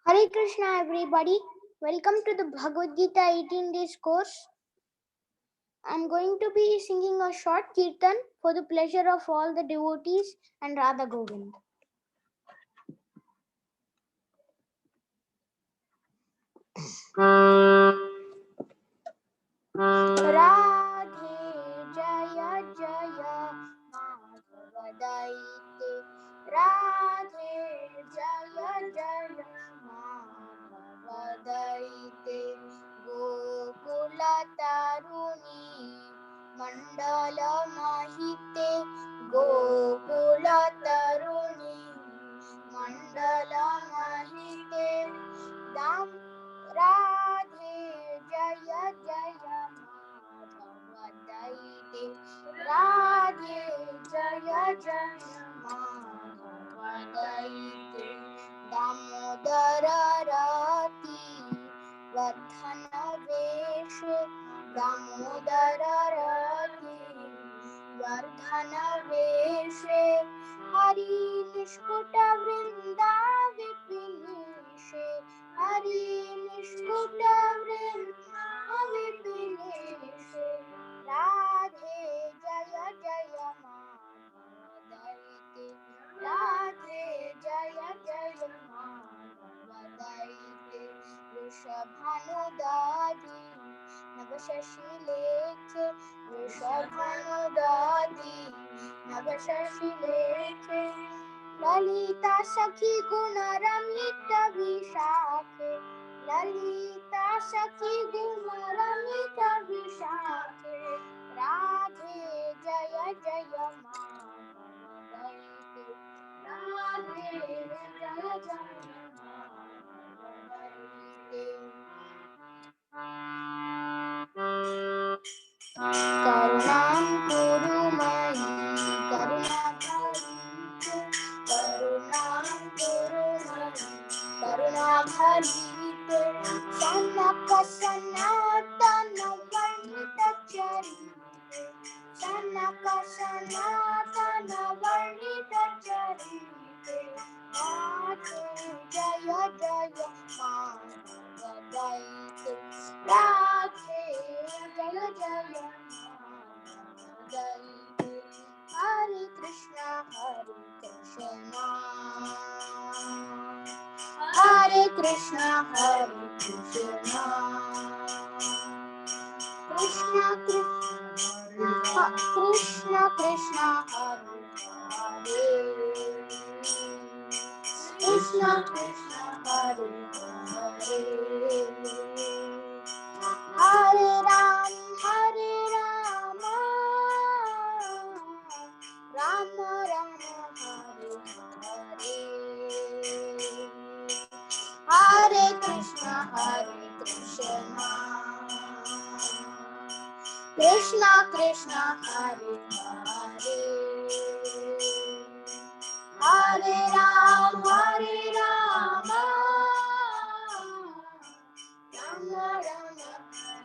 Hare Krishna, everybody. Welcome to the Bhagavad Gita 18 days course. I'm going to be singing a short kirtan for the pleasure of all the devotees and Radha Govind. Radhe Jaya Jaya Madhava Daite. Radhe Jaya Jaya Madhava Daite. Gokula Taruni Mandala Mahite. Gokula Taruni Mandala Mahite. Dam Radhe Jaya Jaya Madhava Daite. Radhe Jaya Jaya Madhava Daite. Damodara Rati Vardhana Veshe. Damodara Rati Vardhana Veshe. Hari Nishkuta Vrinda Vipinishe. Hari Nishkuta Vrinda Vipinishe. Radhe Jaya Jaya Madhava Daite. Radhe Jaya Jaya Madhava Daite. Vrishabhanudadi Navashashi Lekhe. Vrishabhanudadi Navashashi Lekhe. Lalita Sakhi Guna Ramita Vishakhe. Lalita Sakhi Guna Ramita Vishakhe. Radhe Jaya Jaya Madhava Daite. Radhe Jaya Jaya Madhava Daite. Karunam Kuru Mayi Karunabharite. Karunam Kuru Mayi Karunabharite. Sanaka Sanatana Varnita Charite. Sanaka Sanatana Varnita Charite. Radhe Jaya Jaya Madhava Daite. Radhe Jaya Jaya Madhava Daite. Hare Krishna Hare Krishna Krishna Krishna Krishna Krishna Hare Hare. Krishna Krishna Hare Hare. Hare Ram Hare Rama Rama Rama Hare Hare. Hare Krishna Krishna Krishna Hare Hare. Hare Ram Hare Rama Rama Rama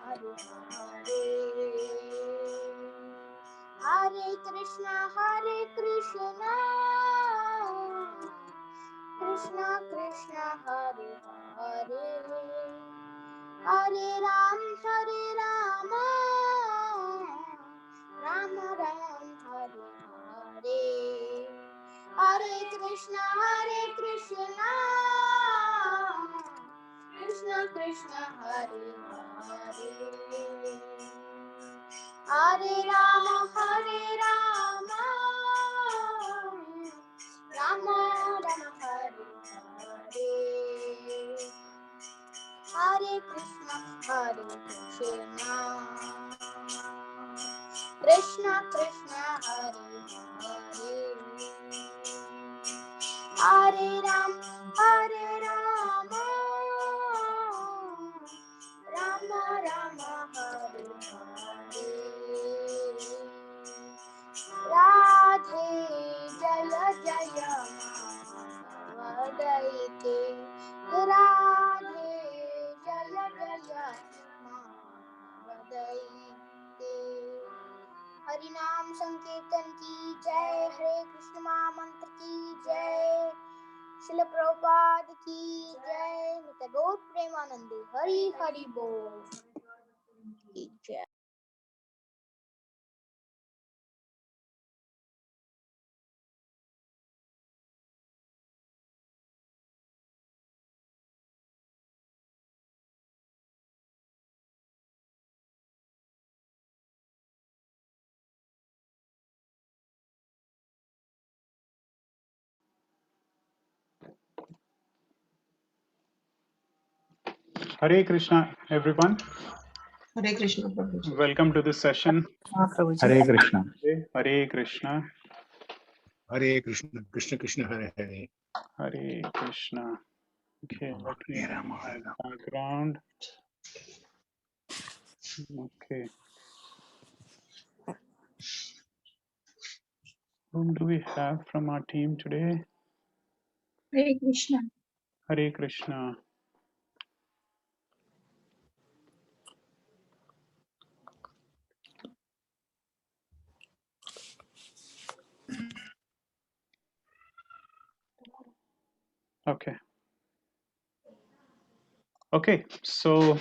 Hare Hare. Hare Krishna Krishna Krishna Hare Hare. Hare Ram Rama Rama Hare Hare. Hare Krishna Krishna Krishna Hare Hare. Hare Rama Rama Rama Hare Hare. Hare Krishna Krishna Krishna Hare Hare. Hare Ram Rama Rama Rama Hare Hare. Radhe Jaya Jaya Madhava Daite. Radhe Jaya Jaya Madhava Daite. Hari नाम संकीर्तन की जय. हरे कृष्ण महामंत्र की जय. Srila Prabhupada ki jai. Mr. Gaur Premanande. Hari Hari Bol. Ki jai. Hare Krishna, everyone. Hare Krishna, Prabhuji. Welcome to this session. Hare Krishna. Hare Krishna. Hare Krishna. Krishna Krishna Hare Hare. Hare Krishna. Okay, let me Hare Rama, Hare Rama. background. Okay. Whom do we have from our team today? Hare Krishna. Hare Krishna. Okay. Okay, so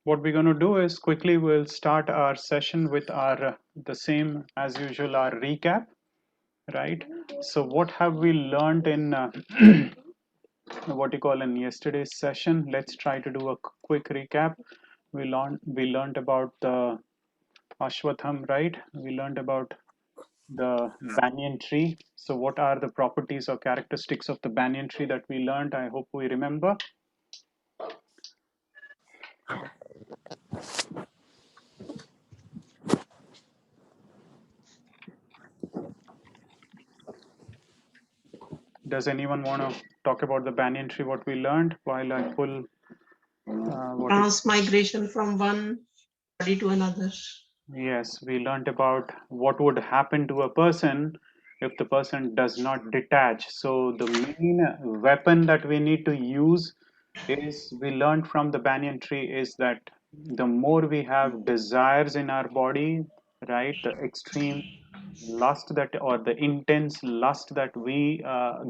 what we're going to do is quickly we'll start our session with our the same as usual, our recap, right? So what have we learned in what you call in yesterday's session? Let's try to do a quick recap. We learned about the ashwatham, right? We learned about the banyan tree. So what are the properties or characteristics of the banyan tree that we learned? I hope we remember. Does anyone want to talk about the banyan tree, what we learned, while I pull Transmigration from one body to another. Yes, we learned about what would happen to a person if the person does not detach. So the main weapon that we need to use is, we learned from the banyan tree, is that the more we have desires in our body, right, the extreme lust that, or the intense lust that we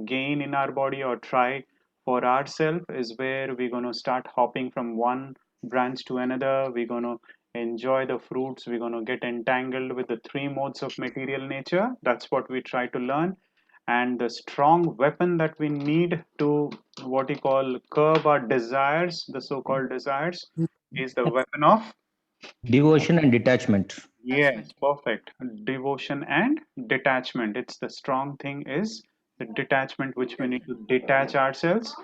gain in our body or try for ourselves, is where we're going to start hopping from one branch to another. We're going to enjoy the fruits. We're going to get entangled with the three modes of material nature. That's what we try to learn. And the strong weapon that we need to, what you call, curb our desires, the so-called desires, is the weapon of Devotion and detachment. yes, perfect. Devotion and detachment. It's the strong thing is the detachment, which we need to detach ourselves.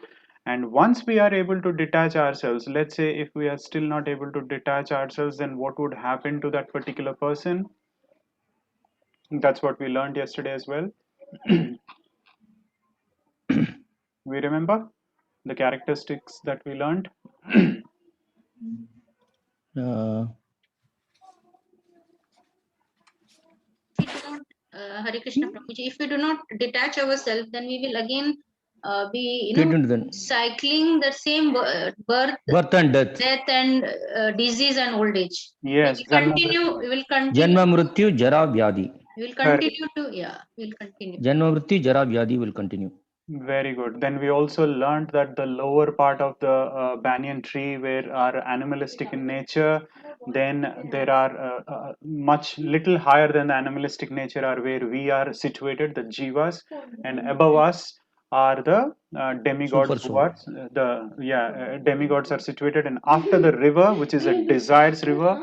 And once we are able to detach ourselves, let's say if we are still not able to detach ourselves, then what would happen to that particular person? That's what we learned yesterday as well. We remember the characteristics that we learned. Uh, If we do not, Hare Krishna Prabhuji, if we do not detach ourselves, then we will again be, get into the cycling the same birth, birth and death. death, and disease and old age. Yes, We will continue. Janma Mrityu Jara Vyadi. We will continue to, we will continue. Janma Mrityu Jara Vyadi will continue. very good. Then we also learned that the lower part of the banyan tree where are animalistic in nature. Then there are much little higher than the animalistic nature are where we are situated, the jivas, and above us are the demigods Super who soul. are demigods are situated. And after the river, which is a desires river,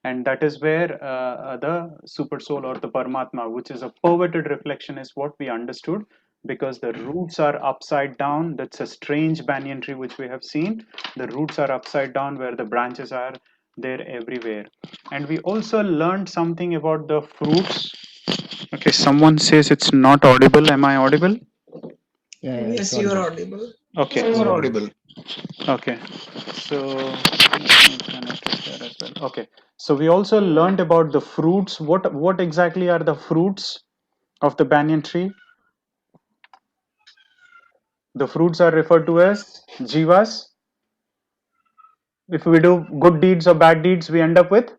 and that is where the super soul or the Paramatma, which is a perverted reflection, is what we understood, because the roots are upside down. That's a strange banyan tree which we have seen. The roots are upside down where the branches are there everywhere. And we also learned something about the fruits. Okay, someone says it's not audible. Am I audible? Yeah, Yes, you are audible. Okay. You are audible. Okay. So let me connect it here as well. Okay. So we also learned about the fruits. What exactly are the fruits of the banyan tree? The fruits are referred to as jivas. If we do good deeds or bad deeds, we end up with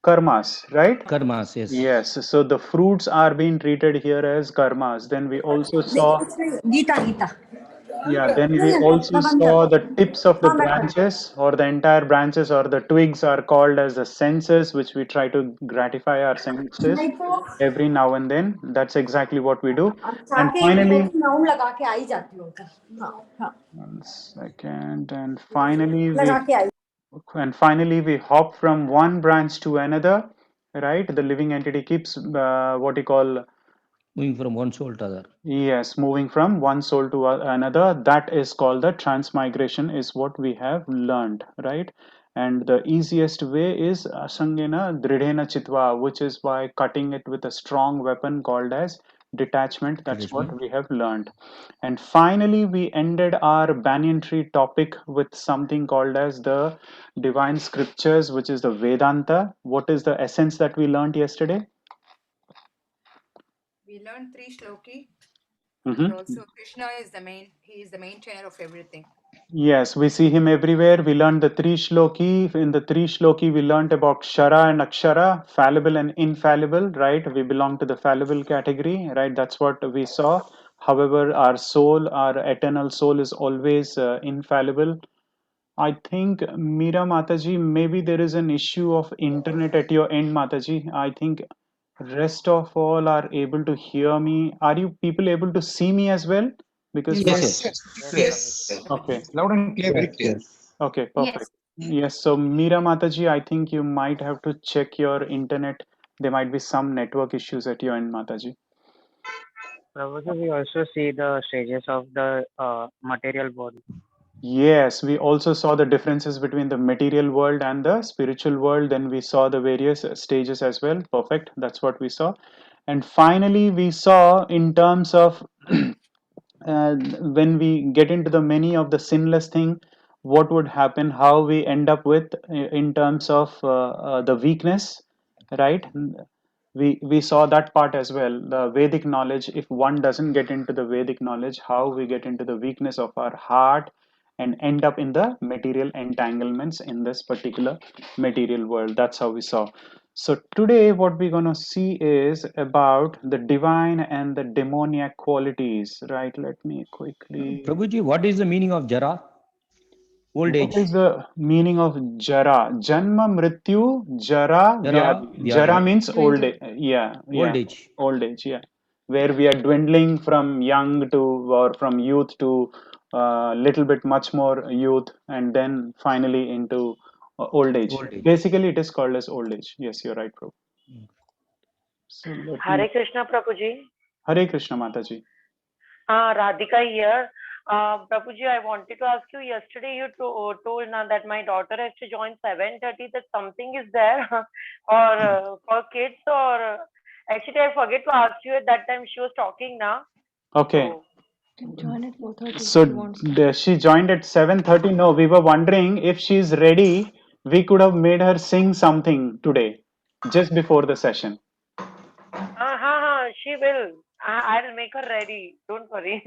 karmas, right? Karmas, yes. Yes, so the fruits are being treated here as karmas. Then we also saw, yeah, then we also saw the tips of the branches, or the entire branches or the twigs are called as the senses, which we try to gratify our senses every now and then. That's exactly what we do. And finally, one second, and finally we hop from one branch to another, right? The living entity keeps what you call, Moving from one soul to other. yes, moving from one soul to another. That is called the transmigration, is what we have learned, right? And the easiest way is asangena dridhena chitva, which is by cutting it with a strong weapon called as detachment. That's what Detachment. we have learned. And finally, we ended our banyan tree topic with something called as the divine scriptures, which is the Vedanta. What is the essence that we learned yesterday? We learned three shloki, Mhm. and also Krishna is the main. He is the maintainer of everything. Yes, we see him everywhere. We learned the three shloki. In the three shloki, we learned about Kshara and Akshara, fallible and infallible, right? We belong to the fallible category, right? That's what we saw. However, our soul, our eternal soul, is always infallible. I think, Meera Mataji, maybe there is an issue of internet at your end, Mataji. I think rest of all are able to hear me. Are you people able to see me as well? Because Yes, Yes. yes. Yes. okay. Loud and clear, very Yes, clear. yes. Okay, Yes. perfect. Yes, so Meera Mataji, I think you might have to check your internet. There might be some network issues at your end, Mataji. Prabhuji, we also see the stages of the material body. Yes, we also saw the differences between the material world and the spiritual world. Then we saw the various stages as well. Perfect. That's what we saw. And finally, we saw in terms of when we get into the many of the sinless thing, what would happen, how we end up with in terms of the weakness, right? We saw that part as well, the Vedic knowledge. If one doesn't get into the Vedic knowledge, how we get into the weakness of our heart and end up in the material entanglements in this particular material world. That's how we saw. So today what we're going to see is about the divine and the demoniac qualities, right? Let me quickly, Prabhuji, what is the meaning of Jara? Old what age. is the meaning of Jara? Janma, Mrityu, Jara, Jara, Vyadhi. Jara Vyadhi. means old age. Yeah, Old yeah, age. old age. Yeah, where we are dwindling from young to, or from youth to little bit much more youth, and then finally into old age. Old age. Basically, it is called as old age. Yes, you're right, bro. So let me. Hare Krishna, Prabhuji. Hare Krishna, Mataji. Radhika here. Prabhuji, I wanted to ask you, yesterday you told now that my daughter has to join 7:30, that something is there or for kids, or actually I forget to ask you at that time, she was talking now. Okay. So, Join at 4:30. So she joined at 7:30. No, we were wondering if she's ready. We could have made her sing something today, just before the session. she will. I'll make her ready. Don't worry.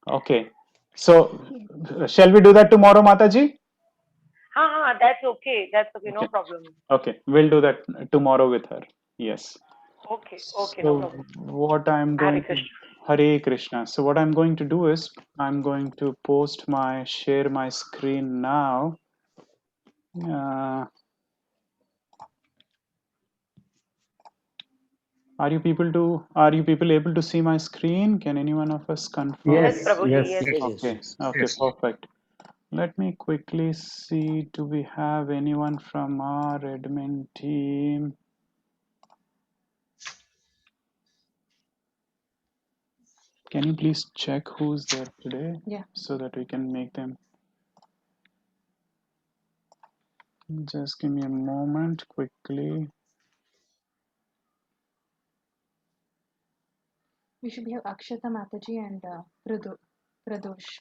Okay. So shall we do that tomorrow, Mataji? That's okay. That's okay. No Okay. problem. Okay. We'll do that tomorrow with her. Yes. Okay, no So problem. what I'm Hare going to, Krishna. Hare Krishna. So what I'm going to do is I'm going to share my screen now. Uh, are you people able to see my screen? Can anyone of us confirm? Yes, Yes, Prabhuji. yes. Yes. Yes, Okay, yes. okay, Yes. perfect. Let me quickly see, do we have anyone from our admin team? Can you please check who's there today? Yeah. So that we can make them. Just give me a moment quickly. We should have Akshata Mataji and Pradosh.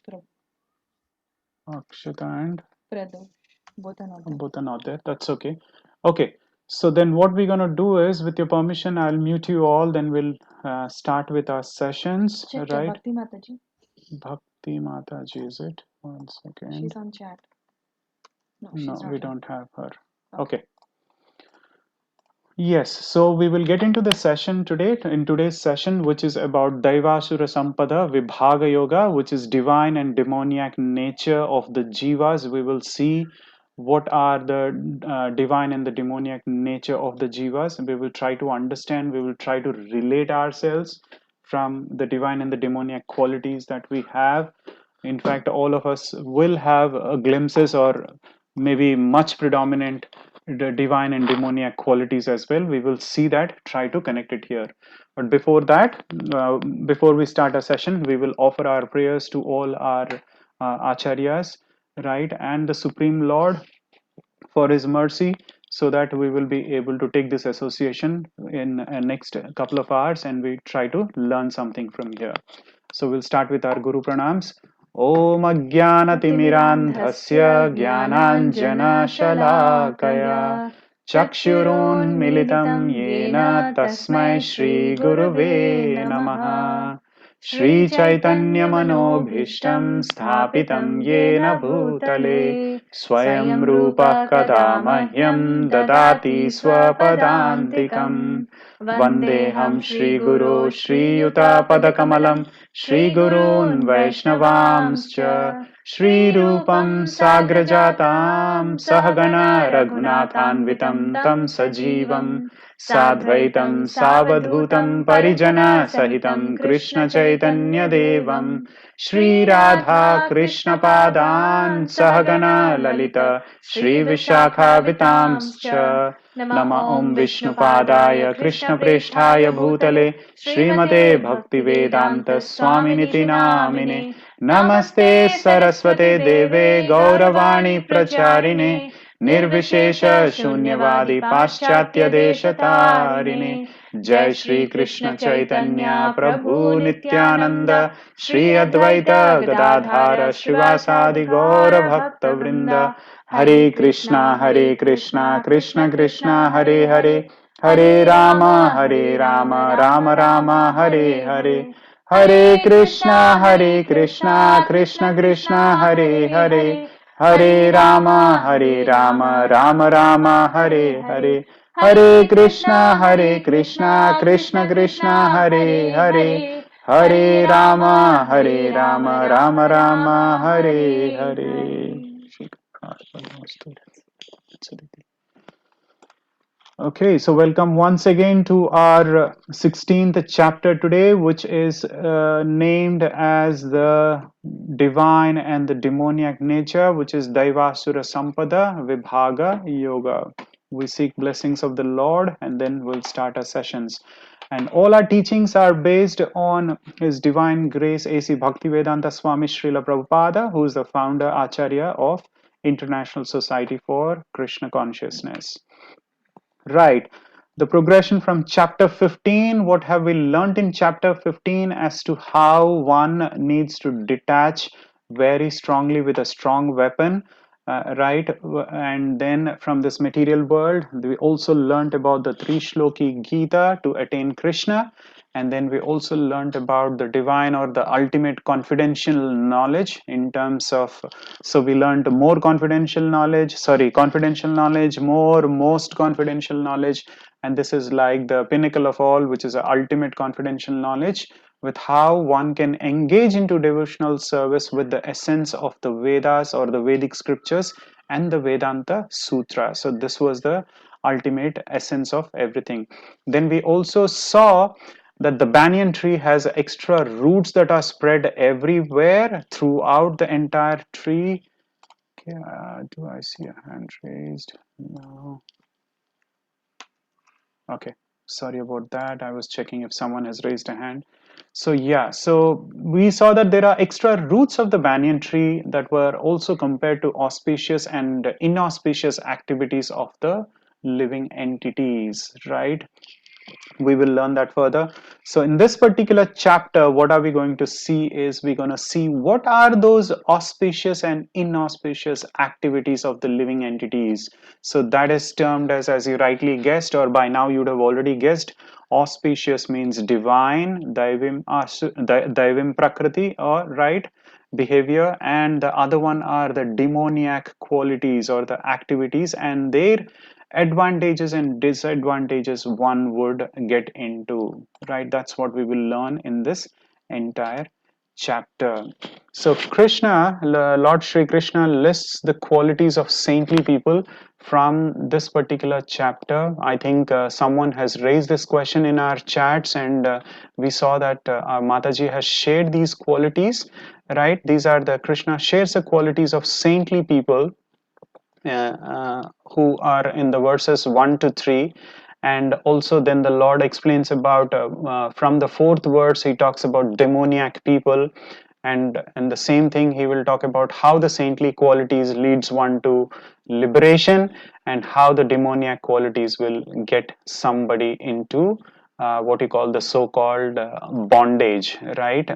Akshita and Pradosh. Both are not there. both are not there. That's okay. Okay. So then what we're going to do is, with your permission, I'll mute you all. Then we'll start with our sessions, Check right? Bhakti Mataji. Bhakti Mataji, is it? One second. She's on chat. No, No, she's not we here. don't have her. Okay. Okay. Yes, so we will get into the session today, in today's session, which is about Daivasura Sampada Vibhaga Yoga, which is divine and demoniac nature of the jivas. We will see what are the divine and the demoniac nature of the jivas. We will try to understand, we will try to relate ourselves from the divine and the demoniac qualities that we have. In fact, all of us will have glimpses or maybe much predominant the divine and demoniac qualities as well. We will see that, try to connect it here. But before that, before we start our session, we will offer our prayers to all our acharyas, right, and the Supreme Lord for his mercy, so that we will be able to take this association in next couple of hours and we try to learn something from here. So we'll start with our Guru Pranams. Om Ajnanatimirandhasya Jnananjanashalakaya Chakshurunmilitam Yena Tasmai Shri Guruve Namaha. Shri Chaitanya Manobhishtam Sthapitam Yena Bhutale Swayam Rupa Kada Mahyam Dadati Swapadantikam Vandeham Shri Guru Shri Yuta Padakamalam Shri Gurun Vaishnavamscha Shri Rupam Sagrajatam Sahagana Raghunathanvitam Tam Sajivam Sadvaitam Savadhutam Parijana Sahitam Krishna Chaitanya Devam Shri Radha Krishna Padan Sahagana Lalita Shri Vishakha Vitamscha Nama Om Vishnu Padaya Krishna Presthaya Bhutale Srimate Bhaktivedanta Swaminiti Namine Namaste Saraswate Deve Gauravani Pracharine Nirvishesha Shunyavadi Paschatya Deshatarine Jai Shri Krishna Chaitanya Prabhu Nityananda Shri Advaita Gadadhara Shivasadi Gaura Bhakta Vrinda Hare Krishna Krishna Krishna Hare Hare Hare Rama Rama Rama Hare Hare Hare Krishna Krishna Krishna Hare Hare Hare Rama Rama Rama Hare Hare Hare Krishna Krishna Krishna Hare Hare Hare Rama Rama Rama Hare Hare. Okay, so welcome once again to our 16th chapter today, which is named as the divine and the demoniac nature, which is Daivasura Sampada Vibhaga Yoga. We seek blessings of the Lord and then we'll start our sessions. And all our teachings are based on His Divine Grace A.C. Bhaktivedanta Swami Srila Prabhupada, who is the founder Acharya of International Society for Krishna Consciousness. Right. The progression from chapter 15, what have we learned in chapter 15 as to how one needs to detach very strongly with a strong weapon, right? And then from this material world, we also learned about the three shloki Gita to attain Krishna. And then we also learned about the divine or the ultimate confidential knowledge in terms of, so we learned more confidential knowledge, more, most confidential knowledge. And this is like the pinnacle of all, which is the ultimate confidential knowledge, with how one can engage into devotional service with the essence of the Vedas or the Vedic scriptures and the Vedanta Sutra. So this was the ultimate essence of everything. Then we also saw that the banyan tree has extra roots that are spread everywhere throughout the entire tree. Do I see a hand raised? No. Okay, sorry about that. I was checking if someone has raised a hand. So yeah, so we saw that there are extra roots of the banyan tree that were also compared to auspicious and inauspicious activities of the living entities, right? We will learn that further. So in this particular chapter, what are we going to see is we're going to see what are those auspicious and inauspicious activities of the living entities. So that is termed as you rightly guessed, or by now you'd have already guessed, auspicious means divine, daivim prakriti, or right behavior, and the other one are the demoniac qualities or the activities, and their advantages and disadvantages one would get into, right? That's what we will learn in this entire chapter. So Krishna, Lord Shri Krishna lists the qualities of saintly people from this particular chapter. I think someone has raised this question in our chats, and we saw that our Mataji has shared these qualities, right? These are the Krishna shares the qualities of saintly people who are in the verses 1 to 3. And also then the Lord explains about from the fourth verse he talks about demoniac people, and the same thing he will talk about how the saintly qualities leads one to liberation, and how the demoniac qualities will get somebody into what you call the so-called bondage, right?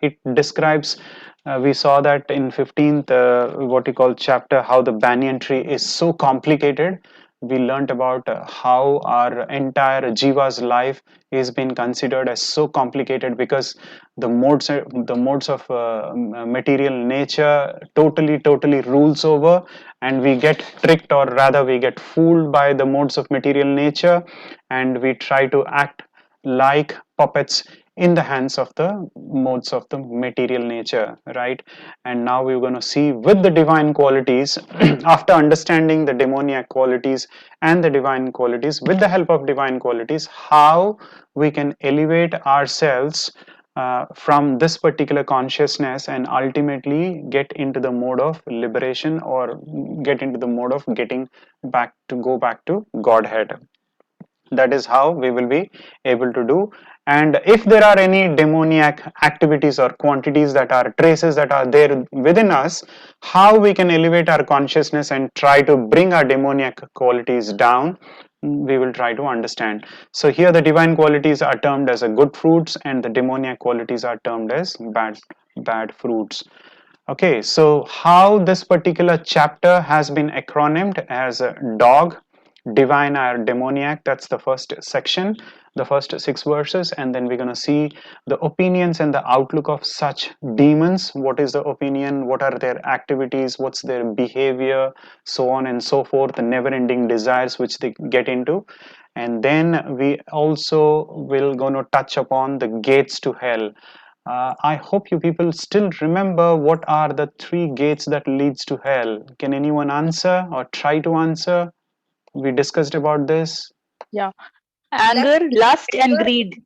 It describes we saw that in 15th what you call chapter, how the banyan tree is so complicated. We learnt about how our entire jiva's life is been considered as so complicated because the modes of material nature totally rules over, and we get tricked, or rather we get fooled by the modes of material nature, and we try to act like puppets in the hands of the modes of the material nature, right? And now we're going to see with the divine qualities after understanding the demoniac qualities and the divine qualities, with the help of divine qualities, how we can elevate ourselves from this particular consciousness and ultimately get into the mode of liberation, or get into the mode of getting back to go back to Godhead. That is how we will be able to do. And if there are any demoniac activities or quantities that are traces that are there within us, how we can elevate our consciousness and try to bring our demoniac qualities down, we will try to understand. So here the divine qualities are termed as a good fruits, and the demoniac qualities are termed as bad fruits. Okay, so how this particular chapter has been acronymed as dog, divine, or demoniac. That's the first section, the first 6 verses, and then we're going to see the opinions and the outlook of such demons. What is the opinion, what are their activities, what's their behavior, so on and so forth, the never-ending desires which they get into. And then we also will going to touch upon the gates to hell. I hope you people still remember what are the 3 gates that leads to hell. Can anyone answer or try to answer? We discussed about this. Yeah. Anger, lust, and greed.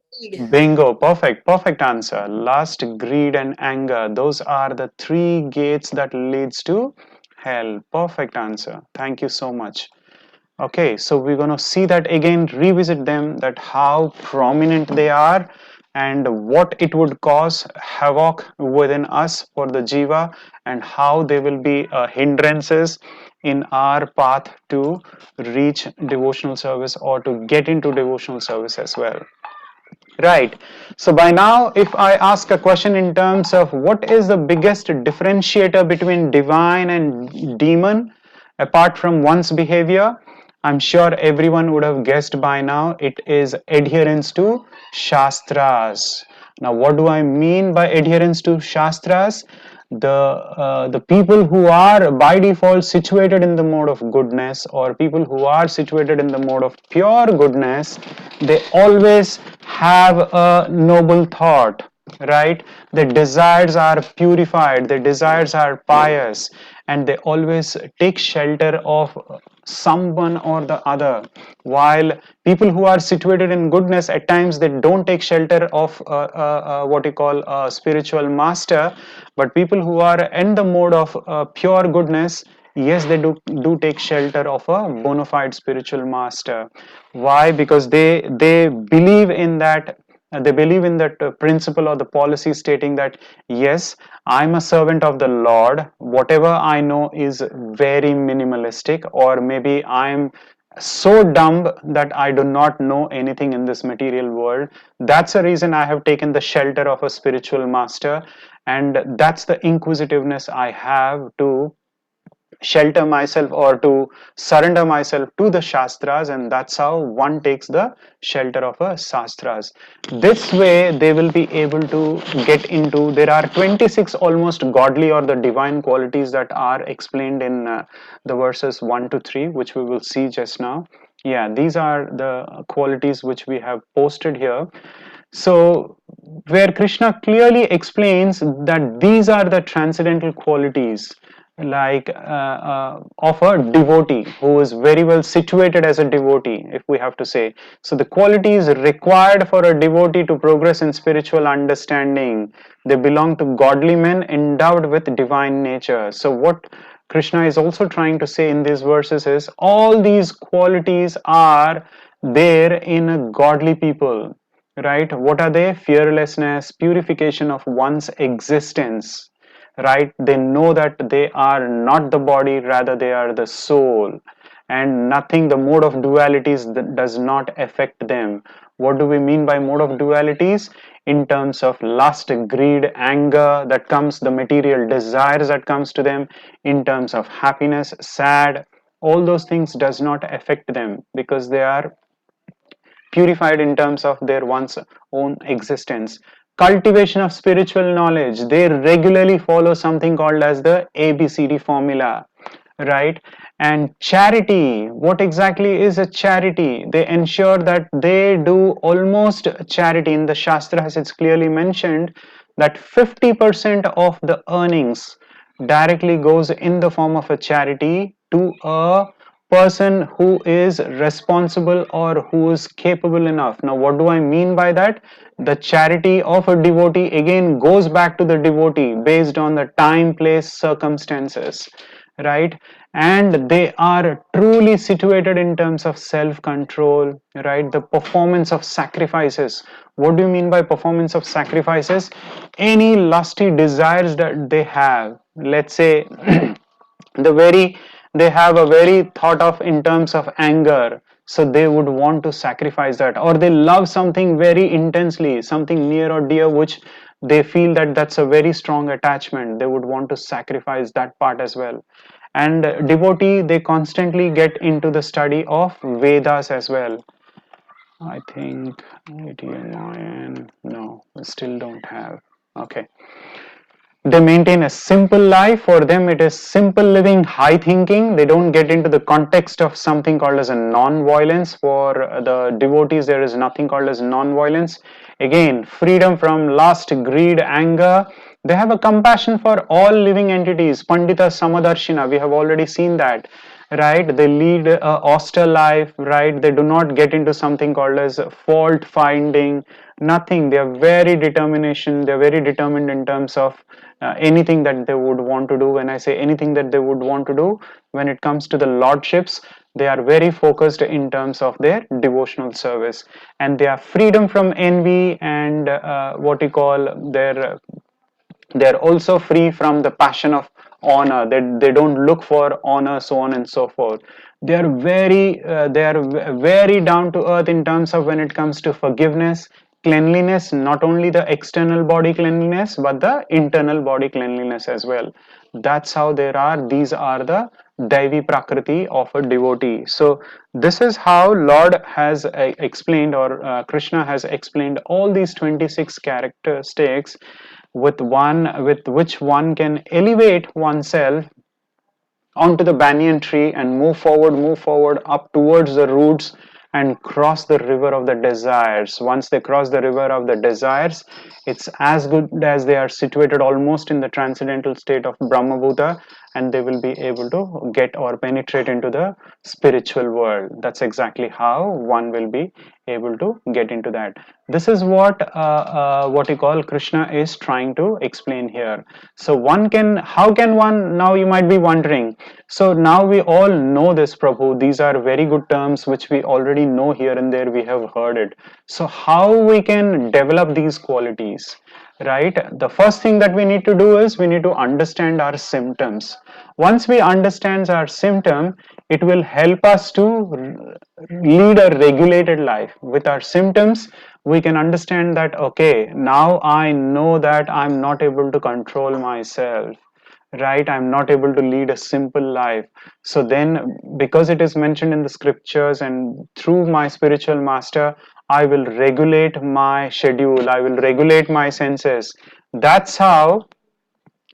Bingo, perfect answer. Lust, greed, and anger. Those are the 3 gates that leads to hell. Perfect answer. Thank you so much. Okay, so we're going to see that again, revisit them, that how prominent they are and what it would cause havoc within us for the jiva, and how they will be hindrances in our path to reach devotional service or to get into devotional service as well. Right. So by now, if I ask a question in terms of what is the biggest differentiator between divine and demon, apart from one's behavior, I'm sure everyone would have guessed by now. It is adherence to Shastras. Now, what do I mean by adherence to Shastras? The people who are by default situated in the mode of goodness, or people who are situated in the mode of pure goodness, they always have a noble thought, right? Their desires are purified, their desires are pious, and they always take shelter of someone or the other. While people who are situated in goodness, at times they don't take shelter of what you call a spiritual master, but people who are in the mode of pure goodness, yes, they do take shelter of a bona fide spiritual master. Why? Because they believe in that, they believe in that principle or the policy stating that yes, I'm a servant of the Lord, whatever I know is very minimalistic, or maybe I'm so dumb that I do not know anything in this material world. That's the reason I have taken the shelter of a spiritual master, and that's the inquisitiveness I have to shelter myself or to surrender myself to the Shastras, and that's how one takes the shelter of a Shastras. This way they will be able to get into, there are 26 almost godly or the divine qualities that are explained in the verses 1 to 3, which we will see just now. Yeah, these are the qualities which we have posted here. So, where Krishna clearly explains that these are the transcendental qualities, like of a devotee who is very well situated as a devotee, if we have to say. So, the qualities required for a devotee to progress in spiritual understanding, they belong to godly men endowed with divine nature. So, what Krishna is also trying to say in these verses is all these qualities are there in a godly people, right? What are they? Fearlessness, purification of one's existence, right? They know that they are not the body, rather they are the soul, and nothing, the mode of dualities does not affect them. What do we mean by mode of dualities? In terms of lust, greed, anger that comes, the material desires that comes to them, in terms of happiness, sad, all those things does not affect them because they are purified in terms of their one's own existence. Cultivation of spiritual knowledge, they regularly follow something called as the ABCD formula, right? And charity, what exactly is a charity? They ensure that they do almost charity. In the Shastras, it's clearly mentioned that 50% of the earnings directly goes in the form of a charity to a person who is responsible or who is capable enough. Now, what do I mean by that? The charity of a devotee again goes back to the devotee based on the time, place, circumstances, right? And they are truly situated in terms of self control, right? The performance of sacrifices. What do you mean by performance of sacrifices? Any lusty desires that they have, let's say the very, they have a very thought of in terms of anger, so they would want to sacrifice that, or they love something very intensely, something near or dear, which they feel that that's a very strong attachment, they would want to sacrifice that part as well. And devotee, they constantly get into the study of Vedas as well. I think ATMIN, no, we still don't have. Okay, they maintain a simple life. For them it is simple living, high thinking. They don't get into the context of something called as a non-violence. For the devotees there is nothing called as non-violence. Again, freedom from lust, greed, anger. They have a compassion for all living entities. Pandita Samadarshina, we have already seen that, right? They lead a austere life, right? They do not get into something called as fault finding, nothing. They are very determination, they are very determined in terms of anything that they would want to do. When I say anything that they would want to do, when it comes to the lordships, they are very focused in terms of their devotional service, and they have freedom from envy and what you call their, they're also free from the passion of honor. They don't look for honor, so on and so forth. They are very down to earth in terms of when it comes to forgiveness, cleanliness, not only the external body cleanliness but the internal body cleanliness as well. That's how there are, these are the Daivi Prakriti of a devotee. So this is how Lord has explained, or Krishna has explained all these 26 characteristics with which one can elevate oneself onto the banyan tree and move forward up towards the roots and cross the river of the desires. Once they cross the river of the desires, it's as good as they are situated almost in the transcendental state of Brahmabhuta, and they will be able to get or penetrate into the spiritual world. That's exactly how one will be able to get into that. This is what you call Krishna is trying to explain here. So one can, how can one, now you might be wondering, so now we all know this, Prabhu, these are very good terms which we already know, here and there we have heard it. So how we can develop these qualities, right? The first thing that we need to do is we need to understand our symptoms. Once we understand our symptom, it will help us to lead a regulated life. With our symptoms, we can understand that, okay, now I know that I'm not able to control myself, right? I'm not able to lead a simple life. So then, because it is mentioned in the scriptures and through my spiritual master, I will regulate my schedule, I will regulate my senses. That's how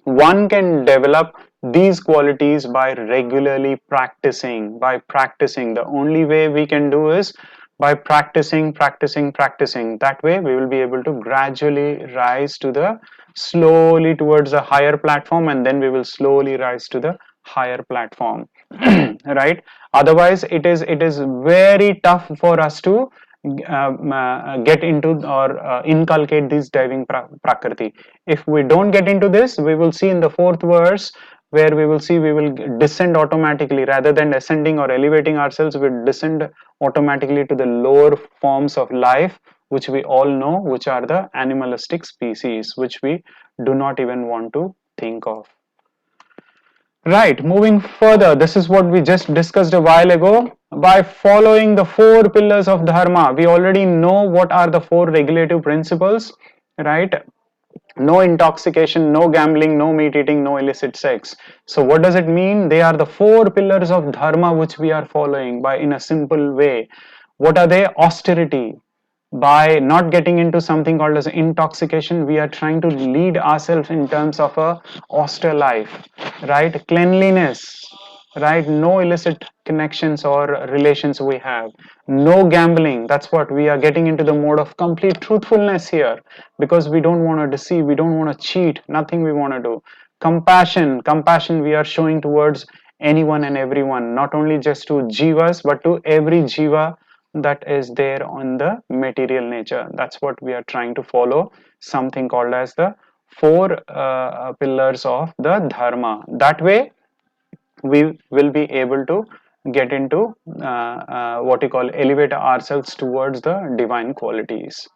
one can develop these qualities by regularly practicing. The only way we can do is by practicing. That way we will be able to gradually rise to the slowly towards the higher platform, and then we will slowly rise to the higher platform. Right? Otherwise it is very tough for us to get into or inculcate this diving prakriti. If we don't get into this, we will see in the fourth verse where we will see we will descend automatically rather than ascending or elevating ourselves. We descend automatically to the lower forms of life, which we all know, which are the animalistic species, which we do not even want to think of. Right, moving further, this is what we just discussed a while ago. By following the four pillars of dharma, we already know what are the four regulative principles, right? No intoxication, no gambling, no meat eating, no illicit sex. So what does it mean? They are the four pillars of dharma which we are following by in a simple way. What are they? Austerity. By not getting into something called as intoxication, we are trying to lead ourselves in terms of a austere life, right? Cleanliness, right? No illicit connections or relations we have. No gambling. That's what we are getting into the mode of complete truthfulness here, because we don't want to deceive, we don't want to cheat, nothing we want to do. Compassion we are showing towards anyone and everyone, not only just to jivas but to every jiva that is there on the material nature. That's what we are trying to follow, something called as the four pillars of the dharma. That way we will be able to get into what you call elevate ourselves towards the divine qualities.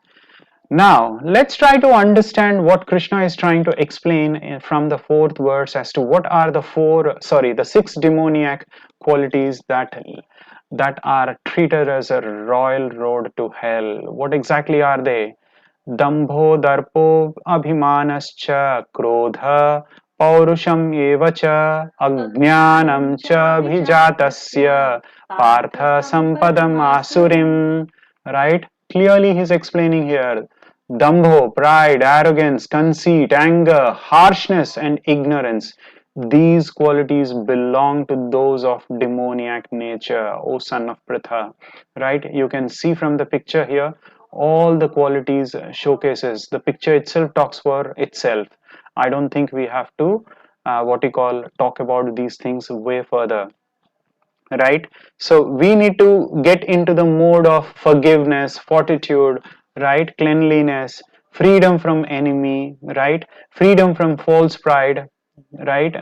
Now, let's try to understand what Krishna is trying to explain from the fourth verse as to what are the six demoniac qualities that are treated as a royal road to hell. What exactly are they? Dambho darpo abhimanascha krodha paurusham eva cha ajnanam cha bhijatasya partha sampadam asurim. Right? Clearly he's explaining here. Dambho, pride, arrogance, conceit, anger, harshness, and ignorance. These qualities belong to those of demoniac nature, O son of Pritha. Right? You can see from the picture here, all the qualities showcases. The picture itself talks for itself. I don't think we have to, what you call, talk about these things way further, right? So we need to get into the mode of forgiveness, fortitude, right? Cleanliness, freedom from enemy, right? Freedom from false pride, right?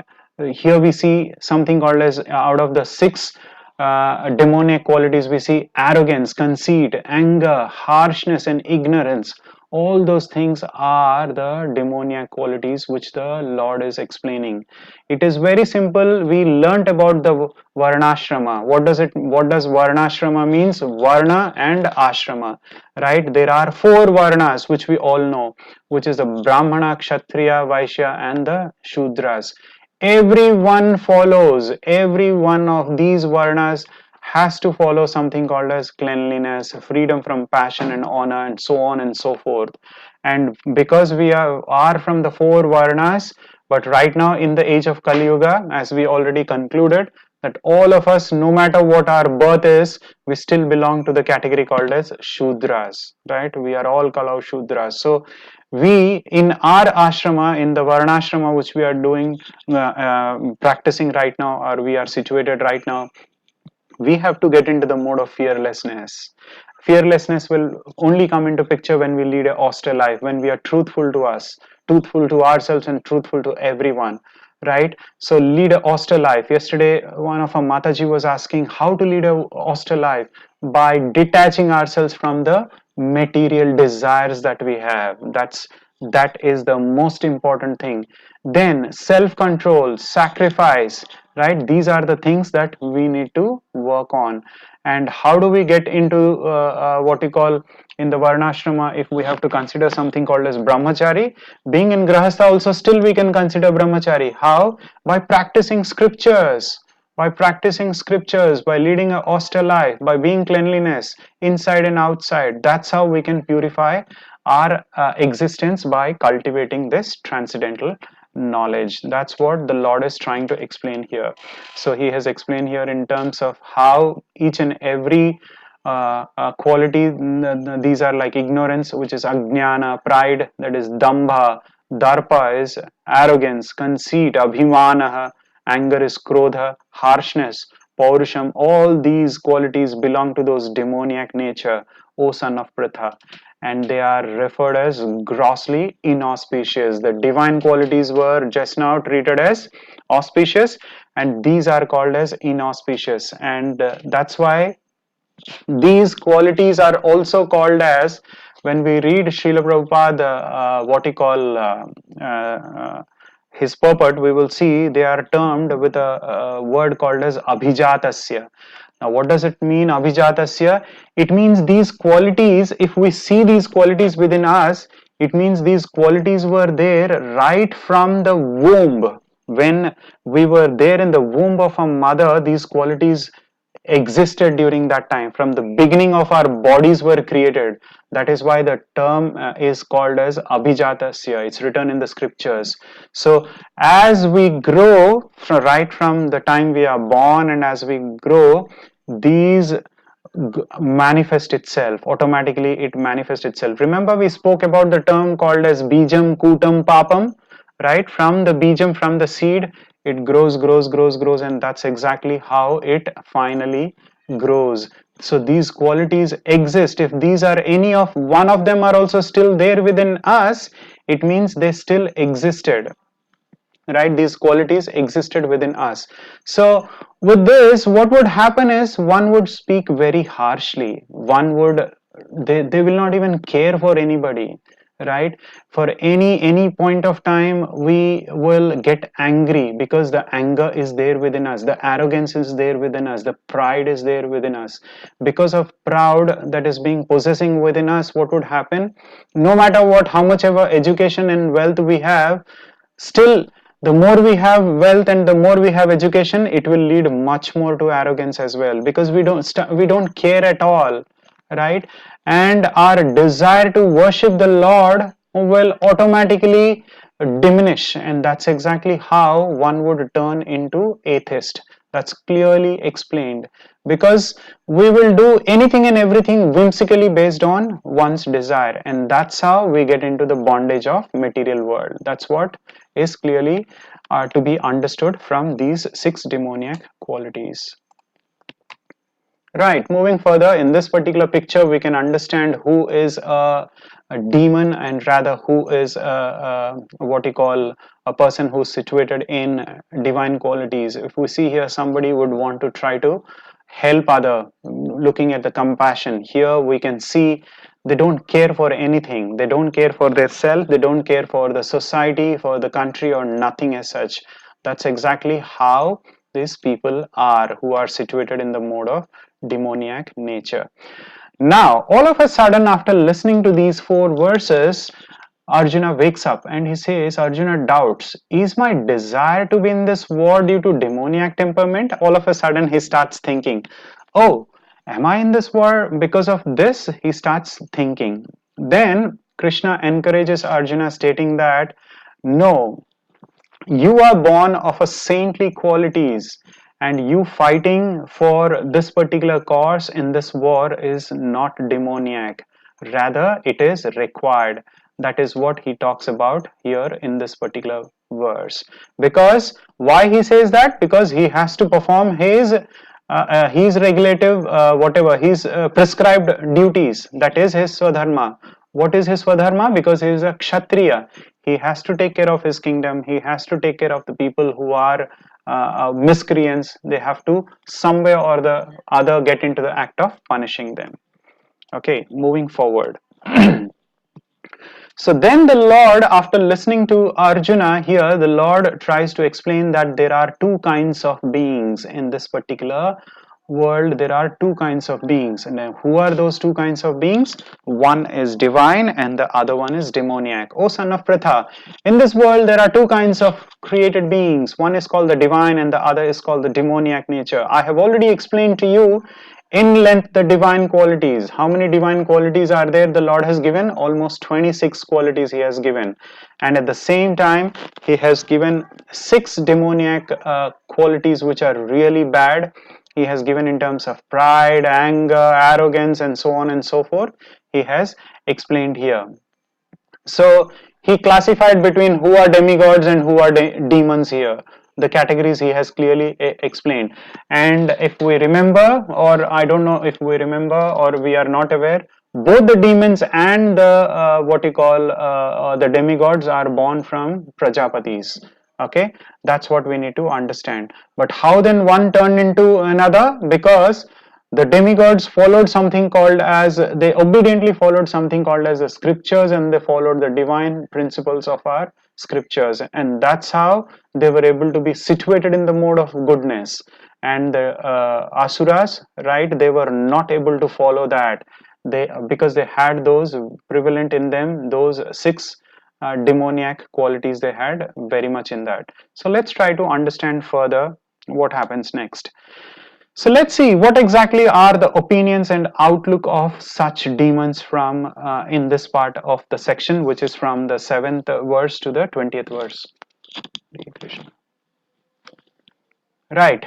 Here we see something called as out of the six demoniac qualities, we see arrogance, conceit, anger, harshness, and ignorance. All those things are the demoniac qualities which the Lord is explaining. It is very simple. We learnt about the varnashrama. What does varnashrama means? Varna and ashrama, right? There are four varnas which we all know, which is the Brahmana, Kshatriya, Vaishya, and the Shudras. Every one of these varnas has to follow something called as cleanliness, freedom from passion and honor, and so on and so forth. And because we are from the four varnas, but right now in the age of Kali Yuga, as we already concluded, that all of us, no matter what our birth is, we still belong to the category called as Shudras, right? We are all Kalau Shudras. So we in our ashrama, in the Varnashrama which we are doing, practicing right now, or we are situated right now, we have to get into the mode of fearlessness. Fearlessness will only come into picture when we lead a austere life, when we are truthful to us, truthful to ourselves, and truthful to everyone, right? So lead a austere life. Yesterday one of our Mataji was asking how to lead a austere life. By detaching ourselves from the material desires that we have. That is the most important thing. Then self-control, sacrifice, right? These are the things that we need to work on. And how do we get into what we call in the varnashrama? If we have to consider something called as brahmachari, being in grahastha also, still we can consider brahmachari. How? By practicing scriptures, by leading a austere life, by being cleanliness inside and outside. That's how we can purify our existence, by cultivating this transcendental knowledge. That's what the Lord is trying to explain here. So he has explained here in terms of how each and every quality, these are like ignorance, which is ajnana; pride, that is dambha; darpa is arrogance; conceit, abhimana; anger is krodha; harshness, paurusham. All these qualities belong to those demoniac nature, O son of Pritha, and they are referred as grossly inauspicious. The divine qualities were just now treated as auspicious, and these are called as inauspicious. And that's why these qualities are also called as, when we read Srila Prabhupada, what he call his purport, we will see they are termed with a word called as abhijatasya. Now, what does it mean, abhijatasya? It means these qualities, if we see these qualities within us, it means these qualities were there right from the womb. When we were there in the womb of a mother, these qualities existed during that time. From the beginning of our bodies were created. That is why the term is called as abhijatasya. It's written in the scriptures. So as we grow, right from the time we are born, and as we grow, these manifest itself automatically. It manifests itself. Remember, we spoke about the term called as bijam kutam papam, right? From the bijam, from the seed, it grows, and that's exactly how it finally grows. So these qualities exist. If these are any of one of them are also still there within us, it means they still existed, right? These qualities existed within us. So with this, what would happen is one would speak very harshly. One would, they will not even care for anybody, right? For any point of time, we will get angry because the anger is there within us, the arrogance is there within us, the pride is there within us. Because of proud that is being possessing within us, what would happen? No matter what, how much ever education and wealth we have, still the more we have wealth and the more we have education, it will lead much more to arrogance as well, because we don't care at all, right? And our desire to worship the Lord will automatically diminish, and that's exactly how one would turn into atheist. That's clearly explained, because we will do anything and everything whimsically based on one's desire, and that's how we get into the bondage of material world. That's what is clearly to be understood from these 6 demoniac qualities. Right, moving further, in this particular picture, we can understand who is a demon, and rather who is what you call a person who's situated in divine qualities. If we see here, somebody would want to try to help other, looking at the compassion. Here we can see they don't care for anything. They don't care for their self. They don't care for the society, for the country, or nothing as such. That's exactly how these people are, who are situated in the mode of demoniac nature. Now, all of a sudden, after listening to these 4 verses, Arjuna wakes up and he says, Arjuna doubts, is my desire to be in this war due to demoniac temperament? All of a sudden, he starts thinking, oh, am I in this war because of this? He starts thinking. Then Krishna encourages Arjuna, stating that, no, you are born of a saintly qualities, and you fighting for this particular cause in this war is not demoniac, rather it is required. That is what he talks about here in this particular verse. Because why he says that? Because he has to perform his regulative, whatever his prescribed duties, that is his swadharma. What is his swadharma? Because he is a kshatriya, he has to take care of his kingdom, he has to take care of the people who are miscreants. They have to some way or the other get into the act of punishing them. Okay, moving forward. So then the Lord, after listening to Arjuna here, the Lord tries to explain that there are two kinds of beings in this particular world. There are two kinds of beings. And who are those two kinds of beings? One is divine and the other one is demoniac. O son of Pritha, in this world there are two kinds of created beings. One is called the divine and the other is called the demoniac nature. I have already explained to you in length the divine qualities. How many divine qualities are there? The Lord has given almost 26 qualities he has given, and at the same time he has given 6 demoniac qualities which are really bad. He has given in terms of pride, anger, arrogance, and so on and so forth. He has explained here. So he classified between who are demigods and who are demons here. The categories he has clearly explained. And if we remember, or I don't know if we remember or we are not aware, both the demons and the what you call the demigods are born from Prajapatis. Okay, that's what we need to understand. But how then one turned into another? Because the demigods followed something called as, they obediently followed something called as the scriptures, and they followed the divine principles of our scriptures, and that's how they were able to be situated in the mode of goodness. And the asuras, right, they were not able to follow that, they, because they had those prevalent in them, those 6 demoniac qualities they had very much in that. So let's try to understand further what happens next. So let's see what exactly are the opinions and outlook of such demons from in this part of the section, which is from the 7th verse to the 20th verse. Right.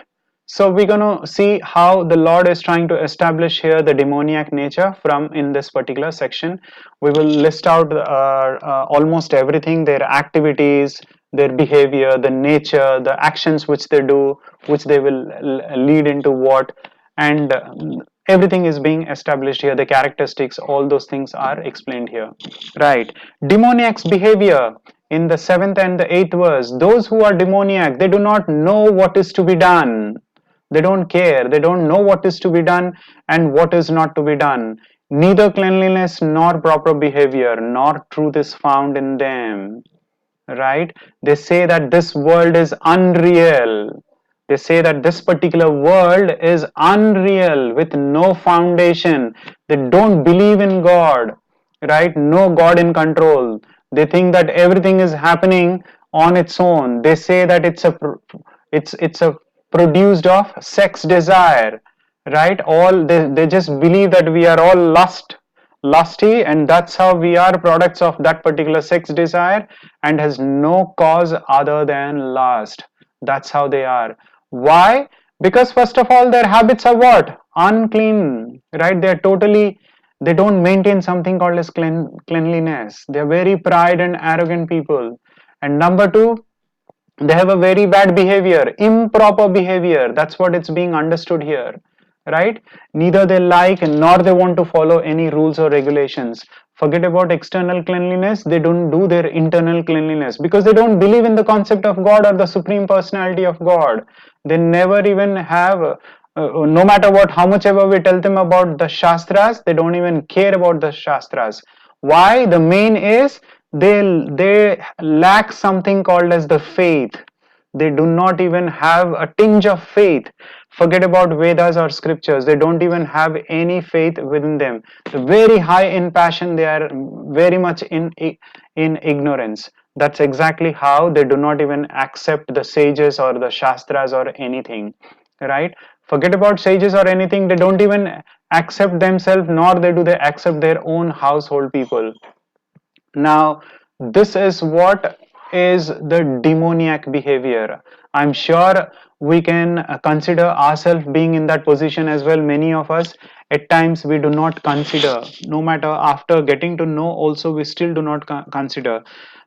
So we're going to see how the Lord is trying to establish here the demoniac nature from in this particular section. We will list out almost everything, their activities, their behavior, the nature, the actions which they do, which they will lead into what, and everything is being established here. The characteristics, all those things are explained here. Right. Demoniac's behavior in the 7th and the 8th verse. Those who are demoniac, they do not know what is to be done. They don't care. They don't know what is to be done and what is not to be done. Neither cleanliness nor proper behavior nor truth is found in them. Right? They say that this world is unreal. They say that this particular world is unreal with no foundation. They don't believe in God, right? No God in control. They think that everything is happening on its own. They say that it's a produced of sex desire, right? All they just believe that we are all lusty, and that's how we are products of that particular sex desire, and has no cause other than lust. That's how they are. Why? Because first of all, their habits are what? Unclean, right? They're totally, they don't maintain something called as cleanliness. They're very pride and arrogant people. And number two, they have a very bad behavior, improper behavior. That's what it's being understood here, right? Neither they like nor they want to follow any rules or regulations. Forget about external cleanliness, they don't do their internal cleanliness because they don't believe in the concept of God or the supreme personality of God. They never even have no matter what, how much ever we tell them about the shastras, they don't even care about the shastras. Why? The main is they lack something called as the faith. They do not even have a tinge of faith. Forget about Vedas or scriptures. They don't even have any faith within them. They're very high in passion. They are very much in ignorance. That's exactly how they do not even accept the sages or the shastras or anything, right? Forget about sages or anything. They don't even accept themselves, nor they accept their own household people. Now, this is what is the demoniac behavior. I'm sure we can consider ourselves being in that position as well. Many of us, at times, we do not consider, no matter after getting to know, also, we still do not consider.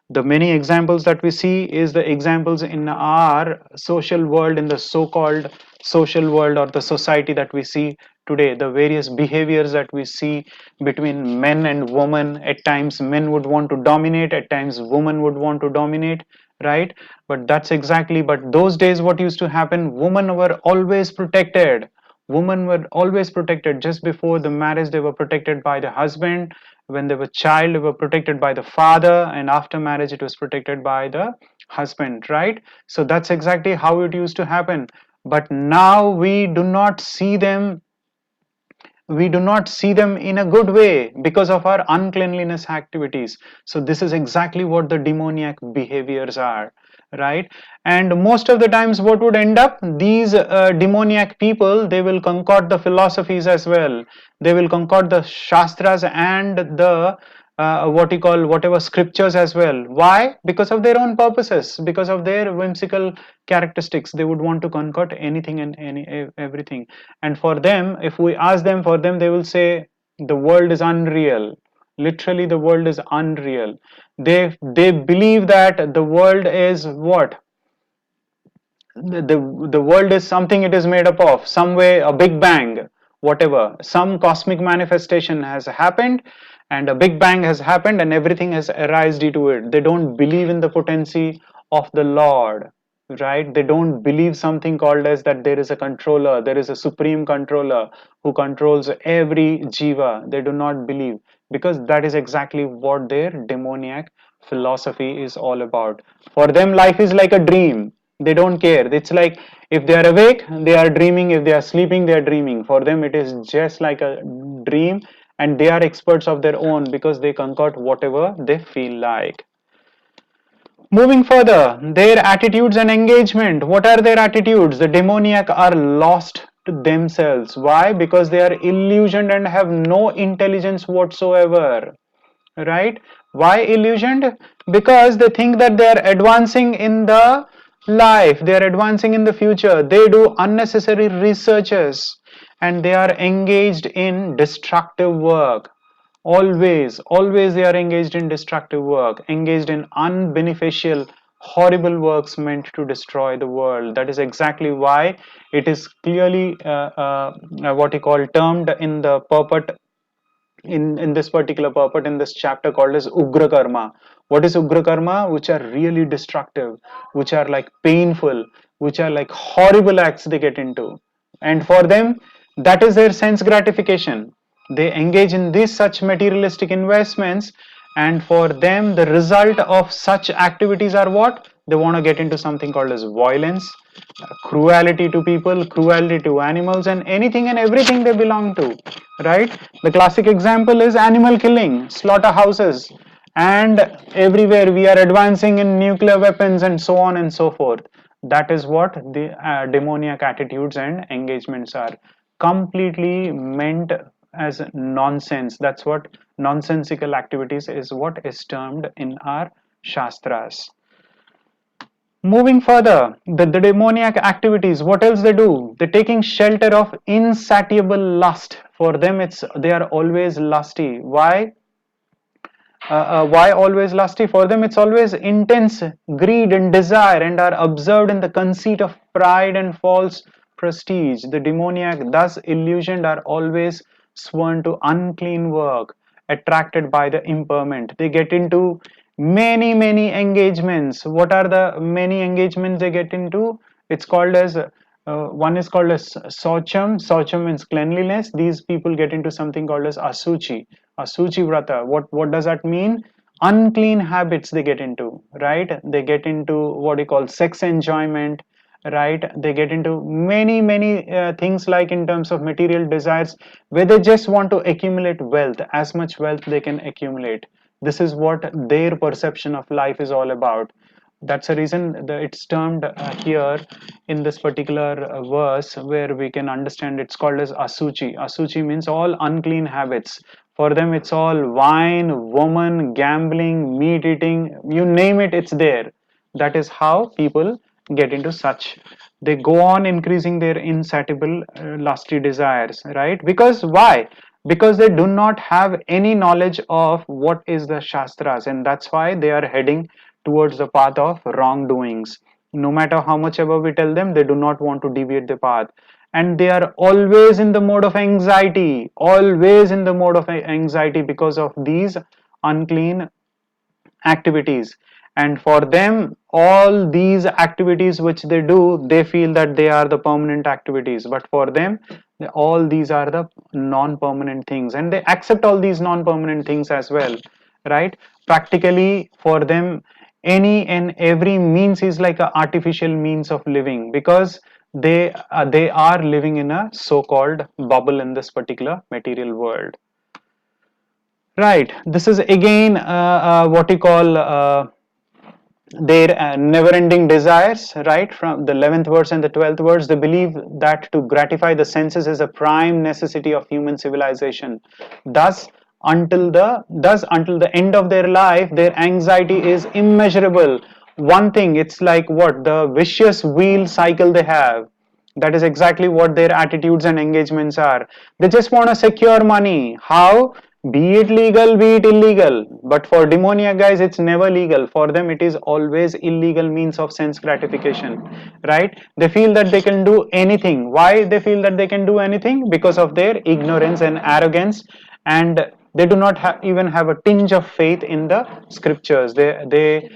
The many examples that we see is the examples in our social world, in the so-called social world or the society that we see today, the various behaviors that we see between men and women. At times men would want to dominate, at times women would want to dominate, right? But that's exactly, but those days what used to happen, women were always protected. Women were always protected. Just before the marriage they were protected by the husband. when they were child, they were protected by the father, and after marriage it was protected by the husband, right? So that's exactly how it used to happen. But now we do not see them in a good way because of our uncleanliness activities. So this is exactly what the demoniac behaviors are, right? And most of the times what would end up, these demoniac people, they will concord the philosophies as well. They will concord the shastras and the what you call whatever scriptures as well. Why? Because of their own purposes, because of their whimsical characteristics. They would want to concord anything and everything. And for them, if we ask them, for them they will say the world is unreal. Literally the world is unreal. They believe that the world is what, the world is something, it is made up of some way, a big bang, whatever, some cosmic manifestation has happened, and a big bang has happened and everything has arisen due to it. They don't believe in the potency of the Lord, right? They don't believe something called as that there is a controller, there is a supreme controller who controls every jiva. They do not believe, because that is exactly what their demoniac philosophy is all about. For them life is like a dream. They don't care. It's like if they are awake, they are dreaming. If they are sleeping, they are dreaming. For them, it is just like a dream, and they are experts of their own because they concoct whatever they feel like. Moving further, their attitudes and engagement. What are their attitudes? The demoniac are lost to themselves. Why? Because they are illusioned and have no intelligence whatsoever, right? Why illusioned? Because they think that they are advancing in the life, they are advancing in the future. They do unnecessary researches and they are engaged in destructive work. Always they are engaged in destructive work, engaged in unbeneficial, horrible works meant to destroy the world. That is exactly why it is clearly what you call termed in the purport, in this particular purport in this chapter, called as ugra karma. What is ugra karma? Which are really destructive, which are like painful, which are like horrible acts they get into. And for them, that is their sense gratification. They engage in these such materialistic investments, and for them the result of such activities are what? They want to get into something called as violence, cruelty to people, cruelty to animals, and anything and everything they belong to, right? The classic example is animal killing, slaughterhouses, and everywhere we are advancing in nuclear weapons and so on and so forth. That is what the demoniac attitudes and engagements are, completely meant as nonsense. That's what nonsensical activities is, what is termed in our shastras. Moving further, the demoniac activities, what else they do? They're taking shelter of insatiable lust. For them, they are always lusty. Why? Why always lusty? For them, it's always intense greed and desire, and are observed in the conceit of pride and false prestige. The demoniac, thus illusioned, are always sworn to unclean work, attracted by the impermanent. They get into many engagements. What are the many engagements they get into? It's called as one is called as Saucham. Saucham means cleanliness. These people get into something called as Asuchi. Asuchi Vrata. What does that mean? Unclean habits they get into, right? They get into what you call sex enjoyment, right? They get into many things, like in terms of material desires, where they just want to accumulate wealth, as much wealth they can accumulate. This is what their perception of life is all about. That's the reason that it's termed here in this particular verse, where we can understand it's called as asuchi. Asuchi means all unclean habits. For them, it's all wine, woman, gambling, meat eating, you name it, it's there. That is how people get into such. They go on increasing their insatiable, lusty desires, right? Because why? Because they do not have any knowledge of what is the shastras, and that's why they are heading towards the path of wrongdoings. No matter how much ever we tell them, they do not want to deviate the path, and they are always in the mode of anxiety, always in the mode of anxiety, because of these unclean activities. And for them, all these activities which they do, they feel that they are the permanent activities, but for them All these are the non-permanent things, and they accept all these non-permanent things as well, right? Practically for them, any and every means is like an artificial means of living, because they are living in a so-called bubble in this particular material world, right? This is again what you call their never-ending desires, right? From the 11th verse and the 12th verse, they believe that to gratify the senses is a prime necessity of human civilization. Thus until the end of their life, their anxiety is immeasurable. One thing, it's like what the vicious wheel cycle they have. That is exactly what their attitudes and engagements are. They just want to secure money. How? Be it legal, be it illegal. But for demoniac guys, it's never legal. For them, it is always illegal means of sense gratification, right? They feel that they can do anything. Why they feel that they can do anything? Because of their ignorance and arrogance, and they do not even have a tinge of faith in the scriptures. They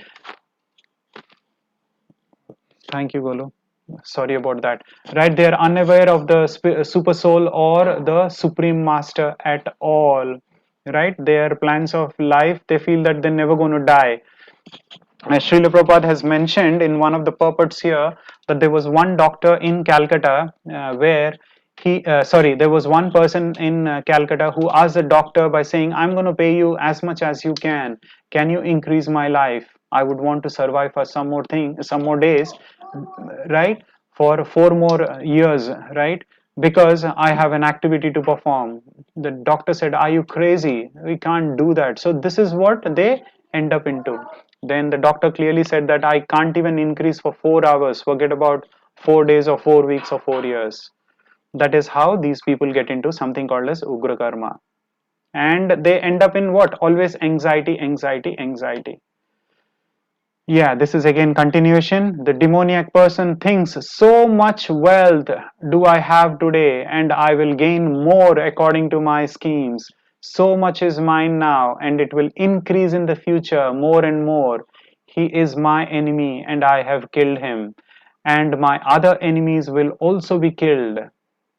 Thank you, Golu. Sorry about that. Right, they are unaware of the super soul or the supreme master at all. Right, their plans of life, they feel that they're never going to die. As Srila Prabhupada has mentioned in one of the purports here, that there was one doctor in Calcutta where there was one person in Calcutta who asked the doctor by saying, I'm going to pay you as much as you can. Can you increase my life? I would want to survive for some more days, right? For 4 more years, right? Because I have an activity to perform. The doctor said, are you crazy? We can't do that. So this is what they end up into. Then the doctor clearly said that I can't even increase for 4 hours. Forget about 4 days or 4 weeks or 4 years. That is how these people get into something called as Ugra Karma. And they end up in what? Always anxiety, anxiety, anxiety. Yeah, this is again continuation. The demoniac person thinks, so much wealth do I have today, and I will gain more according to my schemes. So much is mine now, and it will increase in the future more and more. He is my enemy, and I have killed him. And my other enemies will also be killed,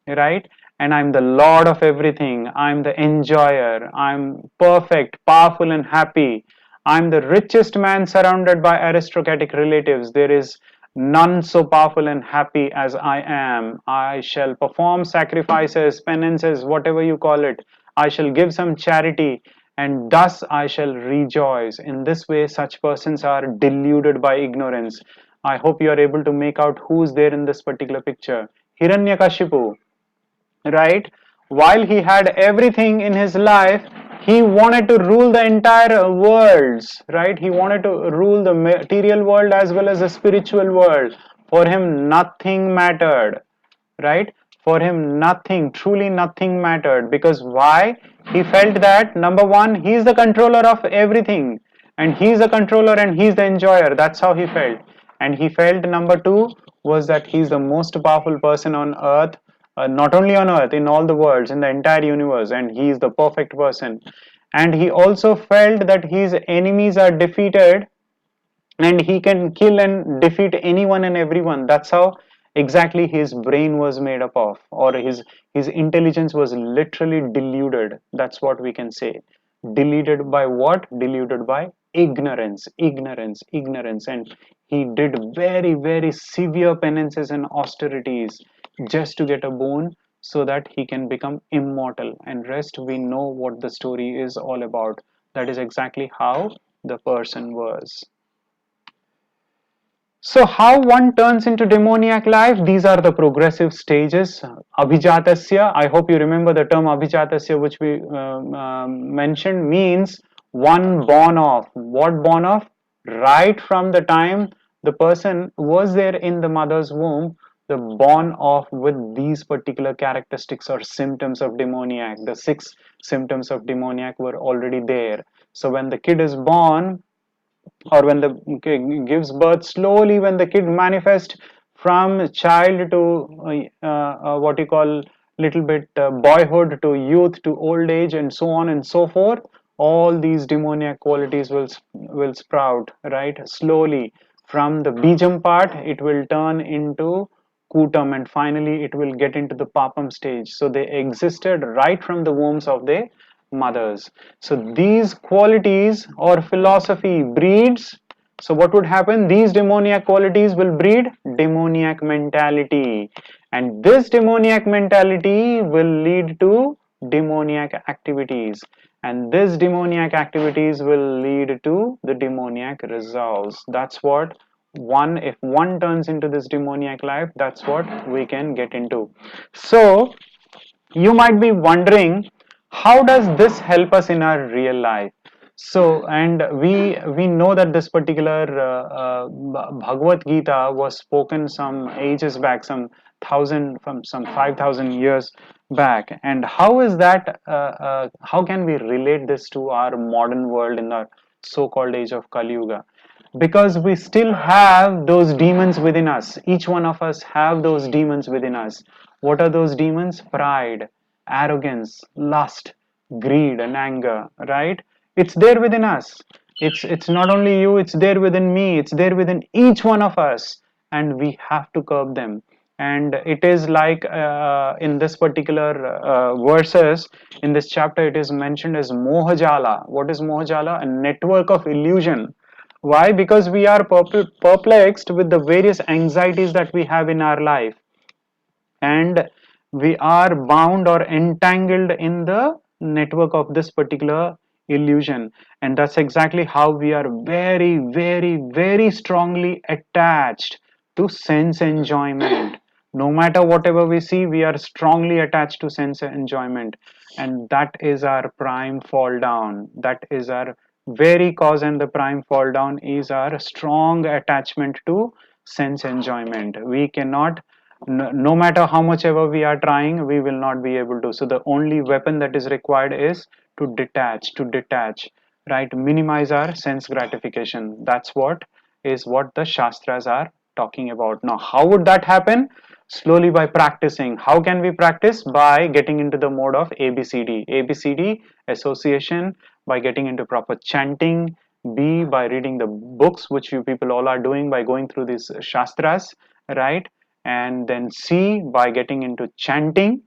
right? And I'm the lord of everything. I'm the enjoyer. I'm perfect, powerful, and happy. I'm the richest man surrounded by aristocratic relatives. There is none so powerful and happy as I am. I shall perform sacrifices, penances, whatever you call it. I shall give some charity, and thus I shall rejoice. In this way, such persons are deluded by ignorance. I hope you are able to make out who's there in this particular picture. Hiranyakashipu, right? While he had everything in his life, he wanted to rule the entire worlds, right? He wanted to rule the material world as well as the spiritual world. For him, nothing mattered, right? For him, nothing, truly nothing mattered. Because why? He felt that number one, he's the controller of everything, and he's the controller and he's the enjoyer. That's how he felt. And he felt number two was that he's the most powerful person on earth, not only on earth, in all the worlds, in the entire universe, and he is the perfect person. And he also felt that his enemies are defeated, and he can kill and defeat anyone and everyone. That's how exactly his brain was made up of, or his intelligence was literally deluded. That's what we can say. Deluded by what? Deluded by ignorance, ignorance, ignorance. And he did very, very severe penances and austerities just to get a boon, so that he can become immortal. And rest, we know what the story is all about. That is exactly how the person was. So how one turns into demoniac life? These are the progressive stages. Abhijatasya, I hope you remember the term Abhijatasya, which we mentioned, means one born of. What born of? Right from the time the person was there in the mother's womb, the born of with these particular characteristics or symptoms of demoniac. The 6 symptoms of demoniac were already there. So when the kid is born, or when the gives birth, slowly when the kid manifests from child to what you call little bit boyhood to youth to old age and so on and so forth, all these demoniac qualities will sprout, right? Slowly from the bijam part, it will turn into scutum, and finally it will get into the papam stage. So they existed right from the wombs of their mothers. So these qualities or philosophy breeds. So what would happen? These demoniac qualities will breed demoniac mentality, and this demoniac mentality will lead to demoniac activities, and this demoniac activities will lead to the demoniac results. That's what one, if one turns into this demoniac life, that's what we can get into. So you might be wondering, how does this help us in our real life? So, and we know that this particular Bhagavad Gita was spoken some ages back, some thousand, from some 5,000 years back. And how is that? How can we relate this to our modern world in our so-called age of Kali Yuga? Because we still have those demons within us. Each one of us have those demons within us. What are those demons? Pride, arrogance, lust, greed, and anger, right? It's there within us. It's not only you, it's there within me, it's there within each one of us, and we have to curb them. And it is like in this particular verses in this chapter, it is mentioned as mohajala. What is mohajala? A network of illusion. Why? Because we are perplexed with the various anxieties that we have in our life, and we are bound or entangled in the network of this particular illusion. And that's exactly how we are very, very, very strongly attached to sense enjoyment. No matter whatever we see, we are strongly attached to sense enjoyment, and that is our prime fall down. That is our very cause, and the prime fall down is our strong attachment to sense enjoyment. We cannot, no matter how much ever we are trying, we will not be able to. So the only weapon that is required is to detach, right? Minimize our sense gratification. That's what is what the Shastras are talking about. Now, how would that happen? Slowly, by practicing. How can we practice? By getting into the mode of ABCD. ABCD, association, by getting into proper chanting. B, by reading the books, which you people all are doing by going through these Shastras, right? And then C, by getting into chanting,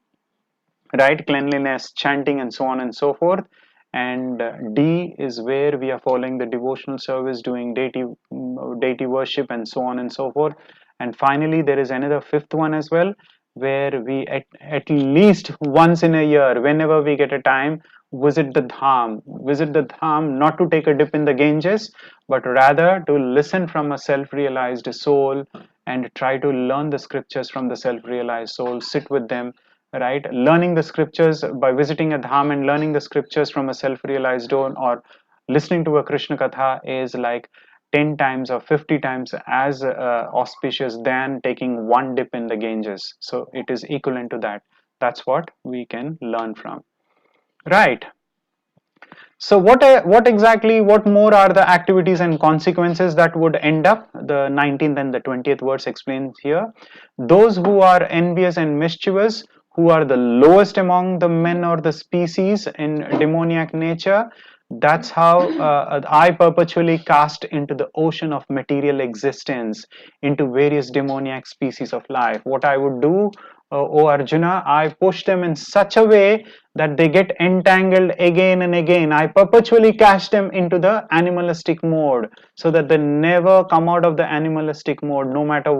right? Cleanliness, chanting, and so on and so forth. And D is where we are following the devotional service, doing deity worship, and so on and so forth. And finally, there is another fifth one as well, where we at least once in a year, whenever we get a time, visit the dham. Visit the dham, not to take a dip in the Ganges, but rather to listen from a self-realized soul and try to learn the scriptures from the self-realized soul. Sit with them, right? Learning the scriptures by visiting a dham and learning the scriptures from a self-realized one, or listening to a Krishna katha, is like 10 times or 50 times as auspicious than taking one dip in the Ganges. So it is equivalent to that. That's what we can learn from, right? So what more are the activities and consequences that would end up? The 19th and the 20th verse explains here. Those who are envious and mischievous, who are the lowest among the men or the species in demoniac nature, that's how I perpetually cast into the ocean of material existence, into various demoniac species of life. What I would do, O Arjuna, I push them in such a way that they get entangled again and again. I perpetually cast them into the animalistic mode, so that they never come out of the animalistic mode, no matter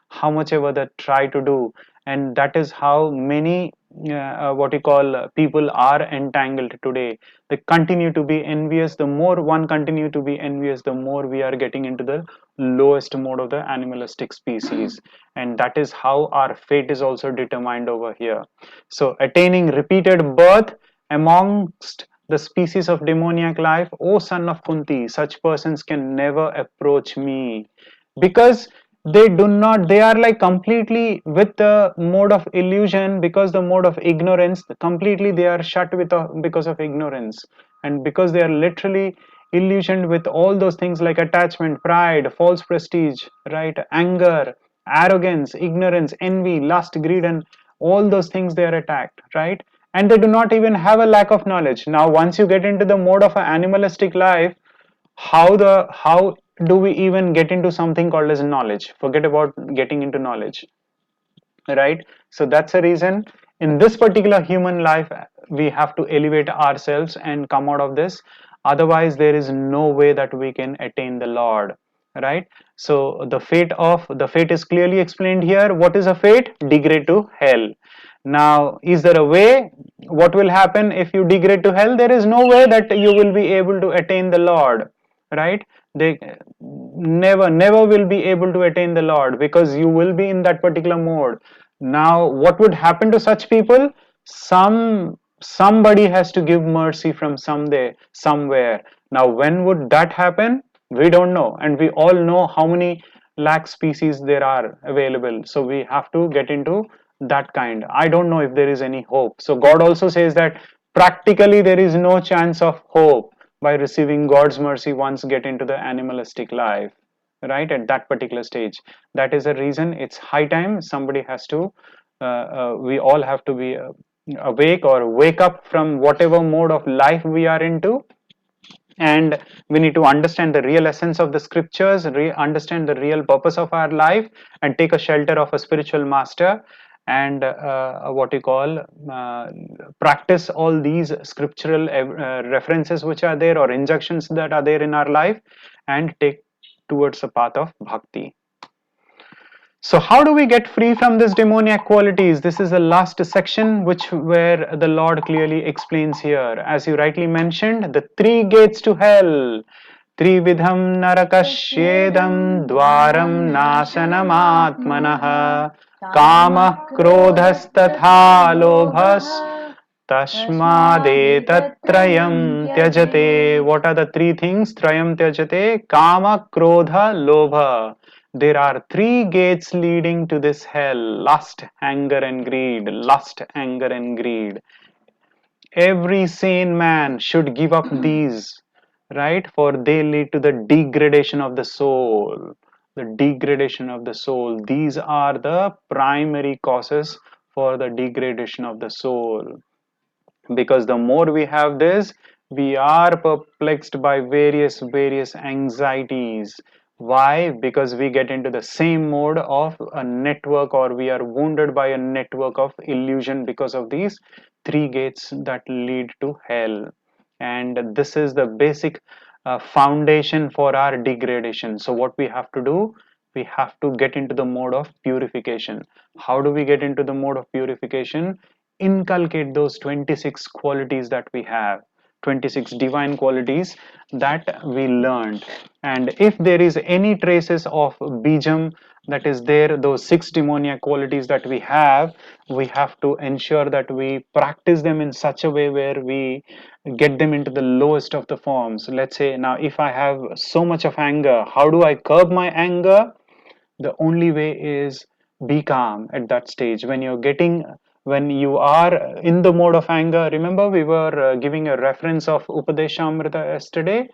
how much ever they try to do. And that is how many what you call people are entangled today. They continue to be envious. The more one continue to be envious, the more we are getting into the lowest mode of the animalistic species, and that is how our fate is also determined over here. So attaining repeated birth amongst the species of demoniac life, O son of Kunti, such persons can never approach me, because they are like completely with the mode of illusion, because the mode of ignorance, completely they are shut with because of ignorance, and because they are literally illusioned with all those things like attachment, pride, false prestige, right? Anger, arrogance, ignorance, envy, lust, greed, and all those things, they are attacked, right? And they do not even have a lack of knowledge. Now once you get into the mode of an animalistic life, how do we even get into something called as knowledge? Forget about getting into knowledge. right? So that's a reason in this particular human life we have to elevate ourselves and come out of this. Otherwise there is no way that we can attain the Lord, right? So the fate is clearly explained here. What is a fate? Degrade to hell. Now is there a way? What will happen if you degrade to hell? There is no way that you will be able to attain the Lord, right? They never will be able to attain the Lord, because you will be in that particular mode. Now what would happen to such people? Somebody has to give mercy from somewhere. Now when would that happen? We don't know, and we all know how many lakh species there are available. So we have to get into that kind. I don't know if there is any hope. So God also says that practically there is no chance of hope by receiving God's mercy once get into the animalistic life, right? At that particular stage. That is the reason it's high time somebody has to, we all have to be awake or wake up from whatever mode of life we are into, and we need to understand the real essence of the scriptures, understand the real purpose of our life, and take a shelter of a spiritual master, and what you call practice all these scriptural references which are there, or injunctions that are there in our life, and take towards the path of bhakti. So how do we get free from this demoniac qualities? This is the last section where the Lord clearly explains here. As you rightly mentioned, the three gates to hell. Trividham narakashyedam dwaram nasanam kama krodhastatha lobhas tashmadetattrayam tyajate. What are the three things? Trayam tyajate, kama krodha lobha. There are three gates leading to this hell: lust, anger, and greed. Lust, anger, and greed. Every sane man should give up these, right? For they lead to the degradation of the soul. The degradation of the soul. These are the primary causes for the degradation of the soul, because the more we have this, we are perplexed by various anxieties. Why? Because we get into the same mode of a network, or we are wounded by a network of illusion because of these three gates that lead to hell. And this is the basic foundation for our degradation. So what we have to do, we have to get into the mode of purification. How do we get into the mode of purification? Inculcate those 26 qualities that we have, 26 divine qualities that we learned. And if there is any traces of bijam that is there, those 6 demoniac qualities that we have to ensure that we practice them in such a way where we get them into the lowest of the forms. Let's say now if I have so much of anger, how do I curb my anger? The only way is be calm at that stage. When you are in the mode of anger, remember we were giving a reference of Upadeshamrita yesterday.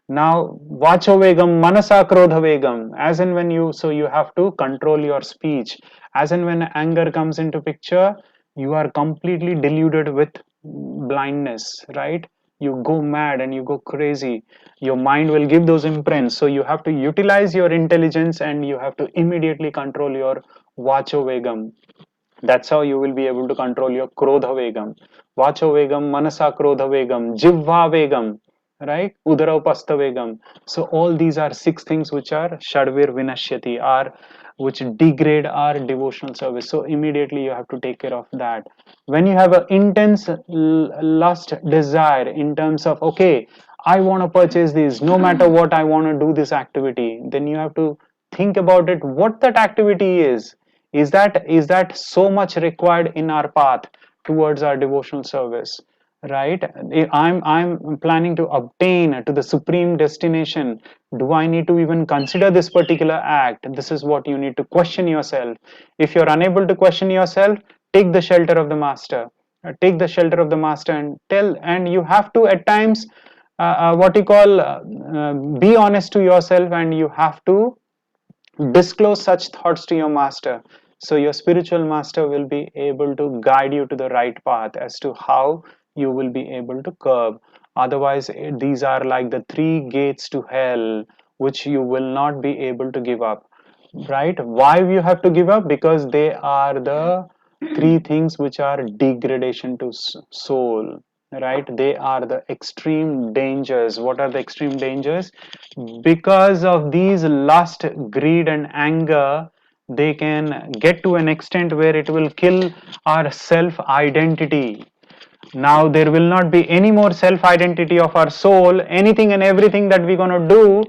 Now vacho vegam manasa krodha vegam, as in when you, so you have to control your speech. As in when anger comes into picture, you are completely deluded with blindness, right? You go mad and you go crazy. Your mind will give those imprints, so you have to utilize your intelligence and you have to immediately control your vacho vegam. That's how you will be able to control your krodha vegam. Vacho vegam, manasa krodha vegam, jivva vegam, right? Udara upastha vegam. So all these are 6 things which are shadvir vinashyati, are which degrade our devotional service. So immediately you have to take care of that. When you have an intense lust desire in terms of, okay, I want to purchase this, no matter what, I want to do this activity, then you have to think about it, what that activity is that so much required in our path towards our devotional service, right? I'm planning to obtain to the supreme destination. Do I need to even consider this particular act? This is what you need to question yourself. If you're unable to question yourself, take the shelter of the master. Take the shelter of the master and tell, and you have to at times what you call be honest to yourself, and you have to disclose such thoughts to your master. So your spiritual master will be able to guide you to the right path as to how you will be able to curb. Otherwise these are like the 3 gates to hell which you will not be able to give up. right? Why you have to give up? Because they are the three things which are degradation to soul, right? They are the extreme dangers. What are the extreme dangers? Because of these lust, greed and anger, they can get to an extent where it will kill our self identity. Now there will not be any more self identity of our soul. Anything and everything that we're going to do,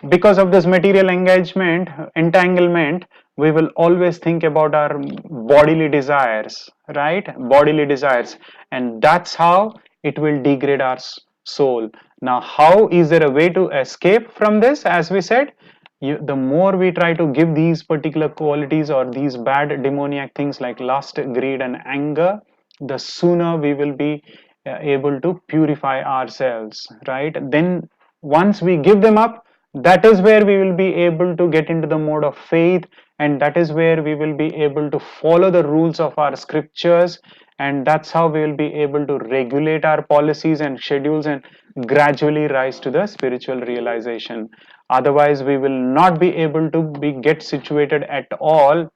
because of this material entanglement, we will always think about our bodily desires, right? Bodily desires. And that's how it will degrade our soul. Now, how is there a way to escape from this? As we said, the more we try to give these particular qualities or these bad demoniac things like lust, greed and anger, the sooner we will be able to purify ourselves, right? Then once we give them up, that is where we will be able to get into the mode of faith, and that is where we will be able to follow the rules of our scriptures, and that's how we will be able to regulate our policies and schedules and gradually rise to the spiritual realization. Otherwise we will not be able to get situated at all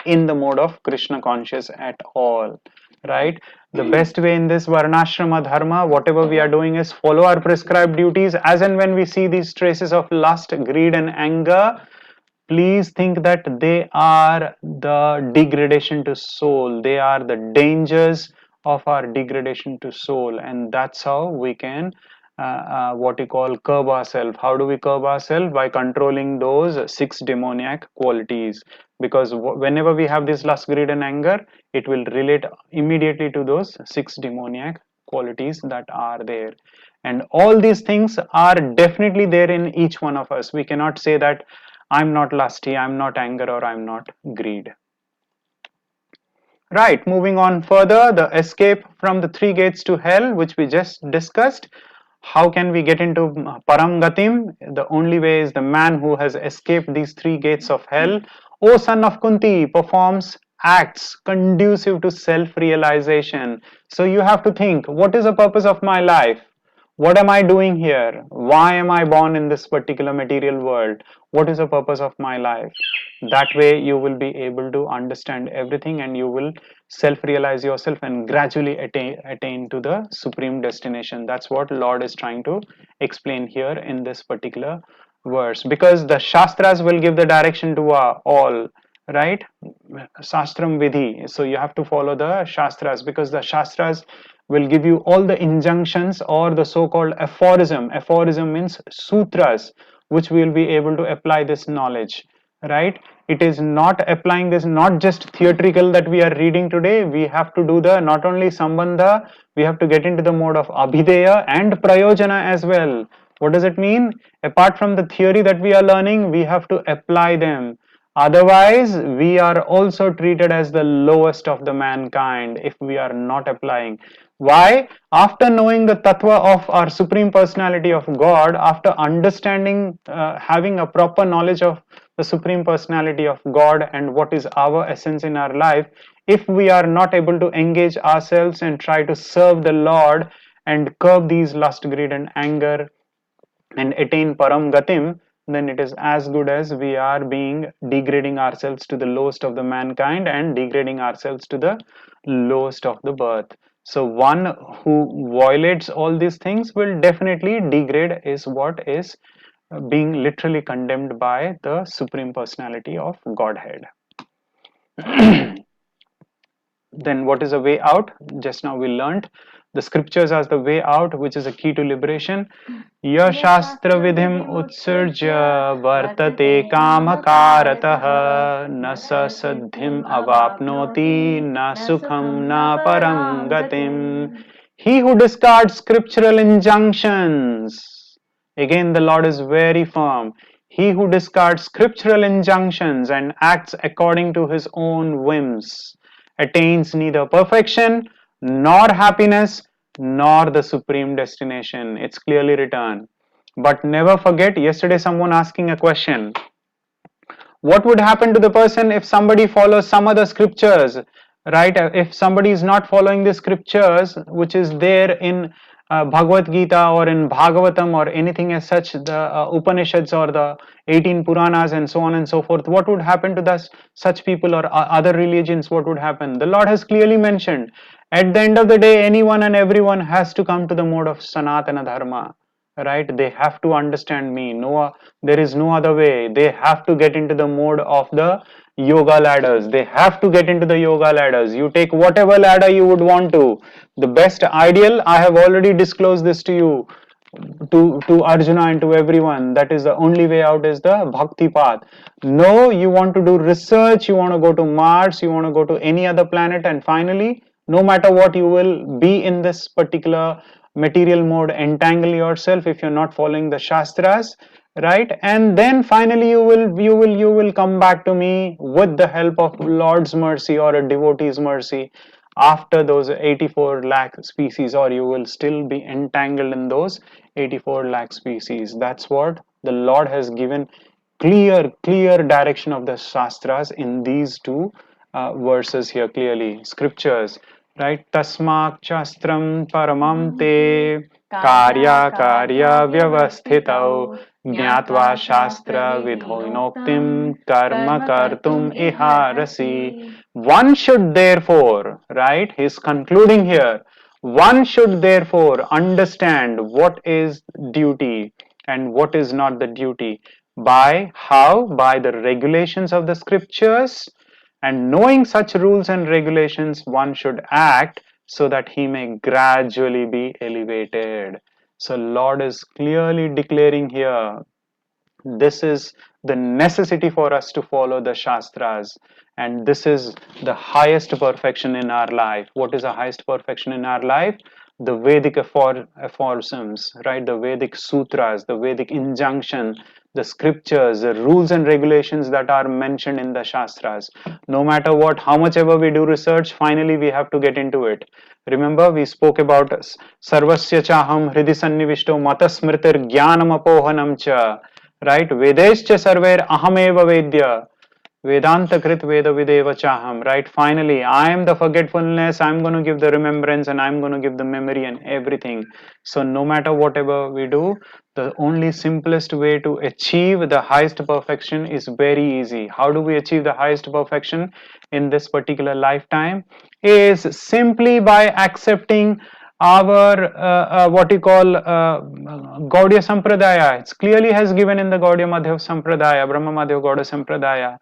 in the mode of Krishna conscious at all, right? The best way in this Varnashrama Dharma, whatever we are doing is follow our prescribed duties. As and when we see these traces of lust, greed and anger, please think that they are the degradation to soul. They are the dangers of our degradation to soul, and that's how we can what you call curb ourselves. How do we curb ourselves? By controlling those 6 demoniac qualities. Because whenever we have this lust, greed and anger, it will relate immediately to those 6 demoniac qualities that are there. And all these things are definitely there in each one of us. We cannot say that I'm not lusty, I'm not anger, or I'm not greed. Right, moving on further, the escape from the 3 gates to hell, which we just discussed. How can we get into Param Gatim? The only way is the man who has escaped these 3 gates of hell, O son of Kunti, performs acts conducive to self realization. So you have to think, what is the purpose of my life? What am I doing here? Why am I born in this particular material world? What is the purpose of my life? That way you will be able to understand everything, and you will self-realize yourself and gradually attain to the supreme destination. That's what Lord is trying to explain here in this particular verse. Because the Shastras will give the direction to all, right? Shastram Vidhi. So you have to follow the Shastras, because the Shastras will give you all the injunctions or the so-called aphorism. Aphorism means sutras, which we will be able to apply this knowledge, right? It is not applying this, not just theatrical that we are reading today. We have to do the not only sambandha, we have to get into the mode of abhideya and prayojana as well. What does it mean? Apart from the theory that we are learning, we have to apply them. Otherwise, we are also treated as the lowest of the mankind if we are not applying. Why? After knowing the tattva of our Supreme Personality of God, after understanding, having a proper knowledge of the Supreme Personality of God and what is our essence in our life, if we are not able to engage ourselves and try to serve the Lord and curb these lust, greed, and anger and attain Param Gatim, then it is as good as we are being degrading ourselves to the lowest of the mankind and degrading ourselves to the lowest of the birth. So one who violates all these things will definitely degrade, is what is being literally condemned by the Supreme Personality of Godhead. Then what is a way out? Just now we learned the scriptures as the way out, which is a key to liberation. Ya shastra vidhim utsarja vartate kamakaratah na sa saddhim avapnoti na sukham na param gatim. He who discards scriptural injunctions, again the Lord is very firm. He who discards scriptural injunctions and acts according to his own whims attains neither perfection nor happiness nor the supreme destination. It's clearly written. But never forget, yesterday someone asking a question, what would happen to the person if somebody follows some other scriptures, right? If somebody is not following the scriptures which is there in Bhagavad Gita or in Bhagavatam or anything as such, the Upanishads or the 18 Puranas and so on and so forth, what would happen to such people or other religions? What would happen? The Lord has clearly mentioned, at the end of the day, anyone and everyone has to come to the mode of Sanatana Dharma, right? They have to understand me. No, there is no other way. They have to get into the mode of the yoga ladders. They have to get into the yoga ladders. You take whatever ladder you would want to. The best ideal, I have already disclosed this to you, to Arjuna and to everyone. That is the only way out, is the bhakti path. No, you want to do research, you want to go to Mars, you want to go to any other planet, and finally, no matter what, you will be in this particular material mode, entangle yourself if you're not following the Shastras, right? And then finally you will come back to me with the help of Lord's mercy or a devotee's mercy after those 84 lakh species, or you will still be entangled in those 84 lakh species. That's what the Lord has given clear direction of the Shastras in these two verses here, clearly scriptures, right? Tasmak Shastram Paramam Te Karya Vyavasthitau Jnatva Shastra Vidhoinoktim Karma Kartum Iharasi. One should therefore, right? He's concluding here. One should therefore understand what is duty and what is not the duty. By how? By the regulations of the scriptures, and knowing such rules and regulations, one should act so that he may gradually be elevated. So Lord is clearly declaring here, this is the necessity for us to follow the Shastras, and this is the highest perfection in our life. What is the highest perfection in our life? The Vedic aphorisms, right? The Vedic sutras, the Vedic injunction, the scriptures, the rules and regulations that are mentioned in the Shastras. No matter what, how much ever we do research, finally we have to get into it. Remember, we spoke about Sarvasya Chaham Hridi Sannivishto Matasmritir Jnanam Apohanam Cha, right? Vedescha Sarver Ahameva Vedya. Vedanta Krit Veda Videva Chaham, right? Finally, I am the forgetfulness, I'm going to give the remembrance, and I'm going to give the memory and everything. So, no matter whatever we do, the only simplest way to achieve the highest perfection is very easy. How do we achieve the highest perfection in this particular lifetime? Is simply by accepting our what you call Gaudiya Sampradaya. It's clearly has given in the Gaudiya Madhya Sampradaya, Brahma Madhya Gaudiya Sampradaya.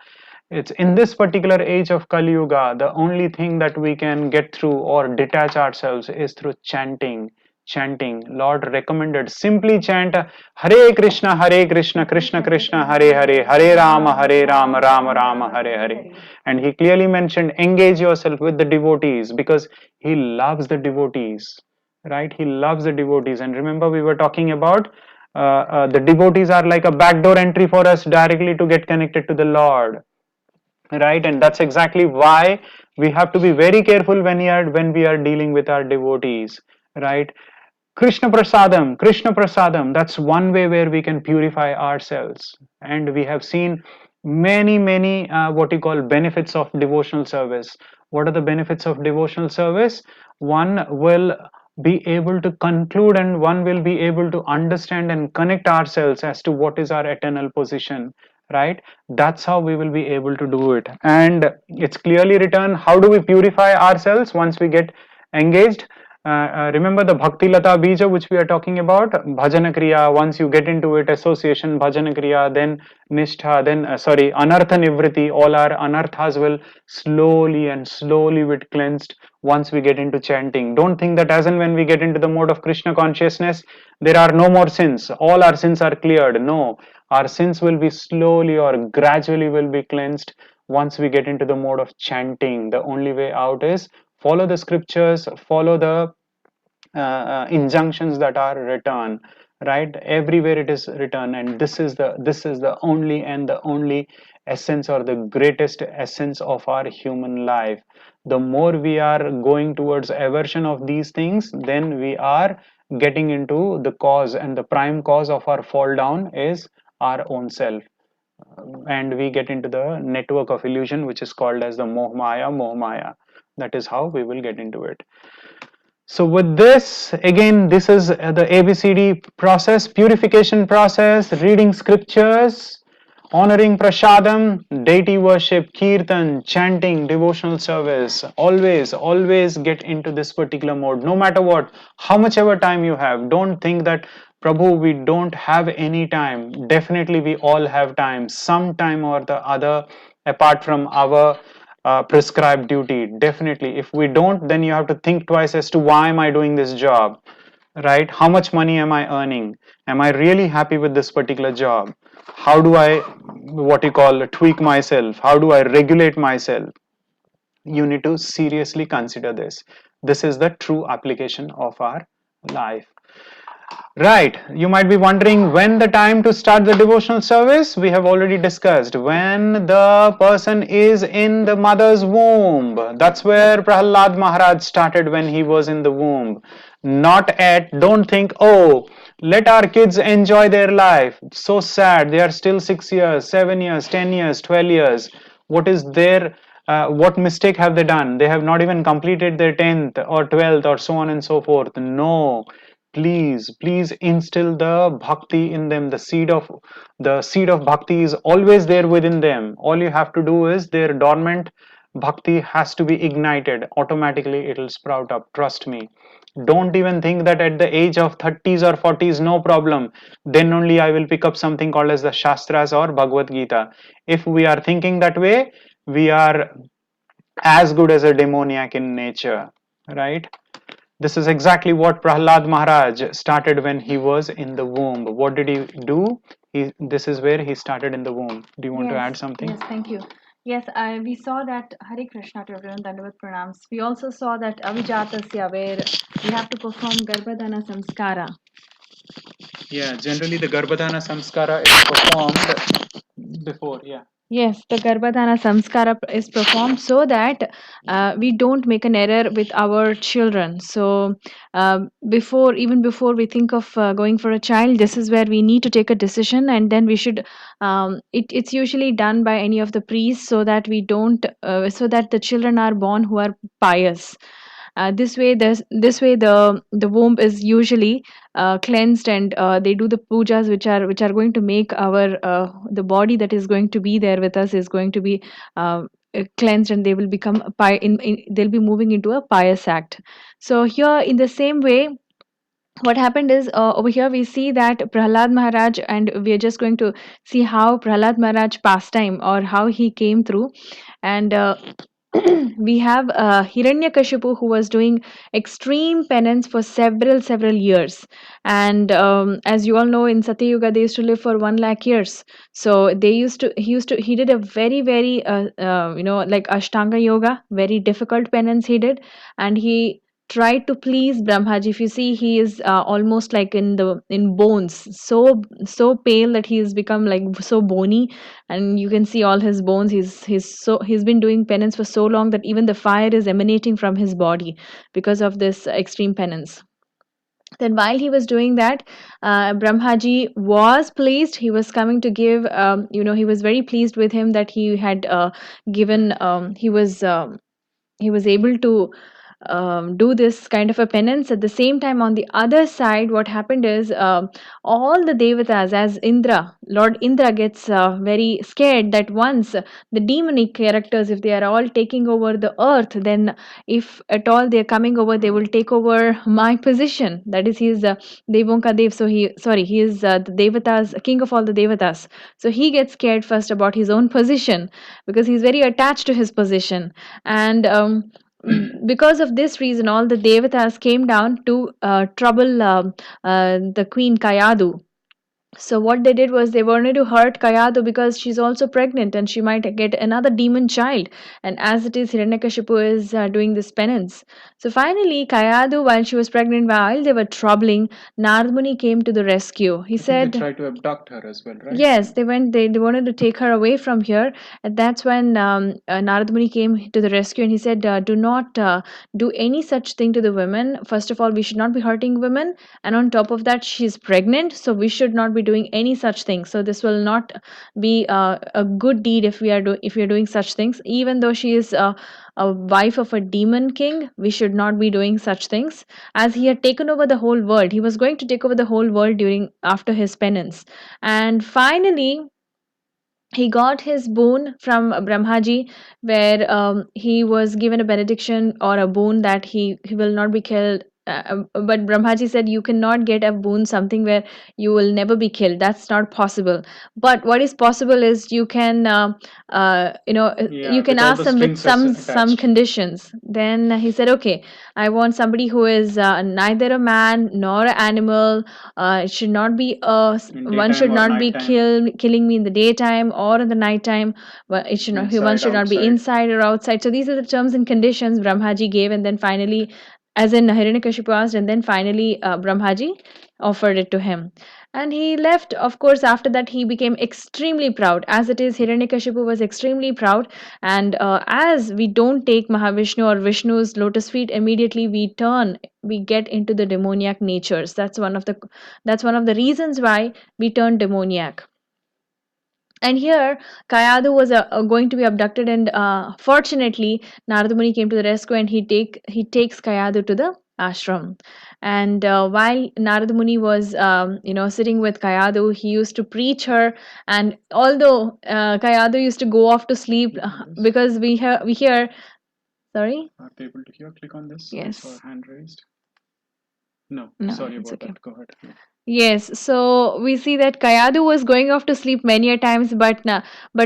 It's in this particular age of Kali Yuga, the only thing that we can get through or detach ourselves is through chanting. Chanting. Lord recommended, simply chant Hare Krishna, Krishna Krishna, Hare Hare, Hare Rama, Rama Rama, Hare Hare. And he clearly mentioned, engage yourself with the devotees, because he loves the devotees, right? He loves the devotees. And remember, we were talking about the devotees are like a backdoor entry for us directly to get connected to the Lord, right? And that's exactly why we have to be very careful when we are dealing with our devotees, right? Krishna Prasadam, that's one way where we can purify ourselves. And we have seen many what you call benefits of devotional service. What are the benefits of devotional service? One will be able to conclude, and one will be able to understand and connect ourselves as to what is our eternal position, right? That's how we will be able to do it. And it's clearly written, how do we purify ourselves once we get engaged? Remember the Bhakti Lata Bija, which we are talking about, Bhajana Kriya. Once you get into it, association, Bhajana Kriya, then Nishtha, then Anartha Nivriti. All our anarthas will slowly be cleansed once we get into chanting. Don't think that as and when we get into the mode of Krishna consciousness, there are no more sins. All our sins are cleared. No, our sins will be slowly or gradually will be cleansed once we get into the mode of chanting. The only way out is follow the scriptures, follow the injunctions that are written, right? Everywhere it is written, and this is the only and the only essence, or the greatest essence of our human life. The more we are going towards aversion of these things, then we are getting into the cause, and the prime cause of our fall down is our own self. And we get into the network of illusion, which is called as the Moh Maya. That is how we will get into it. So with this, again, this is the ABCD process, purification process, reading scriptures, honoring prasadam, deity worship, kirtan, chanting, devotional service. Always get into this particular mode, no matter what, how much ever time you have. Don't think that, Prabhu, we don't have any time. Definitely, we all have time, some time or the other, apart from our prescribed duty. Definitely, if we don't, then you have to think twice as to why am I doing this job, right? How much money am I earning? Am I really happy with this particular job? How do I, what you call, tweak myself? How do I regulate myself? You need to seriously consider this. This is the true application of our life. Right. You might be wondering when the time to start the devotional service. We have already discussed when the person is in the mother's womb. That's where Prahlad Maharaj started, when he was in the womb. Not at, don't think, oh, let our kids enjoy their life. So sad. They are still 6 years, 7 years, 10 years, 12 years. What is their what mistake have they done? They have not even completed their 10th or 12th or so on and so forth. No, please instill the bhakti in them. The seed of bhakti is always there within them. All you have to do is, their dormant bhakti has to be ignited. Automatically it will sprout up, trust me. Don't even think that at the age of 30s or 40s, no problem, then only I will pick up something called as the Shastras or Bhagavad Gita. If we are thinking that way, we are as good as a demoniac in nature, right? This is exactly what Prahlad Maharaj started when he was in the womb. What did he do? This is where he started, in the womb. Do you want to add something? Yes, thank you. Yes, we saw that Hare Krishna to everyone, Dandavat Pranams. We also saw that Avijatasya, where we have to perform Garbhadana Samskara. Yeah, generally the Garbhadana Samskara is performed before, yeah. Yes, the Garbhadana Samskara is performed so that we don't make an error with our children. So, even before we think of going for a child, this is where we need to take a decision, and then we should. It's usually done by any of the priests, so that we don't, so that the children are born who are pious. This way the womb is usually cleansed, and they do the pujas which are going to make our the body that is going to be there with us is going to be cleansed, and they will become they'll be moving into a pious act. So here, in the same way, what happened is, over here we see that Prahlad Maharaj, and we are just going to see how Prahlad Maharaj pastime, or how he came through. And we have Hiranyakashipu, who was doing extreme penance for several years. And as you all know, in Satyuga they used to live for 1 lakh years. So he did a very like Ashtanga yoga, very difficult penance he did. And he tried to please Brahmaji. If you see, he is almost like in bones, so pale that he has become like so bony, and you can see all his bones. He's been doing penance for so long that even the fire is emanating from his body because of this extreme penance. Then while he was doing that, Brahmaji was pleased. He was coming to give, he was very pleased with him that he had given, he was able to do this kind of a penance. At the same time, on the other side, what happened is, all the devatas, as Indra, Lord Indra, gets very scared that once the demonic characters, if they are all taking over the earth, then if at all they are coming over, they will take over my position. That is, he is Devonka Dev. So he is the devatas, king of all the devatas. So he gets scared first about his own position, because he's very attached to his position. And because of this reason, all the devatas came down to trouble the queen Kayadu. So what they did was, they wanted to hurt Kayadu because she's also pregnant and she might get another demon child. And as it is, Hiranyakashipu is doing this penance. So finally, Kayadu, while she was pregnant, while they were troubling, Narad Muni came to the rescue. He said, they tried to abduct her as well, right? Yes, they went. They wanted to take her away from here, and that's when Narad Muni came to the rescue, and he said, "Do not do any such thing to the women. First of all, we should not be hurting women, and on top of that, she's pregnant, so we should not be be doing any such thing. So this will not be a good deed if we are doing such things. Even though she is a wife of a demon king, we should not be doing such things, as he had taken over the whole world. He was going to take over the whole world during after his penance. And finally he got his boon from Brahmaji, where he was given a benediction or a boon that he will not be killed. But Brahmaji said, you cannot get a boon, something where you will never be killed. That's not possible. But what is possible is you can, Yeah, you can with all ask the them with strings some attached. conditions. Then he said, okay, I want somebody who is neither a man nor an animal. It should not be In one should daytime or not be nighttime, killing me in the daytime or in the nighttime. Well, it should not, one inside, should not be outside. inside or outside. So these are the terms and conditions Brahmaji gave, and then finally, as in Hiranyakashipu asked, and then finally Brahmaji offered it to him. And he left. Of course, after that, he became extremely proud. As it is, Hiranyakashipu was extremely proud. And as we don't take Mahavishnu or Vishnu's lotus feet immediately, we get into the demoniac natures. That's one of the reasons why we turn demoniac. And here, Kayadu was going to be abducted, and fortunately, Narada Muni came to the rescue, and he takes Kayadu to the ashram. And while Narada Muni was, sitting with Kayadu, he used to preach her. And although Kayadu used to go off to sleep, because we hear, sorry. Are they able to hear? Click on this. I Yes. saw a hand raised. No, No, sorry it's about okay. that. Go ahead. Yeah. Yes, so we see that Kayadu was going off to sleep many a times, but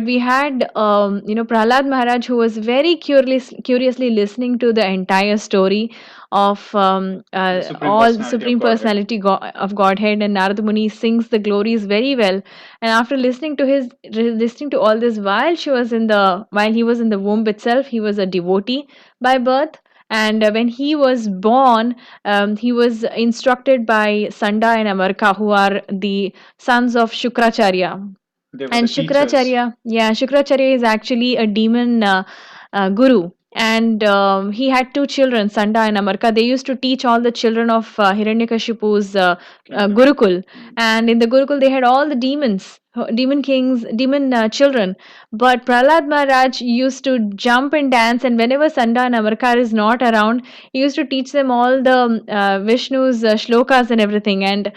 we had Prahlad Maharaj, who was very curiously listening to the entire story of The Supreme all Personality of Supreme Godhead. Personality of Godhead, and Narada Muni sings the glories very well. And after listening to all this, while he was in the womb itself, he was a devotee by birth. And when he was born, he was instructed by Sanda and Amarka, who are the sons of Shukracharya. They were And the teachers. Shukracharya is actually a demon guru. And he had two children, Sanda and Amarka. They used to teach all the children of Hiranyakashipu's Kingdom. Gurukul. And in the Gurukul, they had all the demons, demon kings, demon children. But Prahlad Maharaj used to jump and dance, and whenever Sanda and Amarkar is not around, he used to teach them all the Vishnu's shlokas and everything. And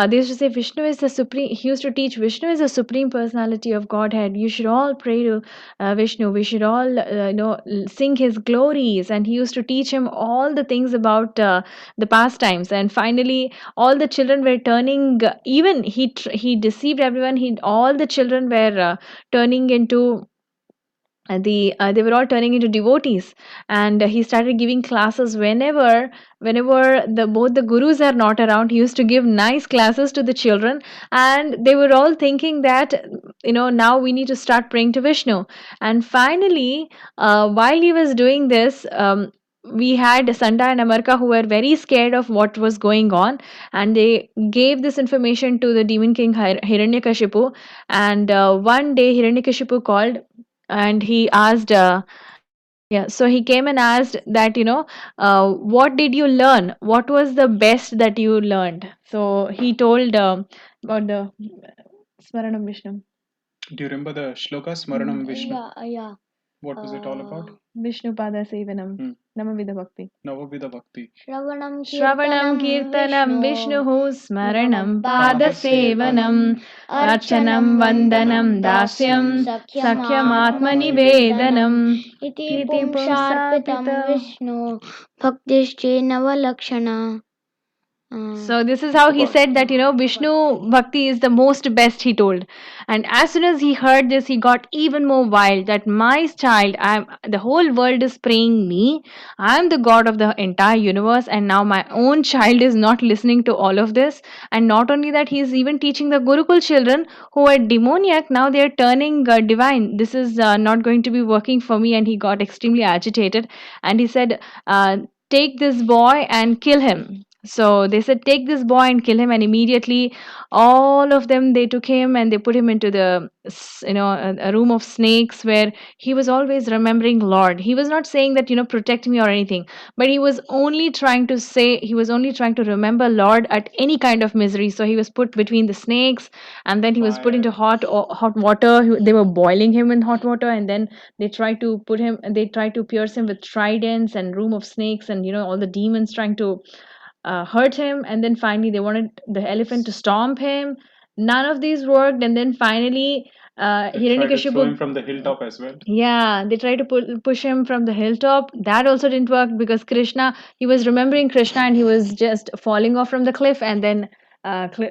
they used to say, Vishnu is the supreme. He used to teach Vishnu is the supreme personality of Godhead. You should all pray to Vishnu. We should all, sing his glories. And he used to teach him all the things about the pastimes. And finally, all the children were turning. Even he deceived everyone. All the children were turning into they were all turning into devotees. And he started giving classes whenever both the gurus are not around. He used to give nice classes to the children, and they were all thinking that now we need to start praying to Vishnu. And finally, while he was doing this, we had Sanda and Amarka, who were very scared of what was going on, and they gave this information to the demon king Hiranyakashipu. And one day Hiranyakashipu called, and he asked, so he came and asked that, what did you learn? What was the best that you learned? So he told about the Smaranam Vishnu. Do you remember the shloka Smaranam Vishnu? Yeah. What was it all about? Vishnu Pada Sevanam, Namavidha Bhakti. Navavidha Bhakti. Shravanam Kirtanam Vishnu Smaranam Pada Sevanam Archanam Vandanam Dasyam Sakhyam Atmani Vedanam Iti Iti Pumsharpitam Pumsarpita. Vishnu Bhaktische Navalakshana. So this is how he said that, Vishnu Bhakti is the most best, he told. And as soon as he heard this, he got even more wild that my child, the whole world is praying me. I'm the God of the entire universe, and now my own child is not listening to all of this. And not only that, he is even teaching the Gurukul children who are demoniac, now they are turning divine. This is not going to be working for me. And he got extremely agitated, and he said, take this boy and kill him. So they said, take this boy and kill him. And immediately, all of them, they took him and they put him into the, a room of snakes where he was always remembering Lord. He was not saying that, protect me or anything, but he was only trying to remember Lord at any kind of misery. So he was put between the snakes, and then he was put into Fire. hot water. They were boiling him in hot water, and then they tried to pierce him with tridents and room of snakes, and, all the demons trying to hurt him. And then finally they wanted the elephant to stomp him. None of these worked. And then finally They try to throw him Hiranyakashipu, from the hilltop as well. yeah, they tried to push him from the hilltop. That also didn't work because Krishna, he was remembering Krishna and he was just falling off from the cliff. And then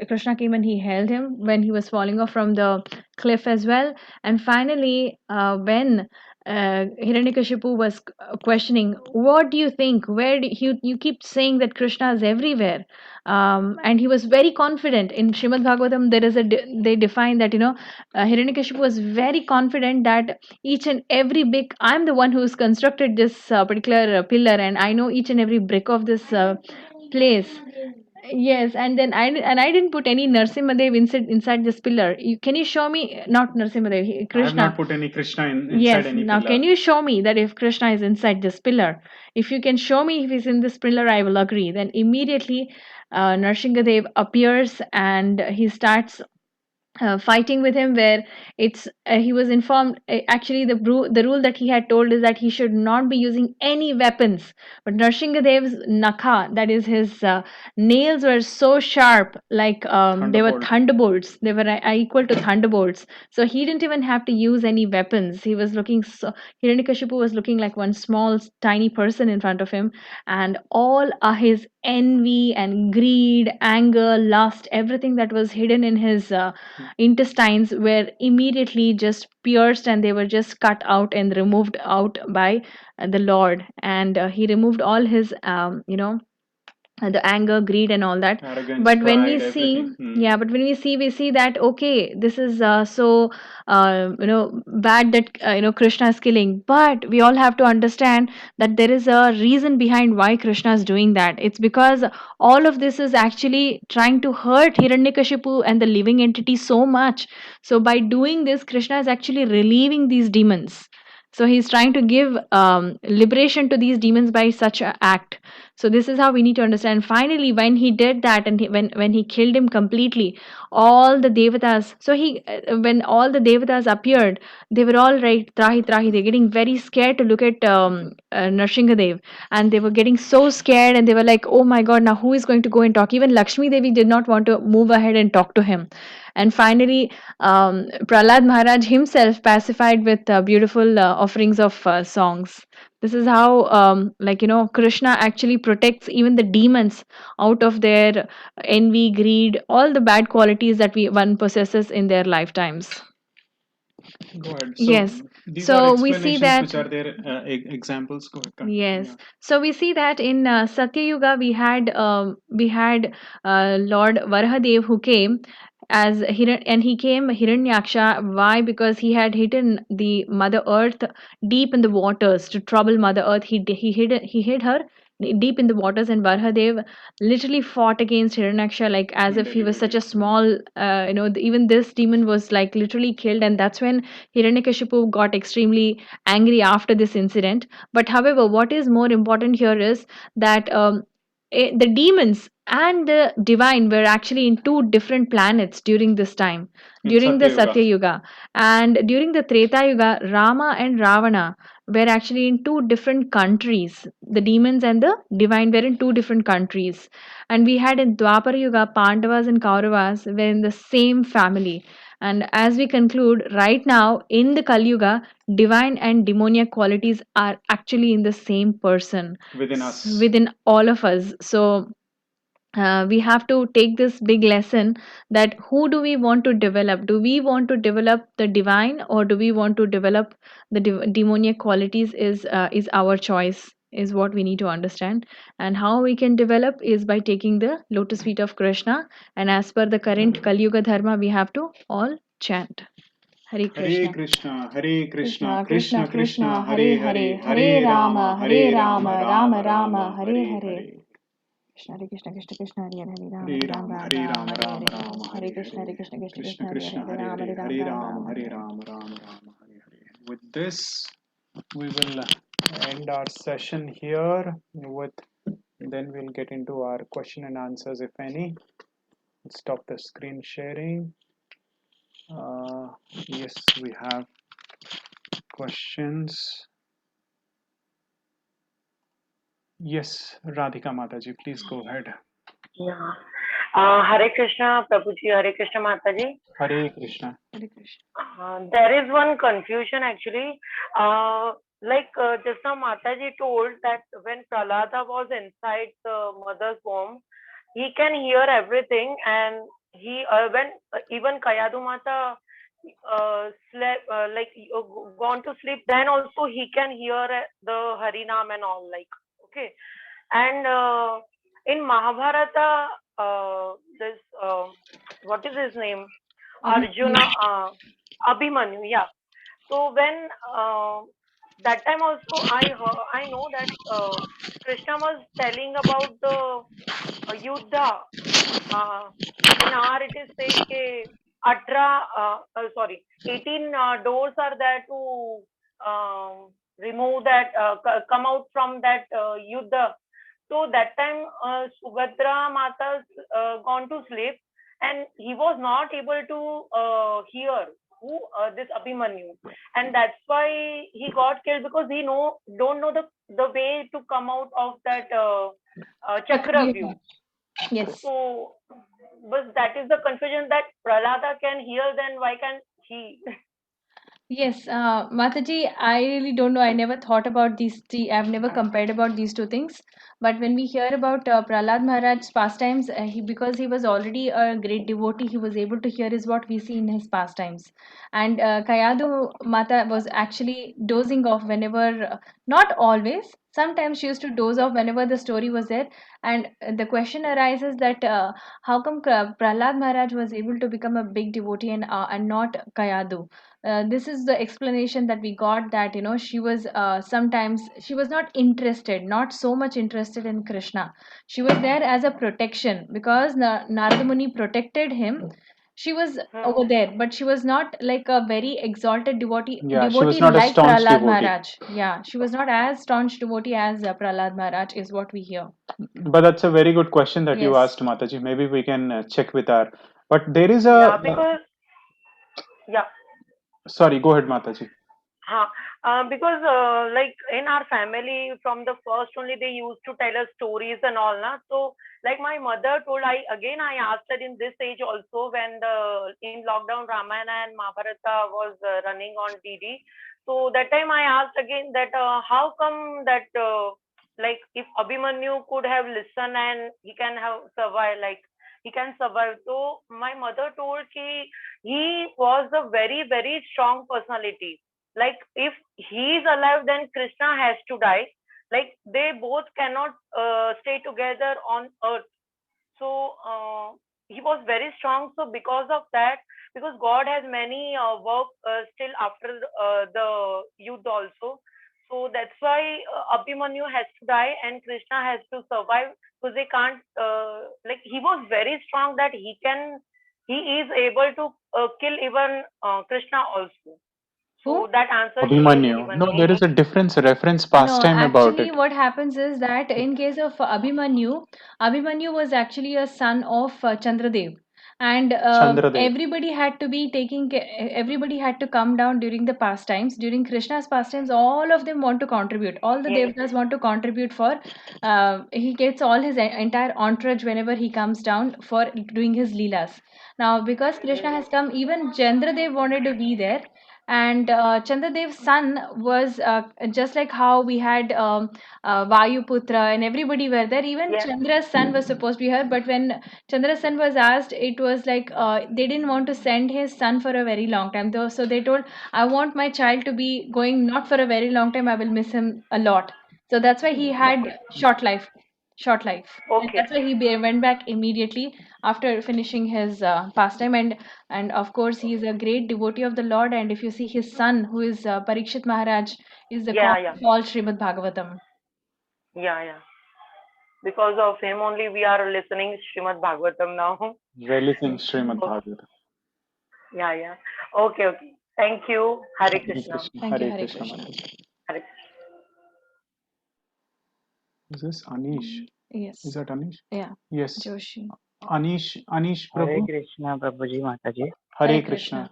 Krishna came and he held him when he was falling off from the cliff as well. And finally, when Hiranyakashipu was questioning, what do you think? Where do you keep saying that Krishna is everywhere? And he was very confident. In Srimad Bhagavatam, there is they define that, Hiranyakashipu was very confident that each and every brick, I'm the one who's constructed this particular pillar, and I know each and every brick of this place. Yes, and then I didn't put any Narsimhadev inside this pillar. Can you show me, not Narsimhadev, I have not Krishna? put any Krishna inside Yes, any now pillar. can you show me that if Krishna is inside this pillar? If you can show me if he's in this pillar, I will agree. Then immediately Narsingadev appears and he starts fighting with him, where he was informed, actually the rule that he had told is that he should not be using any weapons. But Narshingadev's nakha, that is his nails, were so sharp, like they were Thunderbolt. thunderbolts. They were equal to thunderbolts. So he didn't even have to use any weapons. He was looking so Hiranyakashipu was looking like one small tiny person in front of him, and all his envy and greed, anger, lust, everything that was hidden in his intestines were immediately just pierced, and they were just cut out and removed out by the Lord. And he removed all his the anger, greed, and all that. Arrogance, But when we pride, see, everything. yeah, but when we see that, okay, this is so bad that Krishna is killing. But we all have to understand that there is a reason behind why Krishna is doing that. It's because all of this is actually trying to hurt Hiranyakashipu and the living entity so much. So by doing this, Krishna is actually relieving these demons. So he's trying to give liberation to these demons by such an act. So this is how we need to understand. Finally, when he did that, and when he killed him completely, all the devatas. So when all the devatas appeared, they were all right, trahi trahi. They're getting very scared to look at Narsinghadev, and they were getting so scared, and they were like, "Oh my God, now who is going to go and talk?" Even Lakshmi Devi did not want to move ahead and talk to him. And finally, Prahlad Maharaj himself pacified with beautiful offerings of songs. This is how, Krishna actually protects even the demons out of their envy, greed, all the bad qualities that one possesses in their lifetimes. Go ahead. So Yes. these are So we see explanations that. which are there, examples. Go ahead. Yes. Yeah. So we see that in Satya Yuga we had Lord Varahadev who came as and he came Hiranyaksha. Why? Because he had hidden the Mother Earth deep in the waters to trouble Mother Earth. He hid her deep in the waters, and Varahadev literally fought against Hiranyaksha like as And if he was delivered such a him. small, even this demon was like literally killed, and that's when Hiranyakashipu got extremely angry after this incident. But however, what is more important here is that the demons and the divine were actually in two different planets during this time, In during the Satya Yuga. Satya Yuga. And during the Treta Yuga, Rama and Ravana were actually in two different countries. The demons and the divine were in two different countries. And we had in Dwapara Yuga, Pandavas and Kauravas were in the same family. And as we conclude, right now in the Kali Yuga, divine and demoniac qualities are actually in the same person, Within us. within all of us. So we have to take this big lesson that who do we want to develop? Do we want to develop the divine, or do we want to develop the demoniac qualities? Is our choice, is what we need to understand. And how we can develop is by taking the lotus feet of Krishna. And as per the current Kali Yuga dharma, we have to all chant Hare Hare Krishna. Krishna, Hare Krishna, Krishna Krishna Krishna Krishna Krishna, Hare Hare Hare Hare, Hare Hare Rama Rama, Hare Hare Rama Rama, Rama Rama Rama Rama, Hare Hare Hare. Hare. Hare Krishna, Krishna Krishna, Hare Hare, Hare Ram, Hare Hare Ram, Ram, Ram Hare Ram, Ram, Hare Ram Hare, Ram, Hare Hare Krishna, Hare Hare, Krishna, Krishna Krishna Krishna, Hare Krishna, Hare, Hare Hare Ram, Hare Hare, Ram, Hare Ram Ram, Ram, Hare Hare Hare. Ram, Ram Ram, Hare Hare. With this, we will end our session here. With then we'll get into our question and answers, if any. Stop the screen sharing. Yes, we have questions. Yes, Radhika Mataji, please go ahead. Yeah. Hare Krishna, Prabhuji, Hare Krishna, Mataji. Hare Krishna. Hare Krishna. There is one confusion actually. Just now Mataji told that when Prahlada was inside the mother's womb, he can hear everything, and he when even Kayadu Mata slept gone to sleep, then also he can hear the Harinam and all, like, okay. And in Mahabharata, this what is his name? Arjuna, Abhimanyu, yeah. So when that time also I know that Krishna was telling about the Yuddha. Uh, in our it is said ke 18 doors are there to remove that, come out from that Yuddha. So that time Subhadra Mata's gone to sleep, and he was not able to hear who this Abhimanyu, and that's why he got killed, because he don't know the way to come out of that chakra view. Yes. So, but that is the confusion, that Prahlada can hear, then why can't he? Yes, Mataji, I really don't know. I never thought about these three. I've never compared about these two things. But when we hear about Prahlad Maharaj's pastimes, because he was already a great devotee, he was able to hear is what we see in his pastimes. And Kayadu Mata was actually dozing off whenever, not always. Sometimes she used to doze off whenever the story was there. And the question arises that how come Prahlad Maharaj was able to become a big devotee and not Kayadu? This is the explanation that we got, that she was sometimes she was not interested, not so much interested in Krishna. She was there as a protection, because Narada Muni protected him. She was over there, but she was not like a very exalted devotee Yeah, she was devotee not a like staunch Prahlad devotee. Maharaj. Yeah, she was not as staunch devotee as Prahlad Maharaj, is what we hear. But that's a very good question that you Yes. asked, Mataji. Maybe we can check with her. But there is Yeah, a. because yeah. Sorry, go ahead, Mataji. Because like in our family from the first only, they used to tell us stories and all, na. So like my mother told, I asked her in this age also, when the in lockdown Ramayana and Mahabharata was running on DD. So that time I asked again that how come that like if Abhimanyu could have listened and he can have survived, like he can survive. So my mother told he was a very very strong personality. Like if he is alive, then Krishna has to die. Like they both cannot stay together on earth. So he was very strong. So because of that, because God has many work still after the youth also. So that's why Abhimanyu has to die and Krishna has to survive, because they can't. Like he was very strong that he is able to kill even Krishna also. So Who? that answer she has Abhimanyu. given No, me. there is a difference reference No, pastime about actually, it. what happens is that in case of Abhimanyu, Abhimanyu was actually a son of Chandradev, and Chandradev. everybody had to be everybody had to come down during the pastimes. During Krishna's pastimes, all of them want to contribute. All the Yes. devas want to contribute for. He gets all his entire entourage whenever he comes down for doing his leelas. Now, because Krishna has come, even Chandradev wanted to be there, and Chandradev's son was just like how we had Vayuputra and everybody were there. Even Yes. Chandra's son was supposed to be here, but when Chandra's son was asked, it was like they didn't want to send his son for a very long time. Though, so they told, "I want my child to be going not for a very long time. I will miss him a lot." So that's why he had Okay. short life, and Okay. that's why he went back immediately after finishing his pastime. And of course he is a great devotee of the Lord, and if you see his son, who is Parikshit Maharaj, is the Yeah. cause Yeah. of all Srimad Bhagavatam. Yeah. Yeah. Because of him only we are listening Srimad Bhagavatam now. Relishing Srimad Bhagavatam. Yeah. Okay. Thank you. Hare Hare Krishna. Krishna. Thank you, Hare Hare Krishna. Krishna. Mataji. Hare Is this Anish? Yes. Is that Anish? Yeah. Yes. Joshi. Anish Hare Prabhu. Krishna, Prabhuji, Mataji. Hare Krishna.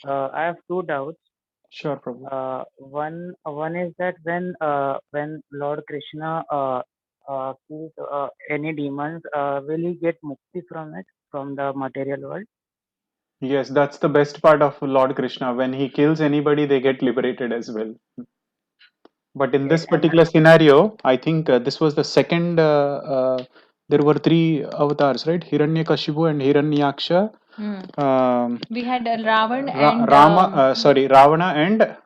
I have two doubts. Sure, Prabhu. One is that when Lord Krishna kills any demons, will he get mukti from it, from the material world? Yes, that's the best part of Lord Krishna. When he kills anybody, they get liberated as well. But in this Okay, and particular scenario, I think this was the second. There were three avatars, right? Hiranyakashipu and Hiranyaksha. We had Ravan Ravana and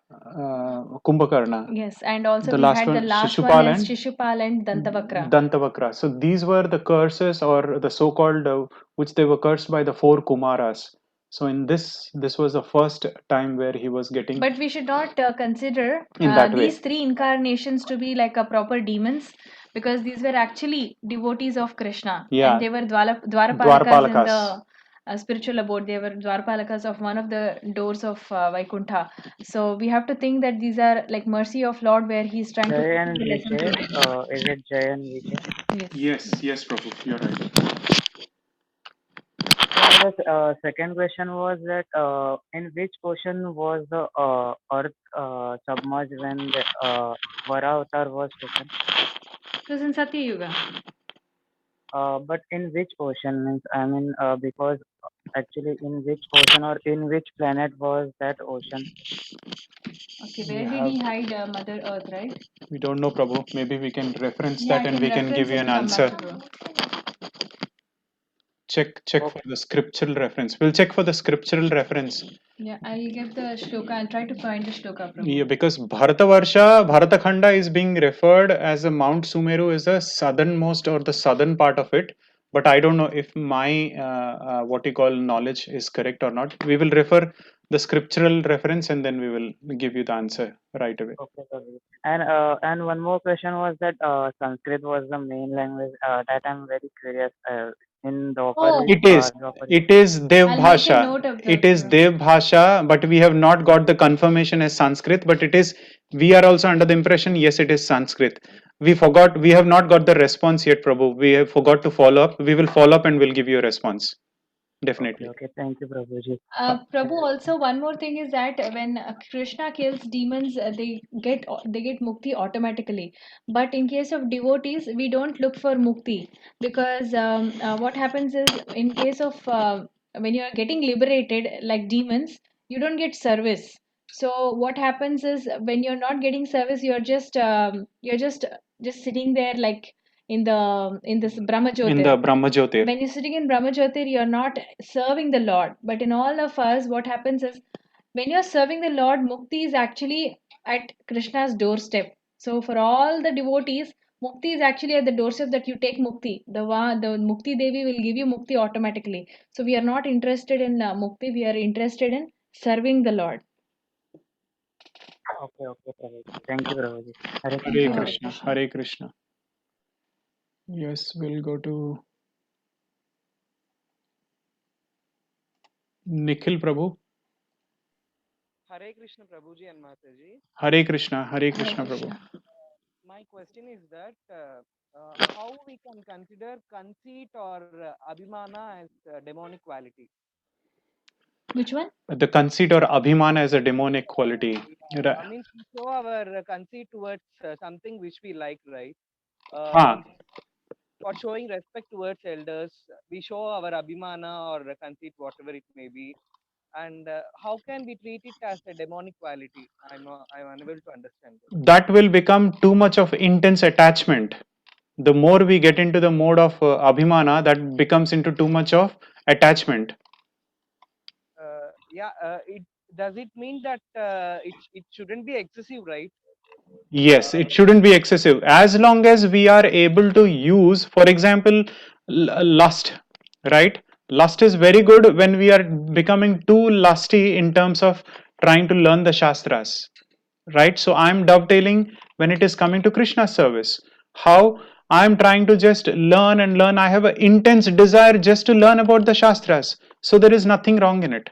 Kumbhakarna. yes, and also The we last had the one, last one Shishupal as and Shishupal and Dantavakra. Dantavakra. So these were the curses, or the so-called, which they were cursed by the four Kumaras. So in this was the first time where he was getting But we should not consider in that these way. three incarnations to be like a proper demons, because these were actually devotees of Krishna, Yeah, and they were Dwarapalakas in Dwarpalakas. the spiritual abode. They were Dwarpalakas of one of the doors of Vaikuntha. So we have to think that these are like mercy of Lord, where He's trying to Jay teach and the lesson to Vijay, is it Jay and Vijay? Yes. Yes, Prabhu, you're right. And the second question was that in which ocean was the earth submerged when the Vara avatar was taken? It was in Satya Yuga. But in which ocean means because actually in which ocean or in which planet was that ocean? Okay, We where did have, he hide Mother Earth, right? we don't know, Prabhu. Maybe we can reference Yeah, that I and can we can give reference you it an and come back answer. to you. Check for the scriptural reference. We'll check for the scriptural reference. Yeah, I'll get the shloka. I'll try to find the shloka, Prabhu. Yeah, because Bharatakhanda is being referred as a Mount Sumeru is the southernmost or the southern part of it. But I don't know if my what you call knowledge is correct or not. We will refer the scriptural reference and then we will give you the answer right away. Okay, sorry. And one more question was that Sanskrit was the main language that I'm very curious in Oh, It is. Dwapar. It is Dev I'll make a Bhasha. note of It that, is Prabhu. Dev Bhasha, but we have not got the confirmation as Sanskrit. But it is. We are also under the impression, yes, it is Sanskrit. We forgot. We have not got the response yet, Prabhu. We have forgot to follow up. We will follow up and we'll give you a response. Definitely. Okay, thank you, Prabhuji. Prabhu, also one more thing is that when Krishna kills demons, they get mukti automatically. But in case of devotees, we don't look for mukti, because what happens is, in case of when you are getting liberated like demons, you don't get service. So what happens is, when you're not getting service, you're just sitting there like in this Brahma In the Brahma Jyotir. when you're sitting in Brahmajyotir, you're not serving the Lord. But in all of us, what happens is, when you're serving the Lord, Mukti is actually at Krishna's doorstep. So for all the devotees, Mukti is actually at the doorstep, that you take Mukti. The Mukti Devi will give you Mukti automatically. So we are not interested in Mukti, we are interested in serving the Lord. Okay, Prabhuji. Thank you, Prabhuji. Hare Thank you, Hare Hare Krishna. Krishna. Hare Krishna. Yes, we'll go to Nikhil Prabhu. Hare Krishna Prabhuji and Mataji. Hare Krishna. Hare Hare Krishna Prabhu. Krishna. My question is that how we can consider conceit or abhimana as demonic quality? Which one? The conceit or abhimana as a demonic quality. I mean, we show our conceit towards something which we like, right? Ah, For showing respect towards elders, we show our abhimana or conceit, whatever it may be. And how can we treat it as a demonic quality? I'm unable to understand this. that will become too much of intense attachment. The more we get into the mode of abhimana, that becomes into too much of attachment. It does it mean that it shouldn't be excessive, right? Yes, it shouldn't be excessive. As long as we are able to use, for example, lust, right? Lust is very good when we are becoming too lusty in terms of trying to learn the Shastras, right? So I'm dovetailing when it is coming to Krishna service. How? I'm trying to just learn and learn. I have an intense desire just to learn about the Shastras. So there is nothing wrong in it.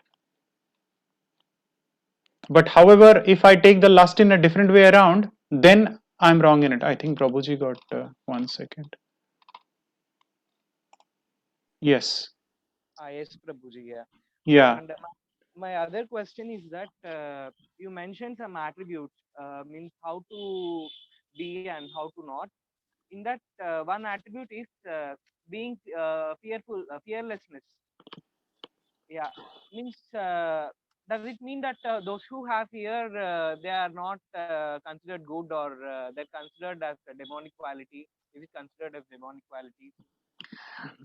But however, if I take the lust in a different way around, then I'm wrong in it. I think Prabhuji got 1 second. Yes. Yes, Prabhuji. Yeah. Yeah. And my other question is that you mentioned some attributes, means how to be and how to not. In that, one attribute is being fearlessness. Yeah, means does it mean that those who have fear they are not considered good, or they're considered as a demonic quality? Is it considered as demonic quality?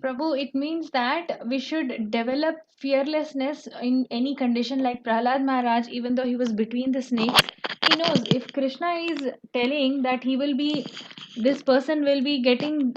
Prabhu, it means that we should develop fearlessness in any condition. Like Prahlad Maharaj, even though he was between the snakes, he knows if Krishna is telling that this person will be getting,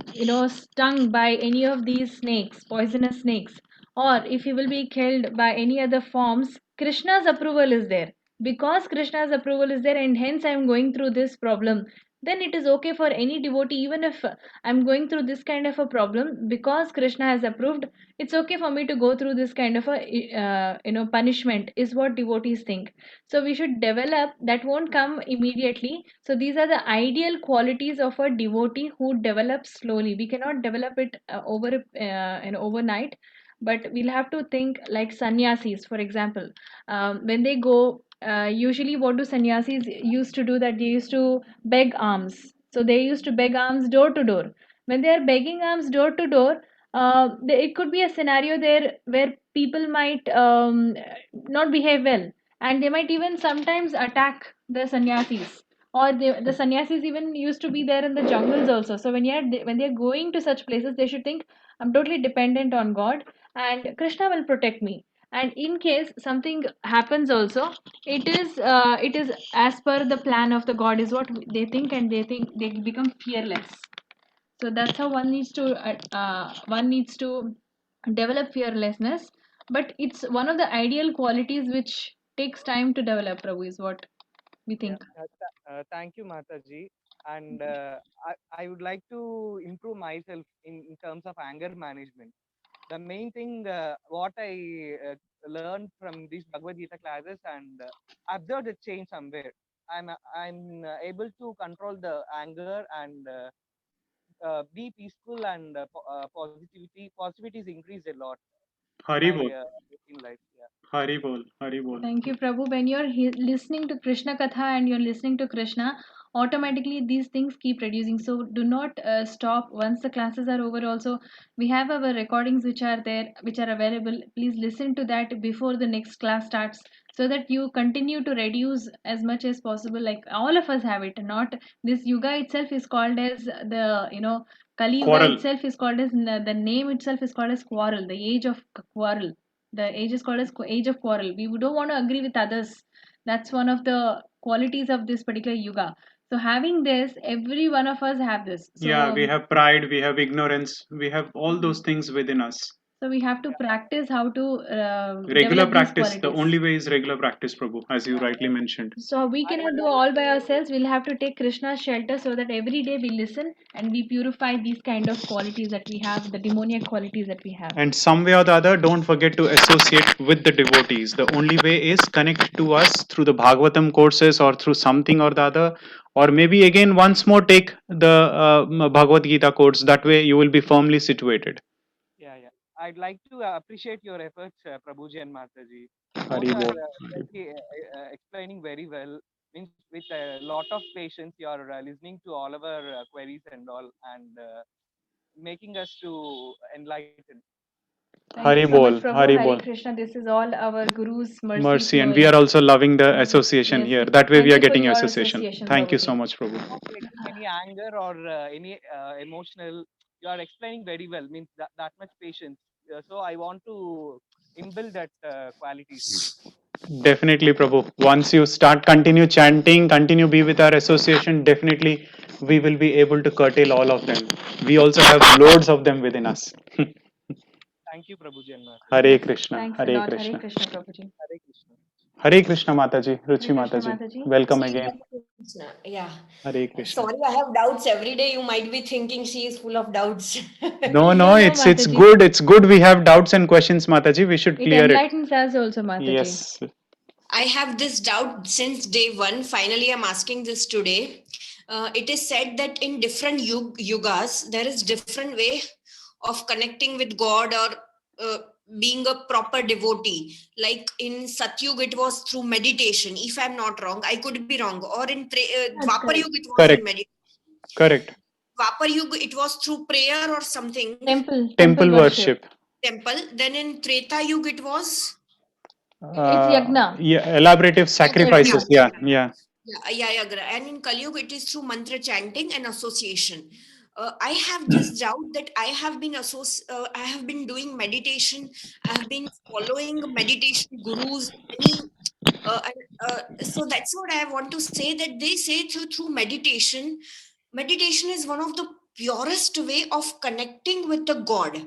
stung by any of these snakes, poisonous snakes, or if he will be killed by any other forms, Krishna's approval is there. Because Krishna's approval is there, and hence I am going through this problem, then it is okay for any devotee, even if I'm going through this kind of a problem, because Krishna has approved, it's okay for me to go through this kind of a punishment, is what devotees think. So we should develop that, won't come immediately. So these are the ideal qualities of a devotee who develops slowly. We cannot develop it overnight, but we'll have to think like sannyasis, for example. When they go, usually what do sannyasis used to do, that they used to beg alms. So they used to beg alms door to door. When they are begging alms door to door, it could be a scenario there where people might not behave well, and they might even sometimes attack the sannyasis. Or the sannyasis even used to be there in the jungles also. So when they are going to such places, they should think, I'm totally dependent on God, and Krishna will protect me. And in case something happens also, it is as per the plan of the God, is what they think, and they think they become fearless. So that's how one needs to develop fearlessness. But it's one of the ideal qualities which takes time to develop, Prabhu, is what we Yeah. think. Thank you, Mataji. And I would like to improve myself in terms of anger management. The main thing, what I learned from these Bhagavad Gita classes, and observed a change somewhere. I'm able to control the anger and be peaceful, and positivity is increased a lot in my Haribol. in life. Yeah. Haribol. Haribol. Thank you, Prabhu. When you're listening to Krishna Katha and you're listening to Krishna, automatically these things keep reducing. So do not stop once the classes are over. Also, we have our recordings which are there, which are available. Please listen to that before the next class starts, so that you continue to reduce as much as possible. Like all of us have it. Not this yuga itself is called as Kali Yuga Quarrel. itself is called as, the name itself is called as quarrel, the age of quarrel. The age is called as age of quarrel. We don't want to agree with others. That's one of the qualities of this particular yuga. So having this, every one of us have this. Yeah, we have pride, we have ignorance, we have all those things within us. So we have to practice how to Regular develop these practice. The qualities. only way is regular practice, Prabhu, as you rightly mentioned. So we cannot do all by ourselves. We'll have to take Krishna's shelter, so that every day we listen and we purify these kind of qualities that we have, the demoniac qualities that we have. And some way or the other, don't forget to associate with the devotees. The only way is connect to us through the Bhagavatam courses or through something or the other. Or maybe again, once more, take the Bhagavad Gita course. That way, you will be firmly situated. Yeah, yeah. I'd like to appreciate your efforts, Prabhuji and Mataji. Both are Haribol. really, explaining very well. Means with a lot of patience, you are listening to all of our queries and all, and making us to enlighten. Thank you so much, Haribol. Prabhu. Hare Haribol. Krishna. This is all our Guru's mercy Mercy. And we flowing. are also loving the association Yes. here. That way, Thank we are you for getting your association. association, Thank you Prabhuji. so much, Prabhu. Not getting any anger or any emotional. You are explaining very well. Means that much patience. So I want to inbuild that qualities. Definitely, Prabhu. Once you start, continue chanting, continue be with our association, definitely we will be able to curtail all of them. We also have loads of them within us. Thank you, Prabhuji and Mataji. Hare Krishna. Thanks a Hare lot. Hare Krishna. Krishna, Prabhuji. Hare Krishna. Hare Krishna Mataji, Ruchi Hare Krishna Mataji. Mataji. Welcome See, again. Krishna, yeah. Hare Krishna. Sorry, I have doubts every day. You might be thinking she is full of doubts. No, No, it's Mataji. good. It's good we have doubts and questions, Mataji. We should It clear it. enlightens us also, Mataji. Yes. I have this doubt since day one. Finally, I'm asking this today. It is said that in different yugas, there is different way of connecting with God or being a proper devotee. Like in Satyug, it was through meditation. If I'm not wrong, I could be wrong. Or in Dwapar correct. Yug, it was Correct. in meditation. Correct. Dwapar Yug, it was through prayer or something. Temple worship. Temple. Then in Treta Yug, it was It's yagna. Yeah, elaborative sacrifices. Yeah. Yeah, and in Kali Yuga, it is through mantra chanting and association. I have this doubt that I have been doing meditation. I have been following meditation gurus. So that's what I want to say. That they say through meditation. Meditation is one of the purest way of connecting with the God.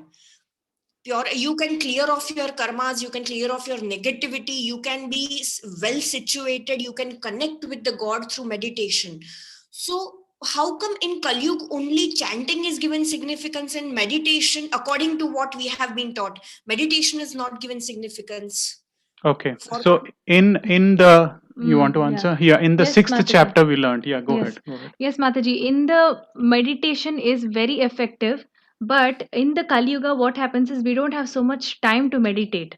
You can clear off your karmas, you can clear off your negativity, you can be well situated, you can connect with the God through meditation. So how come in Kali Yuga only chanting is given significance and meditation, according to what we have been taught, meditation is not given significance? Okay. So in the you want to yeah. answer? Yeah. In the Yes, sixth Mataji. chapter we learned. Yeah. Go Yes. ahead. Go ahead. Yes, Mataji. In the meditation is very effective, but in the Kali Yuga, what happens is we don't have so much time to meditate.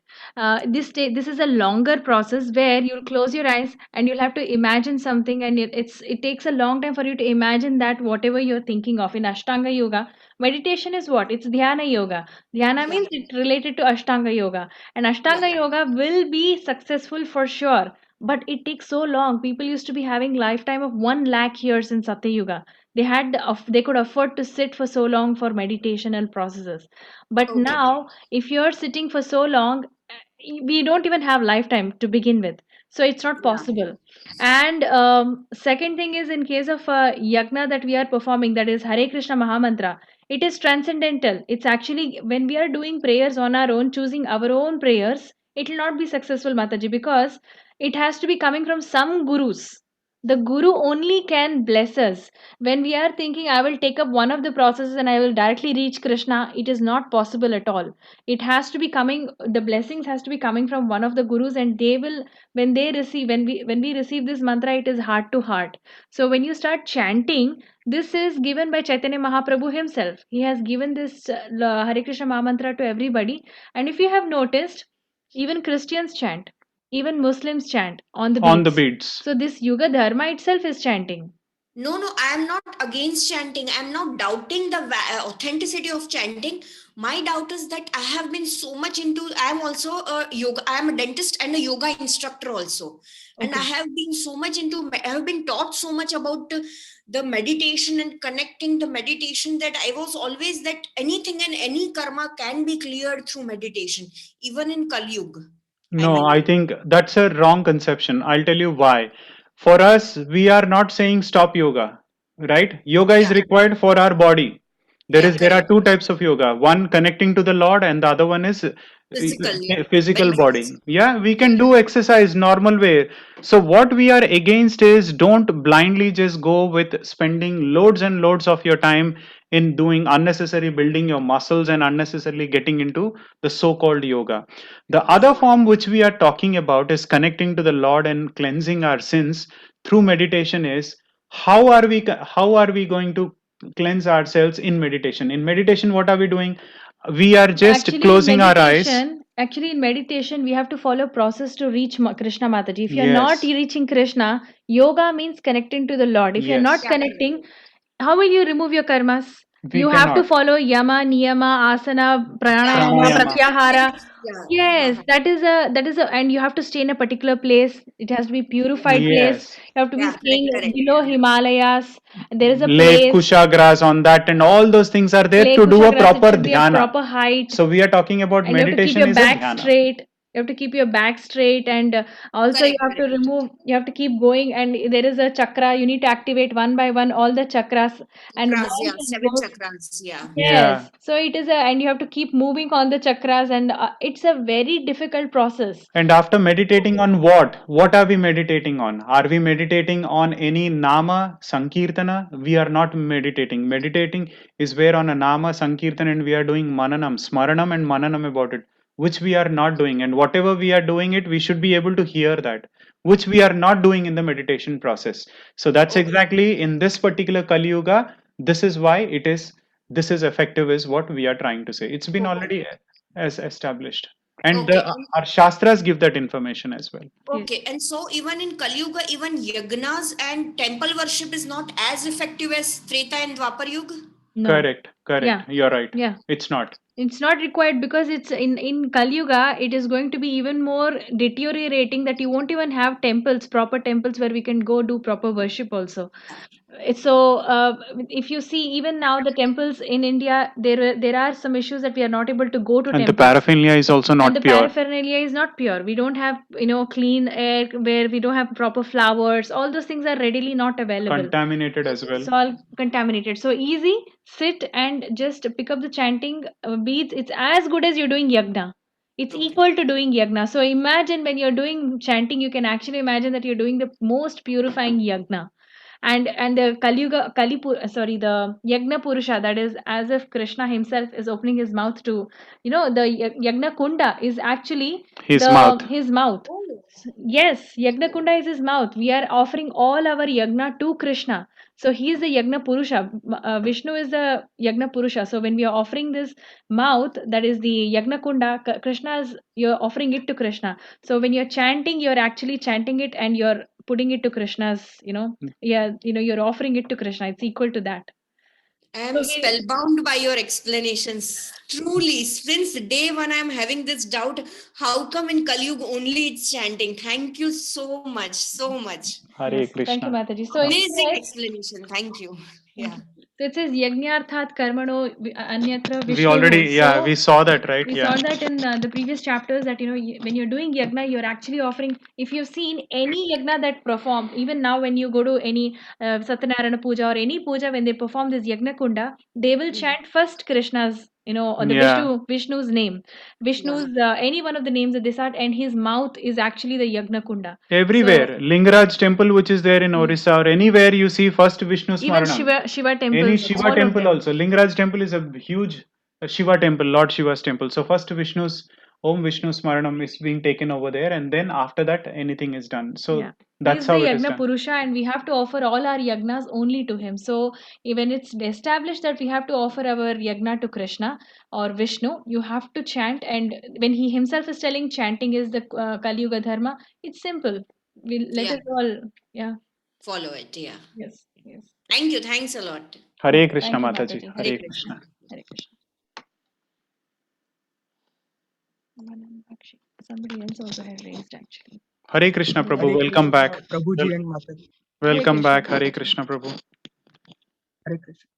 This is a longer process where you'll close your eyes and you'll have to imagine something, and it takes a long time for you to imagine that whatever you're thinking of. In Ashtanga Yoga, meditation is what? It's Dhyana Yoga. Dhyana means it's related to Ashtanga Yoga, and Ashtanga Yoga will be successful for sure, but it takes so long. People used to be having lifetime of 1 lakh years in Satya Yuga. They could afford to sit for so long for meditational processes, but now if you're sitting for so long, we don't even have lifetime to begin with, so it's not possible. And second thing is, in case of yagna that we are performing, that is Hare Krishna Mahamantra, it is transcendental. It's actually, when we are doing prayers on our own, choosing our own prayers, it will not be successful, Mataji, because it has to be coming from some gurus. The guru only can bless us. When we are thinking, I will take up one of the processes and I will directly reach Krishna, it is not possible at all. It has to be coming, the blessings has to be coming from one of the gurus, and they will, when we receive this mantra, it is heart to heart. So when you start chanting, this is given by Chaitanya Mahaprabhu himself. He has given this Hare Krishna Mahamantra to everybody. And if you have noticed, even Christians chant, even Muslims chant on the beats. On the beats. So this Yuga Dharma itself is chanting. No, I am not against chanting. I am not doubting the authenticity of chanting. My doubt is that I have been so much into, I am also a yoga, I am a dentist and a yoga instructor also. And I have been so much into, I have been taught so much about the meditation and connecting the meditation, that I was always that anything and any karma can be cleared through meditation, even in Kali Yuga. No, I think that's a wrong conception. I'll tell you why. For us, we are not saying stop yoga, right? Yoga is required for our body. There are two types of yoga. One connecting to the Lord, and the other one is physical body. Yeah, we can do exercise normal way. So what we are against is, don't blindly just go with spending loads and loads of your time in doing unnecessary building your muscles and unnecessarily getting into the so-called yoga. The other form which we are talking about is connecting to the Lord and cleansing our sins through meditation. Is how are we going to cleanse ourselves in meditation? In meditation, what are we doing? We are just closing our eyes. Actually, in meditation, we have to follow a process to reach Krishna, Mataji. If you're not reaching Krishna, yoga means connecting to the Lord. If you're not connecting, how will you remove your karmas? You have to follow yama, niyama, asana, pranayama, pratyahara. Yes, that is a, and you have to stay in a particular place. It has to be purified place. You have to be staying below Himalayas. There is a Lake place. Kushagras on that, and all those things are there Lake to do a Kushagras, proper it should be a dhyana. proper height. So we are talking about And you have to keep meditation your is a back dhyana. straight. You have to keep your back straight, and also Correct, you have to keep going, and there is a chakra. You need to activate one by one all the chakras, and chakras, once yeah, it 7 goes. chakras, yeah. Yeah. Yes, so it is and you have to keep moving on the chakras, and it's a very difficult process. And after meditating on what? What are we meditating on? Are we meditating on any Nama Sankirtana? We are not meditating. Meditating is where on a Nama Sankirtan and we are doing Mananam, Smaranam and Mananam about it, which we are not doing. And whatever we are doing it, we should be able to hear that, which we are not doing in the meditation process. So that's exactly in this particular Kali Yuga, this is why this is effective is what we are trying to say. It's been already as established. And Okay. our Shastras give that information as well. Okay, and so even in Kali Yuga, even yagnas and temple worship is not as effective as Treta and Dwapar Yuga? No. Correct. Yeah. You're right. Yeah. It's not. It's not required because it's in Kali Yuga, it is going to be even more deteriorating that you won't even have temples, proper temples where we can go do proper worship also. So if you see even now the temples in India, there are some issues that we are not able to go to And the temples. paraphernalia is also And not the pure. paraphernalia is not pure. We don't have clean air, where we don't have proper flowers. All those things are readily not available. Contaminated as well. It's all contaminated. So easy, sit and just pick up the chanting beads. It's as good as you're doing yagna. It's equal to doing yagna. So imagine when you're doing chanting, you can actually imagine that you're doing the most purifying yagna. And the the Yagna Purusha, that is as if Krishna himself is opening his mouth to, the Yagna Kunda is actually His mouth. his mouth. Yes, Yagna Kunda is his mouth. We are offering all our Yagna to Krishna. So he is the Yagna Purusha. Vishnu is the Yagna Purusha. So when we are offering this mouth, that is the Yagna Kunda, Krishna is, you're offering it to Krishna. So when you're chanting, you're actually chanting it and you're putting it to Krishna's, you're offering it to Krishna. It's equal to that. I am spellbound by your explanations. Truly, since day one, I am having this doubt. How come in Kali Yuga only it's chanting? Thank you so much, so much. Hare Yes, Krishna. thank you, Mataji. So Amazing explanation. Thank you. Yeah. So it says Yajnarthat Karmano Anyatra Vishnu. We already, we saw that, right? We saw that in the previous chapters that when you're doing yagna, you're actually offering. If you've seen any yagna that performed, even now when you go to any Satyanarayana puja or any puja, when they perform this yagna kunda, they will chant first Krishna's, or the Vishnu's name, Vishnu's any one of the names that they start, and his mouth is actually the yagna kunda. Everywhere, Lingaraj temple, which is there in Orissa, or anywhere you see first Vishnu Smaranam. Even Shiva temples. Any Shiva temple also. Lingaraj temple is a huge Shiva temple, Lord Shiva's temple. So first Vishnu's Om Vishnu Smaranam is being taken over there, and then after that anything is done. So that's He's how the it is Yagna done. Purusha, and we have to offer all our yagnas only to him. So when it's established that we have to offer our yagna to Krishna or Vishnu, you have to chant. And when he himself is telling chanting is the Kali Yuga Dharma, it's simple. Let us all, follow it. Yeah. Yes. Thank you. Thanks a lot. Hare Krishna, Thank you, Mataji. Mataji. Hare Krishna. Hare Krishna. Somebody else also had raised actually. Hare Krishna, Prabhu. Hare Welcome Krishna, back. Prabhuji and Mataji. Welcome back, Hare Krishna, Prabhu. Hare Krishna.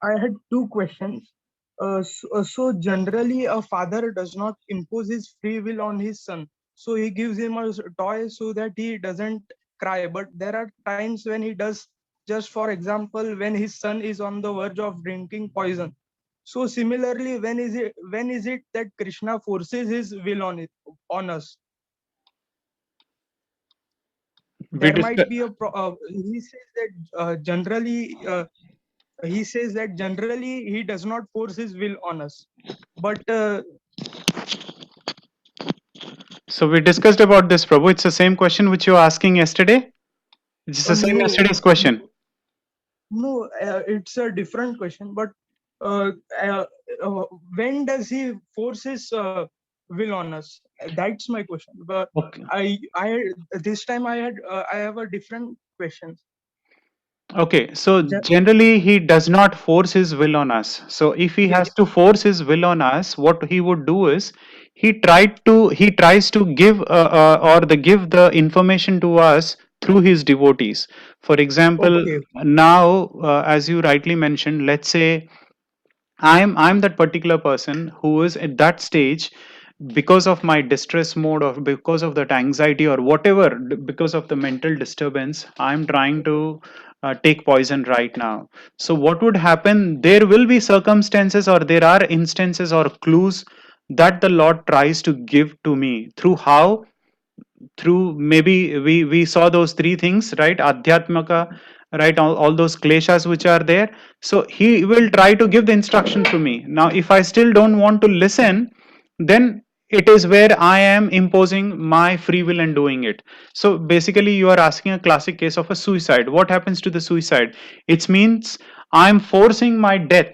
I had two questions. So generally, a father does not impose his free will on his son. So he gives him a toy so that he doesn't cry. But there are times when he does. Just for example, when his son is on the verge of drinking poison. So similarly, when is it that Krishna forces his will on us? There might be he says that generally he does not force his will on us, but so we discussed about this, Prabhu. It's the same question which you were asking yesterday. It's the same yesterday's question. No, it's a different question. But when does he force his will on us? That's my question. But I this time I have a different question. Okay, so generally he does not force his will on us. So if he has to force his will on us, what he would do is he tries to give give the information to us through his devotees. For example, now as you rightly mentioned, let's say I'm that particular person who is at that stage because of my distress mode or because of that anxiety or whatever, because of the mental disturbance, I'm trying to take poison right now. So what would happen? There will be circumstances or there are instances or clues that the Lord tries to give to me through how, through maybe we saw those three things, right? Adhyatmaka, right? All those kleshas which are there. So he will try to give the instruction to me. Now if I still don't want to listen, then it is where I am imposing my free will and doing it. So basically you are asking a classic case of a suicide. What happens to the suicide? It means I'm forcing my death,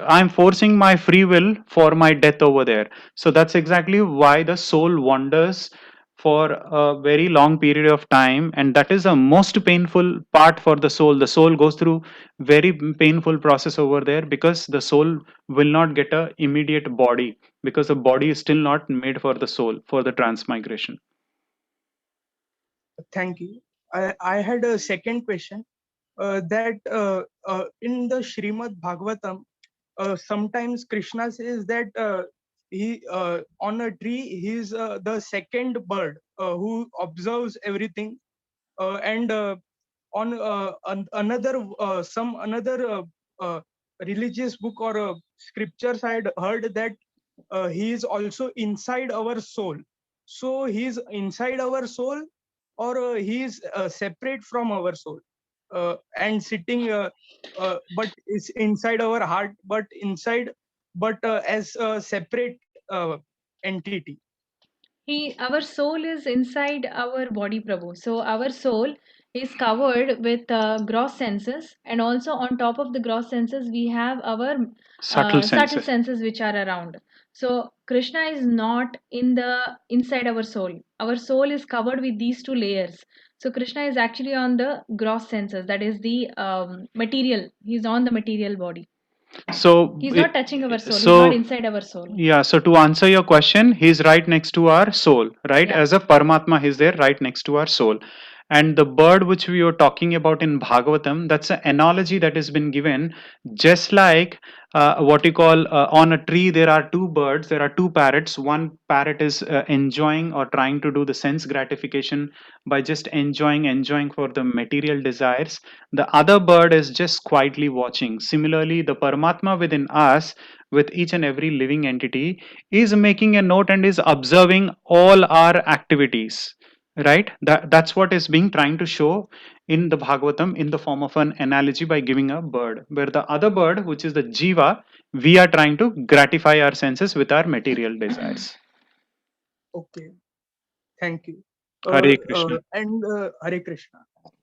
I'm forcing my free will for my death over there. So that's exactly why the soul wanders for a very long period of time, and that is the most painful part for the soul. The soul goes through very painful process over there because the soul will not get a immediate body, because the body is still not made for the soul for the transmigration. Thank you. I had a second question that in the Srimad Bhagavatam, sometimes Krishna says that he on a tree he is the second bird who observes everything, and on another some another religious book or scriptures I had heard that he is also inside our soul. So he is inside our soul, or he is separate from our soul and sitting, but is inside our heart, but inside, but as a separate entity. Our soul is inside our body, Prabhu. So our soul is covered with gross senses, and also on top of the gross senses, we have our Subtle subtle senses. senses which are around. So Krishna is not in the inside our soul. Our soul is covered with these two layers. So Krishna is actually on the gross senses. That is the material. He's on the material body. So He's not touching our soul. He's so not inside our soul. yeah, so to answer your question, he's right next to our soul, right? Yeah. As a Paramatma, he's there right next to our soul. And the bird which we were talking about in Bhagavatam, that's an analogy that has been given, just like what you call on a tree, there are two birds, there are two parrots. One parrot is enjoying or trying to do the sense gratification by just enjoying for the material desires. The other bird is just quietly watching. Similarly, the Paramatma within us, with each and every living entity, is making a note and is observing all our activities, right? That's what is being trying to show in the Bhagavatam in the form of an analogy by giving a bird, where the other bird, which is the jiva, we are trying to gratify our senses with our material desires. Okay, thank you. Hare Krishna. And Hare Krishna.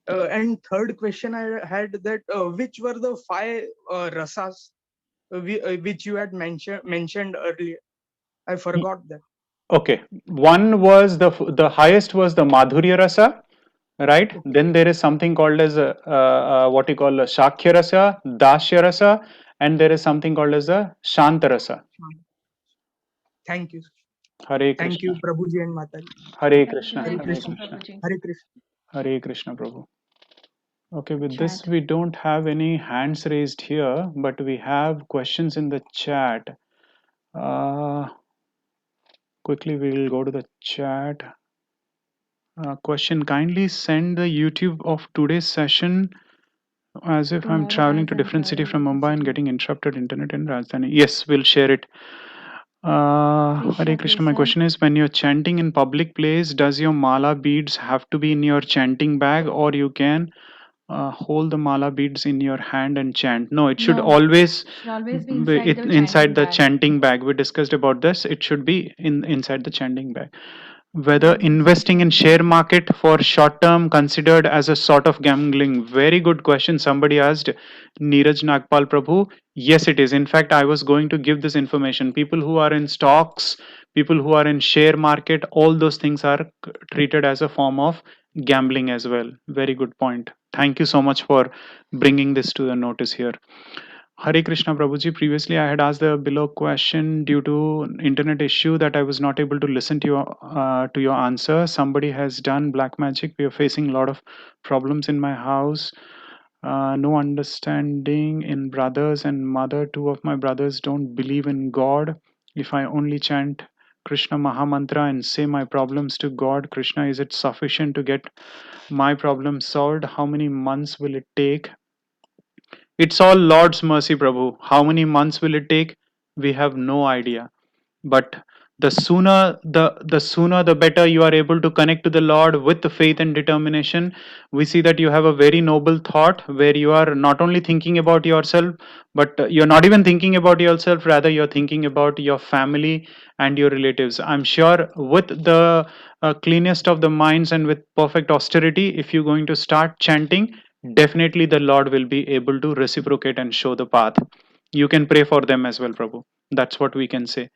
And third question I had that which were the five rasas which you had mentioned earlier? I forgot that. Okay, one was the highest was the Madhurya rasa, right? Okay. Then there is something called as what you call a Shakya rasa, Dasya rasa, and there is something called as a Shanta rasa. Thank you. Hare Thank Krishna. you, Prabhuji and Mataji. Hare Krishna. Hare Hare Krishna. Krishna. Hare Krishna. Hare Krishna, Prabhu. Okay, with this Chat. we don't have any hands raised here, but we have questions in the chat. Quickly, we will go to the chat. Question: kindly send the YouTube of today's session, as if I'm Tomorrow, traveling as to I'm different city traveling from different Mumbai and city. getting interrupted internet in Rajdhani. Yes, we'll share it. Hare Krishna, my question is, when you're chanting in public place, does your mala beads have to be in your chanting bag, or you can hold the mala beads in your hand and chant? No, it should No, always should always be be inside the inside chanting the bag. chanting bag. We discussed about this. It should be inside the chanting bag. Whether investing in share market for short term considered as a sort of gambling? Very good question. Somebody asked, Neeraj Nagpal Prabhu. Yes, it is. In fact, I was going to give this information. People who are in stocks, people who are in share market, all those things are treated as a form of gambling as well. Very good point. Thank you so much for bringing this to the notice here. Hare Krishna Prabhuji, previously I had asked the below question due to internet issue that I was not able to listen to your answer. Somebody has done black magic. We are facing a lot of problems in my house. No understanding in brothers and mother. Two of my brothers don't believe in God. If I only chant Krishna Mahamantra and say my problems to God? Krishna, is it sufficient to get my problem solved? How many months will it take? It's all Lord's mercy, Prabhu. How many months will it take? We have no idea. But the better you are able to connect to the Lord with the faith and determination. We see that you have a very noble thought where you are not only thinking about yourself, but you're not even thinking about yourself, rather you're thinking about your family and your relatives. I'm sure with the cleanest of the minds and with perfect austerity, if you're going to start chanting, definitely the Lord will be able to reciprocate and show the path. You can pray for them as well, Prabhu. That's what we can say.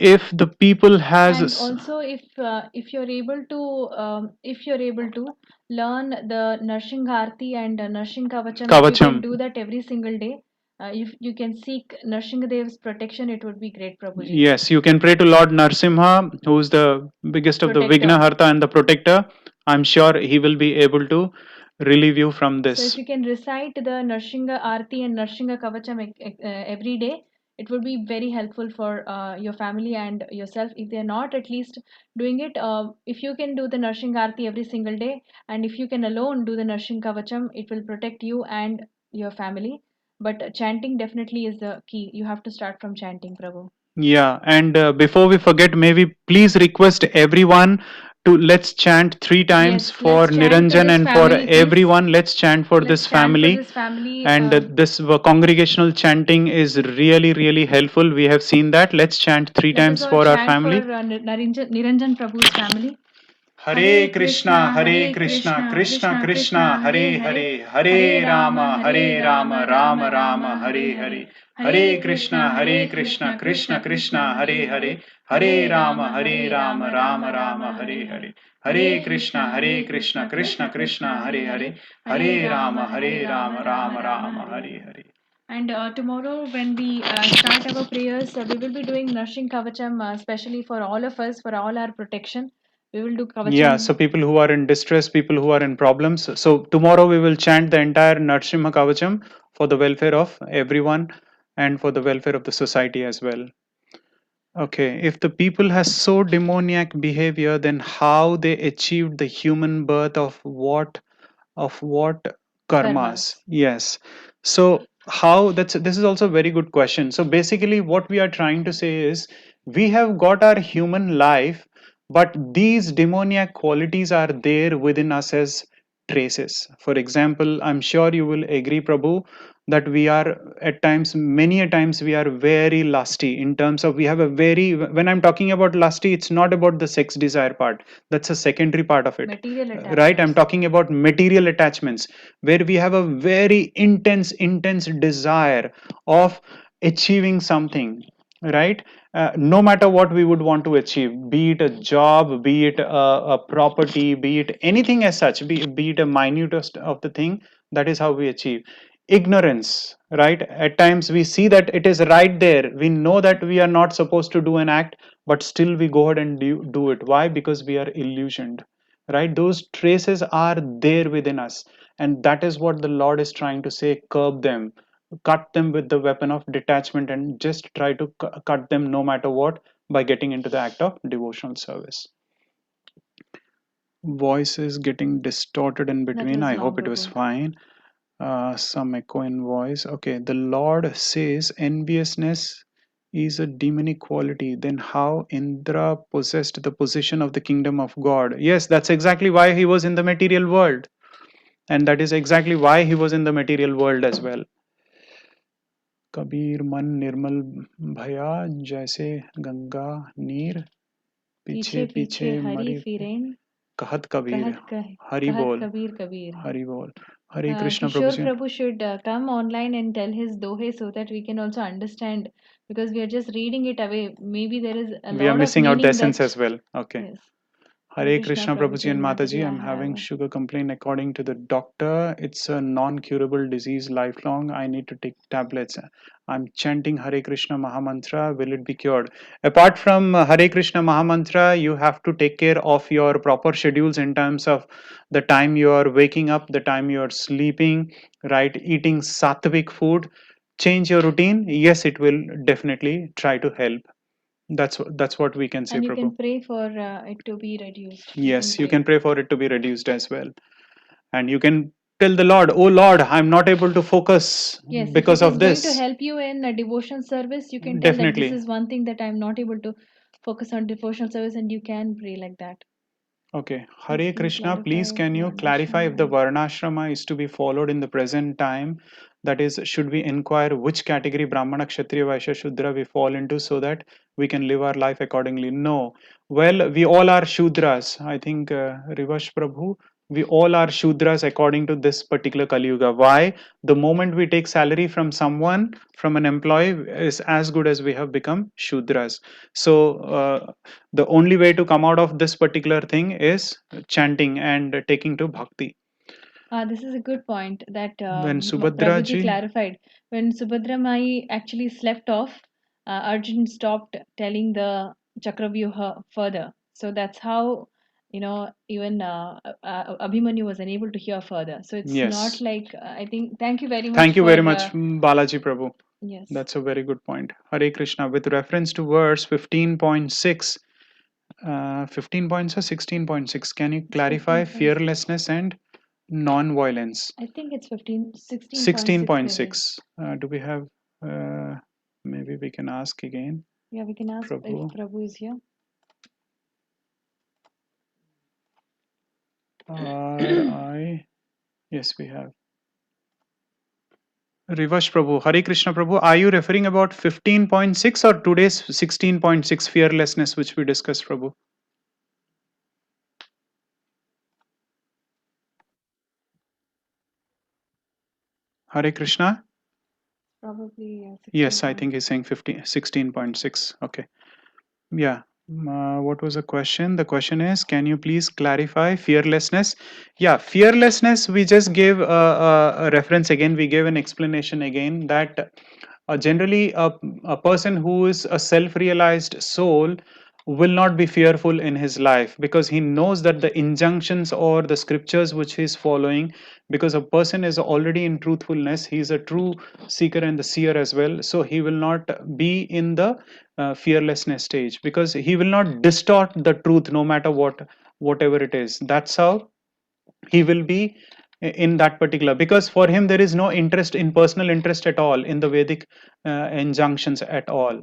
If the people has And also, if you're able to learn the Narsingharti and Narsing Kavacham, if you Kavacham, can do that every single day, if you can seek Narsinghdev's protection, it would be great, Prabhuji. yes, you can pray to Lord Narsimha, who's the biggest of the Protector. Vignaharta and the protector. I'm sure he will be able to relieve you from So this. if you can recite the Narsingha Aarti and Narsingha Kavacham every day, it would be very helpful for your family and yourself. If they're not at least doing it, if you can do the Narsingha Aarti every single day, and if you can alone do the Narsingha Kavacham, it will protect you and your family. But chanting definitely is the key. You have to start from chanting, Prabhu. Yeah, and before we forget, may we please request everyone to let's chant 3 times Yes, for let's chant for Niranjan this and for family, please. everyone. Let's chant for Let's this chant for family. this family. And this congregational chanting is really, really helpful. We have seen that. Let's chant three Let us times all for our chant for family. Niranjan Prabhu's family. Hare Krishna, Hare Krishna, Krishna Krishna, Hare Hare, Hare Rama, Hare Rama, Rama Rama, Hare Hare. Hare Krishna, Hare Krishna, Krishna Krishna, Hare Hare, Hare Rama, Hare Rama, Rama Rama, Hare Hare. Hare Krishna, Hare Krishna, Krishna Krishna, Hare Hare, Hare Rama, Hare Rama, Rama Rama, Hare Hare. And tomorrow, when we start our prayers, we will be doing Nursing Kavacham, especially for all of us, for all our protection. We will do Kavacham. Yeah, so people who are in distress, people who are in problems. So tomorrow we will chant the entire Narsimha Kavacham for the welfare of everyone and for the welfare of the society as well. Okay, if the people has so demoniac behavior, then how they achieved the human birth of what karmas? Yes. So how that's this is also a very good question. So basically what we are trying to say is we have got our human life, but these demoniac qualities are there within us as traces. For example, I'm sure you will agree, Prabhu, that we are at times, many a times we are very lusty in terms of we have a very, when I'm talking about lusty, it's not about the sex desire part. That's a secondary part of it. Material Right? I'm attachments. talking about material attachments where we have a very intense desire of achieving something, right? No matter what we would want to achieve, be it a job, be it a property, be it anything as such, be it a minutest of the thing. That is how we achieve ignorance, right? At times we see that it is right there, we know that we are not supposed to do an act, but still we go ahead and do it. Why? Because we are illusioned, right? Those traces are there within us, and that is what the Lord is trying to say: curb them, cut them with the weapon of detachment, and just try to cut them no matter what by getting into the act of devotional service. Voice is getting distorted in between. I hope it was fine. Some echo in voice. Okay, the Lord says enviousness is a demonic quality. Then how Indra possessed the position of the kingdom of God? Yes, that's exactly why he was in the material world, and that is exactly why he was in the material world as well. Kabir मन निर्मल भया जैसे गंगा नीर पीछे पीछे Hari मरी Firen. कहत Kabir Hari Kahat बोल Kabir. Hari बोल Hare Krishna Kishore Prabhuji. Prabhu should come online and tell his dohe so that we can also understand, because we are just reading it away. Maybe there is a We are lot of missing out the meaning essence that. as well. Okay. Yes. Hare Krishna Prabhuji and Mataji, I'm I having have. sugar complaint. According to the doctor, it's a non-curable disease, lifelong. I need to take tablets. I'm chanting Hare Krishna Mahamantra. Will it be cured? Apart from Hare Krishna Mahamantra, you have to take care of your proper schedules in terms of the time you are waking up, the time you are sleeping, right? Eating sattvic food. Change your routine. Yes, it will definitely try to help. That's what we can say, And you Prabhu. can pray for it to be reduced. Yes, you can pray for it to be reduced as well. And you can tell the Lord, oh Lord, I'm not able to focus Yes, because if it of is going to this. help you in a devotion service, you can tell that this Definitely. is one thing that I'm not able to focus on devotional service, and you can pray like that. Okay. Please Hare can you Krishna, please clarify can you clarify if the Varnashrama is to be followed in the present time? That is, should we inquire which category Brahmana, Kshatriya, Vaishya, Shudra we fall into so that we can live our life accordingly? No. Well, we all are Shudras. I think, Rivash Prabhu, we all are Shudras according to this particular Kali Yuga. Why? The moment we take salary from someone, from an employee, is as good as we have become Shudras. So, the only way to come out of this particular thing is chanting and taking to bhakti. This is a good point that When Subhadra Prabhuji ji, clarified. When Subhadra Mai actually slept off, Arjun stopped telling the Chakravyuha further. So that's how, even Abhimanyu was unable to hear further. So it's not yes. like, I think, thank you very much Thank you for, very much, Balaji Prabhu. yes. That's a very good point. Hare Krishna. With reference to verse 15.6, 15 points or 16.6, can you clarify 15.6. fearlessness and non-violence? I think it's 16.6 maybe. 16.6. Do we have, maybe we can ask again. Yeah, we can ask if Prabhu. Prabhu is here. Yes, we have. Rivash Prabhu, Hare Krishna Prabhu, are you referring about 15.6 or today's 16.6 fearlessness which we discussed, Prabhu? Hare Krishna? Probably Yes, I think he's saying 16.6. Okay. Yeah. What was the question? The question is, can you please clarify fearlessness? Yeah, fearlessness, we just gave a reference again. We gave an explanation again that generally a person who is a self-realized soul will not be fearful in his life because he knows that the injunctions or the scriptures which he is following, because a person is already in truthfulness, he is a true seeker and the seer as well, so he will not be in the fearlessness stage because he will not distort the truth no matter whatever it is. That's how he will be in that particular, because for him there is no interest in personal interest at all in the Vedic injunctions at all.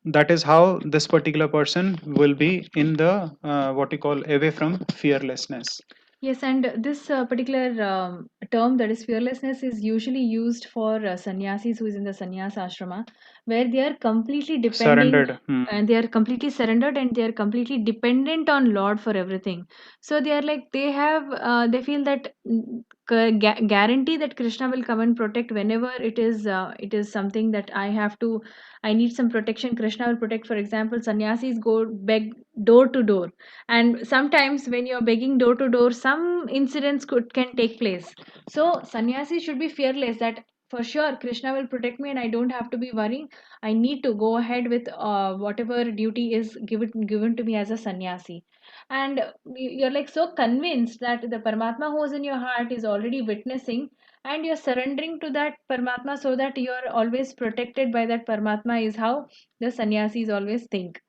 That is how this particular person will be in the what you call away from fearlessness. Yes, and this particular term, that is fearlessness, is usually used for sannyasis who is in the sannyas ashrama, where they are completely depending Surrendered. and they are completely surrendered and they are completely dependent on Lord for everything. So they are like they feel that guarantee that Krishna will come and protect whenever it is something that I need some protection. Krishna will protect. For example, sannyasis go beg door to door, and sometimes when you're begging door to door, some incidents can take place. So sannyasi should be fearless that for sure Krishna will protect me and I don't have to be worrying. I need to go ahead with whatever duty is given to me as a sannyasi. And you're like so convinced that the Paramatma who is in your heart is already witnessing, and you're surrendering to that Paramatma so that you're always protected by that Paramatma, is how the sannyasis always think.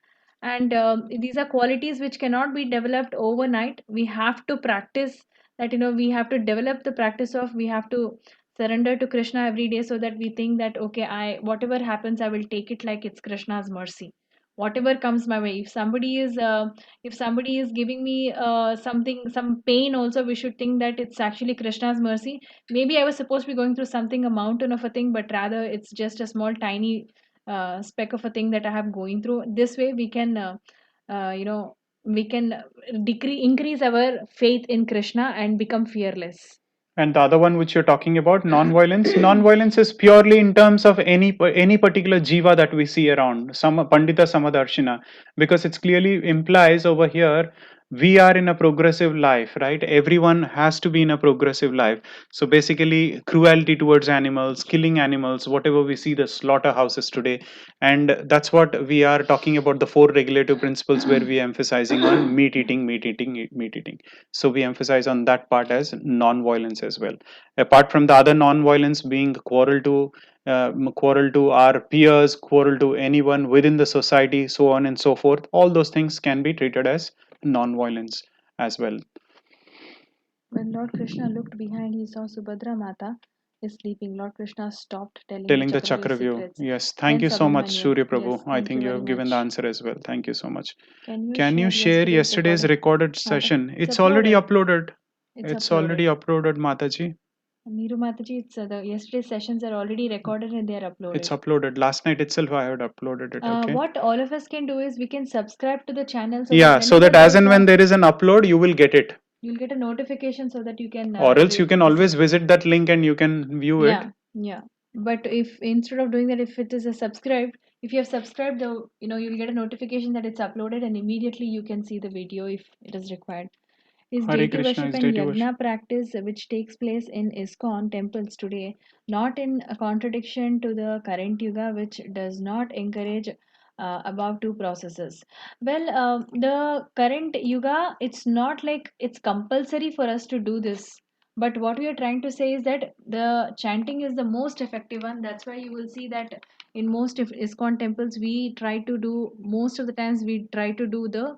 And these are qualities which cannot be developed overnight. We have to practice that, we have to develop the practice of, we have to surrender to Krishna every day, so that we think that, okay, I whatever happens, I will take it like it's Krishna's mercy. Whatever comes my way, if somebody is giving me some pain also, we should think that it's actually Krishna's mercy. Maybe I was supposed to be going through something, a mountain of a thing, but rather it's just a small tiny speck of a thing that I have going through. This way we can uh, you know we can increase our faith in Krishna and become fearless. And the other one which you're talking about, non-violence. Non-violence is purely in terms of any particular jiva that we see around, some Pandita Samadarshina, because it's clearly implies over here we are in a progressive life, right? Everyone has to be in a progressive life. So basically, cruelty towards animals, killing animals, whatever we see the slaughterhouses today, and that's what we are talking about, the four regulative principles where we are emphasizing on meat eating, meat eating, meat eating. So we emphasize on that part as non-violence as well. Apart from the other non-violence being quarrel to quarrel to our peers, quarrel to anyone within the society, so on and so forth. All those things can be treated as non-violence as well. When Lord Krishna looked behind, he saw Subhadra Mata is sleeping. Lord Krishna stopped telling The the Chakravyuh. secrets. Yes, thank Then you so much, Abhimanyu. Surya Yes, Prabhu. I thank think you you very have given the much. answer as well. Thank you so much. Can you share yesterday's recorded session? It's already uploaded. It's already uploaded, Mataji. Neeru Mataji, it's the yesterday's sessions are already recorded and they are uploaded. It's uploaded. Last night itself I had uploaded it. Okay. What all of us can do is we can subscribe to the channel so Yeah, that so that whenever as and when there is an upload, you will get it. you'll get a notification so that you can Or else you can always visit that link and you can view it. Yeah. But if instead of doing that, if it is a subscribed, if you have subscribed, you'll get a notification that it's uploaded and immediately you can see the video if it is required. Is Hare deity Krishna, worship is and deity yagna practice which takes place in ISKCON temples today not in a contradiction to the current yuga, which does not encourage above two processes? Well, the current yuga, it's not like it's compulsory for us to do this. But what we are trying to say is that the chanting is the most effective one. That's why you will see that in most of ISKCON temples, we try to do, most of the times we try to do the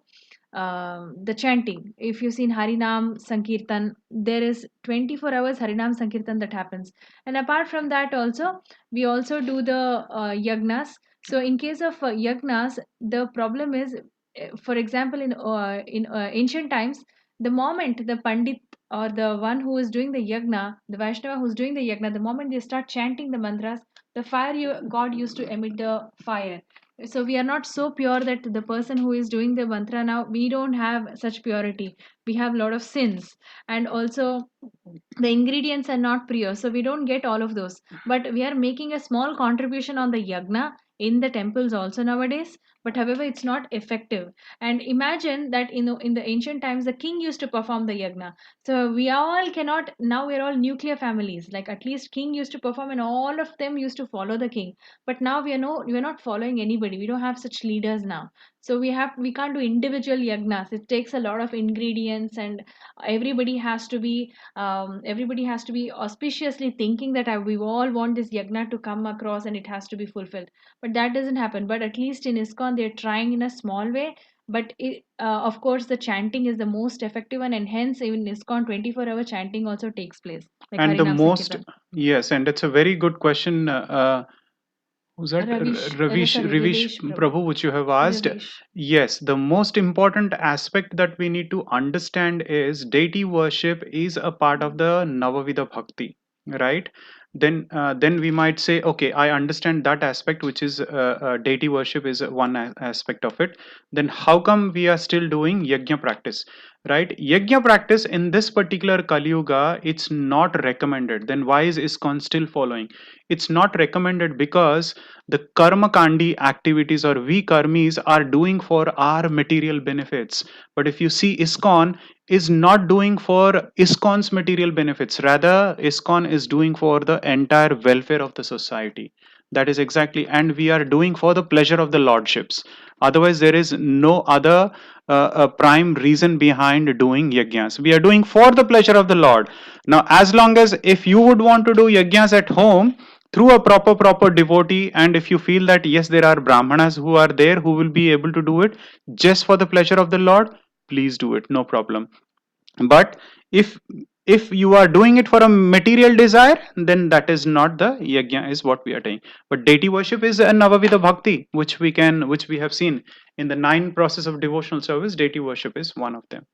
chanting. If you've seen Harinam Sankirtan, there is 24 hours Harinam Sankirtan that happens. And apart from that, also, we also do the yagnas. So, in case of yagnas, the problem is, for example, in ancient times, the moment the Pandit or the one who is doing the yagna, the Vaishnava who's doing the yagna, the moment they start chanting the mantras, the god used to emit the fire. So we are not so pure that the person who is doing the mantra now, we don't have such purity. We have a lot of sins, and also the ingredients are not pure, so we don't get all of those. But we are making a small contribution on the yagna in the temples also nowadays, but however it's not effective. And imagine that in the ancient times the king used to perform the yagna. So we all cannot, now we're all nuclear families, like at least king used to perform and all of them used to follow the king. But now we're not following anybody, we don't have such leaders now. So we can't do individual yagnas. It takes a lot of ingredients, and everybody has to be auspiciously thinking that we all want this yagna to come across and it has to be fulfilled. But that doesn't happen. But at least in ISKCON they're trying in a small way. But of course the chanting is the most effective one, and hence even ISKCON 24-hour chanting also takes place, like And the Harinam most, Sankirtan. yes, and it's a very good question. Who's that? Ravish Prabhu, which you have asked. Yes, the most important aspect that we need to understand is deity worship is a part of the Navavidha Bhakti, right? Then we might say, okay, I understand that aspect, which is deity worship is one aspect of it. Then how come we are still doing yajna practice, right? Yajna practice in this particular Kali Yuga, it's not recommended. Then why is ISKCON still following? It's not recommended because the karma kandi activities or we karmis are doing for our material benefits. But if you see, ISKCON is not doing for ISKCON's material benefits, rather ISKCON is doing for the entire welfare of the society. That is exactly, and we are doing for the pleasure of the lordships. Otherwise there is no other prime reason behind doing yajnas. We are doing for the pleasure of the Lord. Now as long as, if you would want to do yajnas at home through a proper devotee, and if you feel that yes, there are brahmanas who are there who will be able to do it just for the pleasure of the Lord, please do it, no problem. But if you are doing it for a material desire, then that is not the yajna, is what we are doing. But deity worship is a Navavidha Bhakti, which we have seen in the 9 process of devotional service. Deity worship is one of them.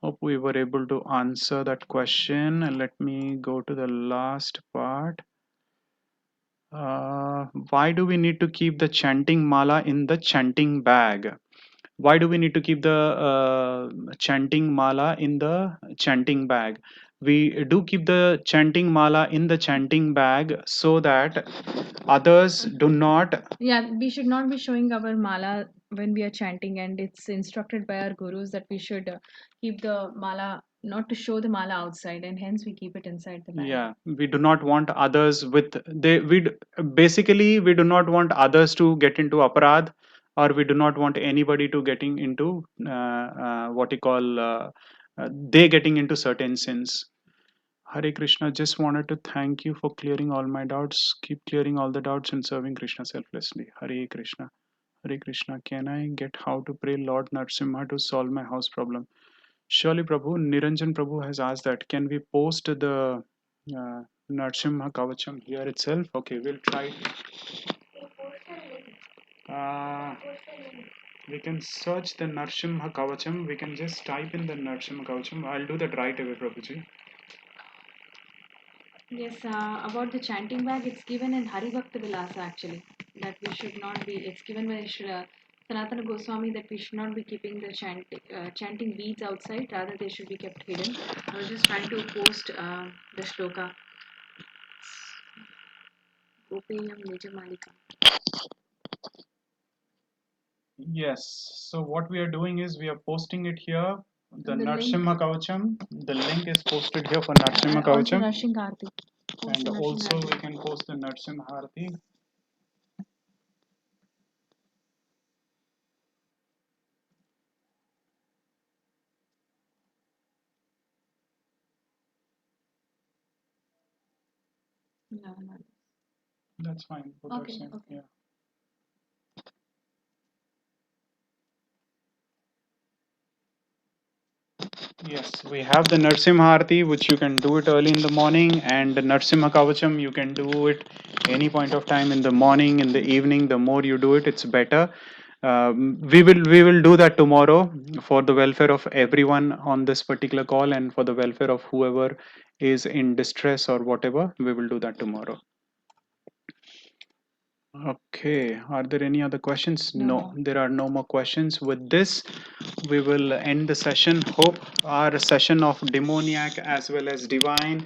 Hope we were able to answer that question. Let me go to the last part. Why do we need to keep the chanting mala in the chanting bag? Why do we need to keep the chanting mala in the chanting bag? We do keep the chanting mala in the chanting bag so that others do not. Yeah, we should not be showing our mala when we are chanting, and it's instructed by our gurus that we should keep the mala, not to show the mala outside, and hence we keep it inside the bag. Yeah, we do not want others with they basically we do not want others to get into aparad, or we do not want anybody to getting into what you call they getting into certain sins. Hare Krishna, just wanted to thank you for clearing all my doubts. Keep clearing all the doubts and serving Krishna selflessly. Hare Krishna. Hare Krishna. Can I get how to pray Lord Narsimha to solve my house problem? Surely, Prabhu. Niranjan Prabhu has asked that. Can we post the Narsimha Kavacham here itself? Okay, we'll try. Uh, we can search the Narsimha Kavacham. We can just type in the Narsimha Kavacham. I'll do that right away, Prabhuji. Yes, about the chanting bag, it's given in Hari Bhakta Vilasa actually. That we should not be, it's given by Sanatana Goswami that we should not be keeping the chanting beads outside, rather they should be kept hidden. I was just trying to post the shloka. Gopeyam Nijamalika. Yes, so what we are doing is we are posting it here. The The link. Narsimha Kavacham, the link is posted here for Narsimha Also Kavacham. Narsingharti. And also we can post the Narsimha Harati. No, no. That's fine. Put that Okay, same, okay. yeah. Yes, we have the Narsimha Harati, which you can do it early in the morning, and the Narsimha Kavacham, you can do it any point of time in the morning, in the evening. The more you do it, it's better. We will do that tomorrow for the welfare of everyone on this particular call and for the welfare of whoever is in distress or whatever. We will do that tomorrow. Okay, are there any other questions? No, there are no more questions. With this, we will end the session. Hope our session of demoniac as well as divine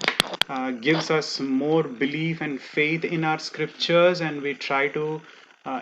gives us more belief and faith in our scriptures, and we try to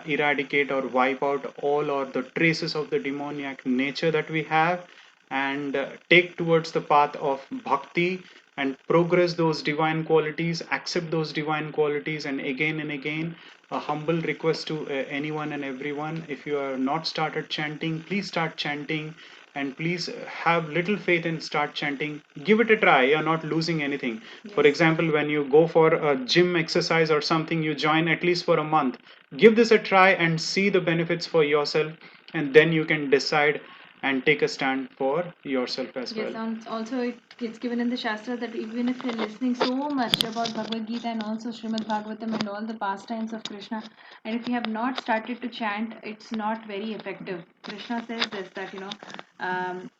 eradicate or wipe out all or the traces of the demoniac nature that we have, and take towards the path of bhakti and progress those divine qualities, accept those divine qualities, and again a humble request to anyone and everyone: if you are not started chanting, please start chanting, and please have little faith and start chanting. Give it a try, you're not losing anything. For example, when you go for a gym exercise or something, you join at least for a month. Give this a try and see the benefits for yourself, and then you can decide and take a stand for yourself as Yes, well. also it's given in the Shastra that even if you're listening so much about Bhagavad Gita and also Srimad Bhagavatam and all the pastimes of Krishna, and if you have not started to chant, it's not very effective. Krishna says this, that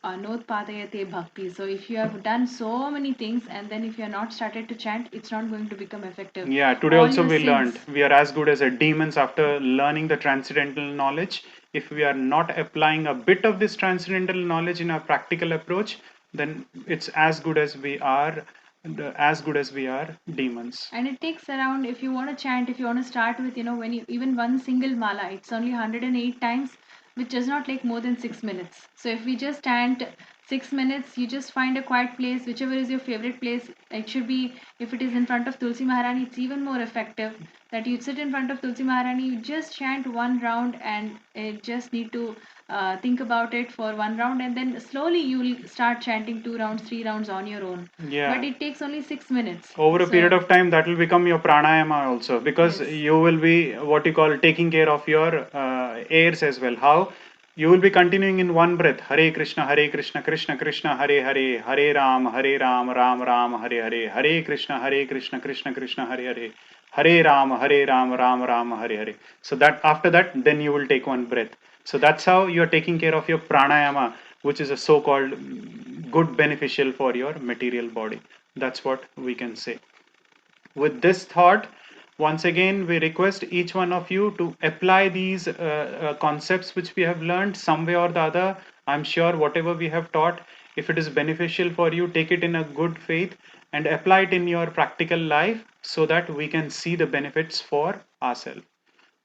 anotpadayate bhakti. So if you have done so many things and then if you are not started to chant, it's not going to become effective. Yeah, today All also your we sins. learned we are as good as a demons after learning the transcendental knowledge. If we are not applying a bit of this transcendental knowledge in our practical approach, then it's as good as we are, demons. And it takes around, if you want to chant, if you want to start with, when you even one single mala, it's only 108 times, which does not take more than 6 minutes. So if we just chant 6 minutes, you just find a quiet place, whichever is your favorite place. It should be, if it is in front of Tulsi Maharani, it's even more effective. That you sit in front of Tulsi Maharani, you just chant one round, and just need to think about it for one round, and then slowly you will start chanting 2 rounds, 3 rounds on your own. Yeah. But it takes only 6 minutes. Over a So- period of time, that will become your pranayama also, because Yes. you will be what you call taking care of your airs as well. How? You will be continuing in one breath: Hare Krishna, Krishna Krishna, Hare Hare, Hare Ram, Ram Ram, Hare Hare, Hare Krishna, Krishna Krishna, Hare Hare, Hare Ram, Ram Ram, Hare Hare. So that after that, then you will take one breath. So that's how you are taking care of your pranayama, which is a so-called good beneficial for your material body. That's what we can say. With this thought, once again, we request each one of you to apply these concepts which we have learned some way or the other. I'm sure whatever we have taught, if it is beneficial for you, take it in a good faith and apply it in your practical life so that we can see the benefits for ourselves.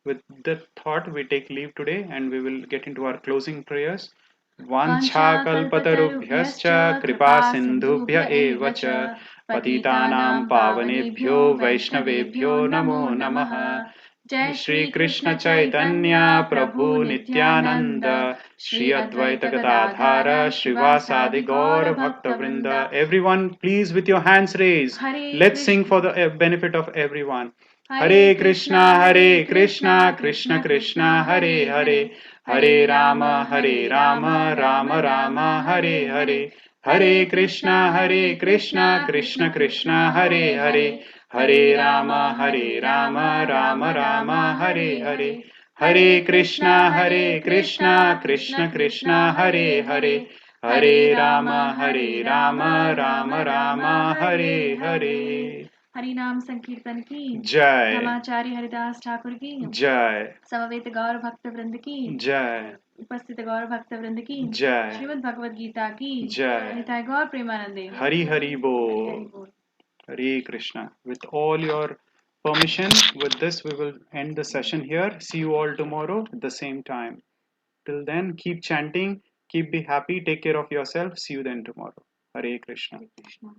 With that thought, we take leave today and we will get into our closing prayers. Vanchakalpatarubhyascha kripa sindhubhya eva cha patitanam pavanebhyo vaishnavebhyo namo namaha. जय Shri Krishna Chaitanya Prabhu Nityananda Shri Advaita Gadadhara Srivasadi Gaura Bhaktavrinda. Everyone, please, with your hands raised, let's sing for the benefit of everyone. Hare Krishna, Krishna Krishna, Hare Hare, Hare Rama, Rama Rama, Hare Hare. Hare Krishna, Krishna Krishna, Hare Hare, Hare Rama, Rama Rama, Hare Hare. Hare Krishna, Krishna Krishna, Hare Hare, Hare Rama, Rama Rama, Hare Hare. Hari नाम संकीर्तन की जय। धर्माचार्य हरिदास ठाकुर की जय। समवेत गौर भक्त वृंद की जय। उपस्थित गौर भक्त वृंद की जय। श्रीमद् भगवद गीता की जय। निताय गौर प्रेमानंदे Hari Hari हरि Bol. बोल। Hare Krishna. With all your permission, with this we will end the session here. See you all tomorrow at the same time. Till then, keep chanting, keep be happy, take care of yourself. See you then tomorrow. Hare Krishna. Hare Krishna.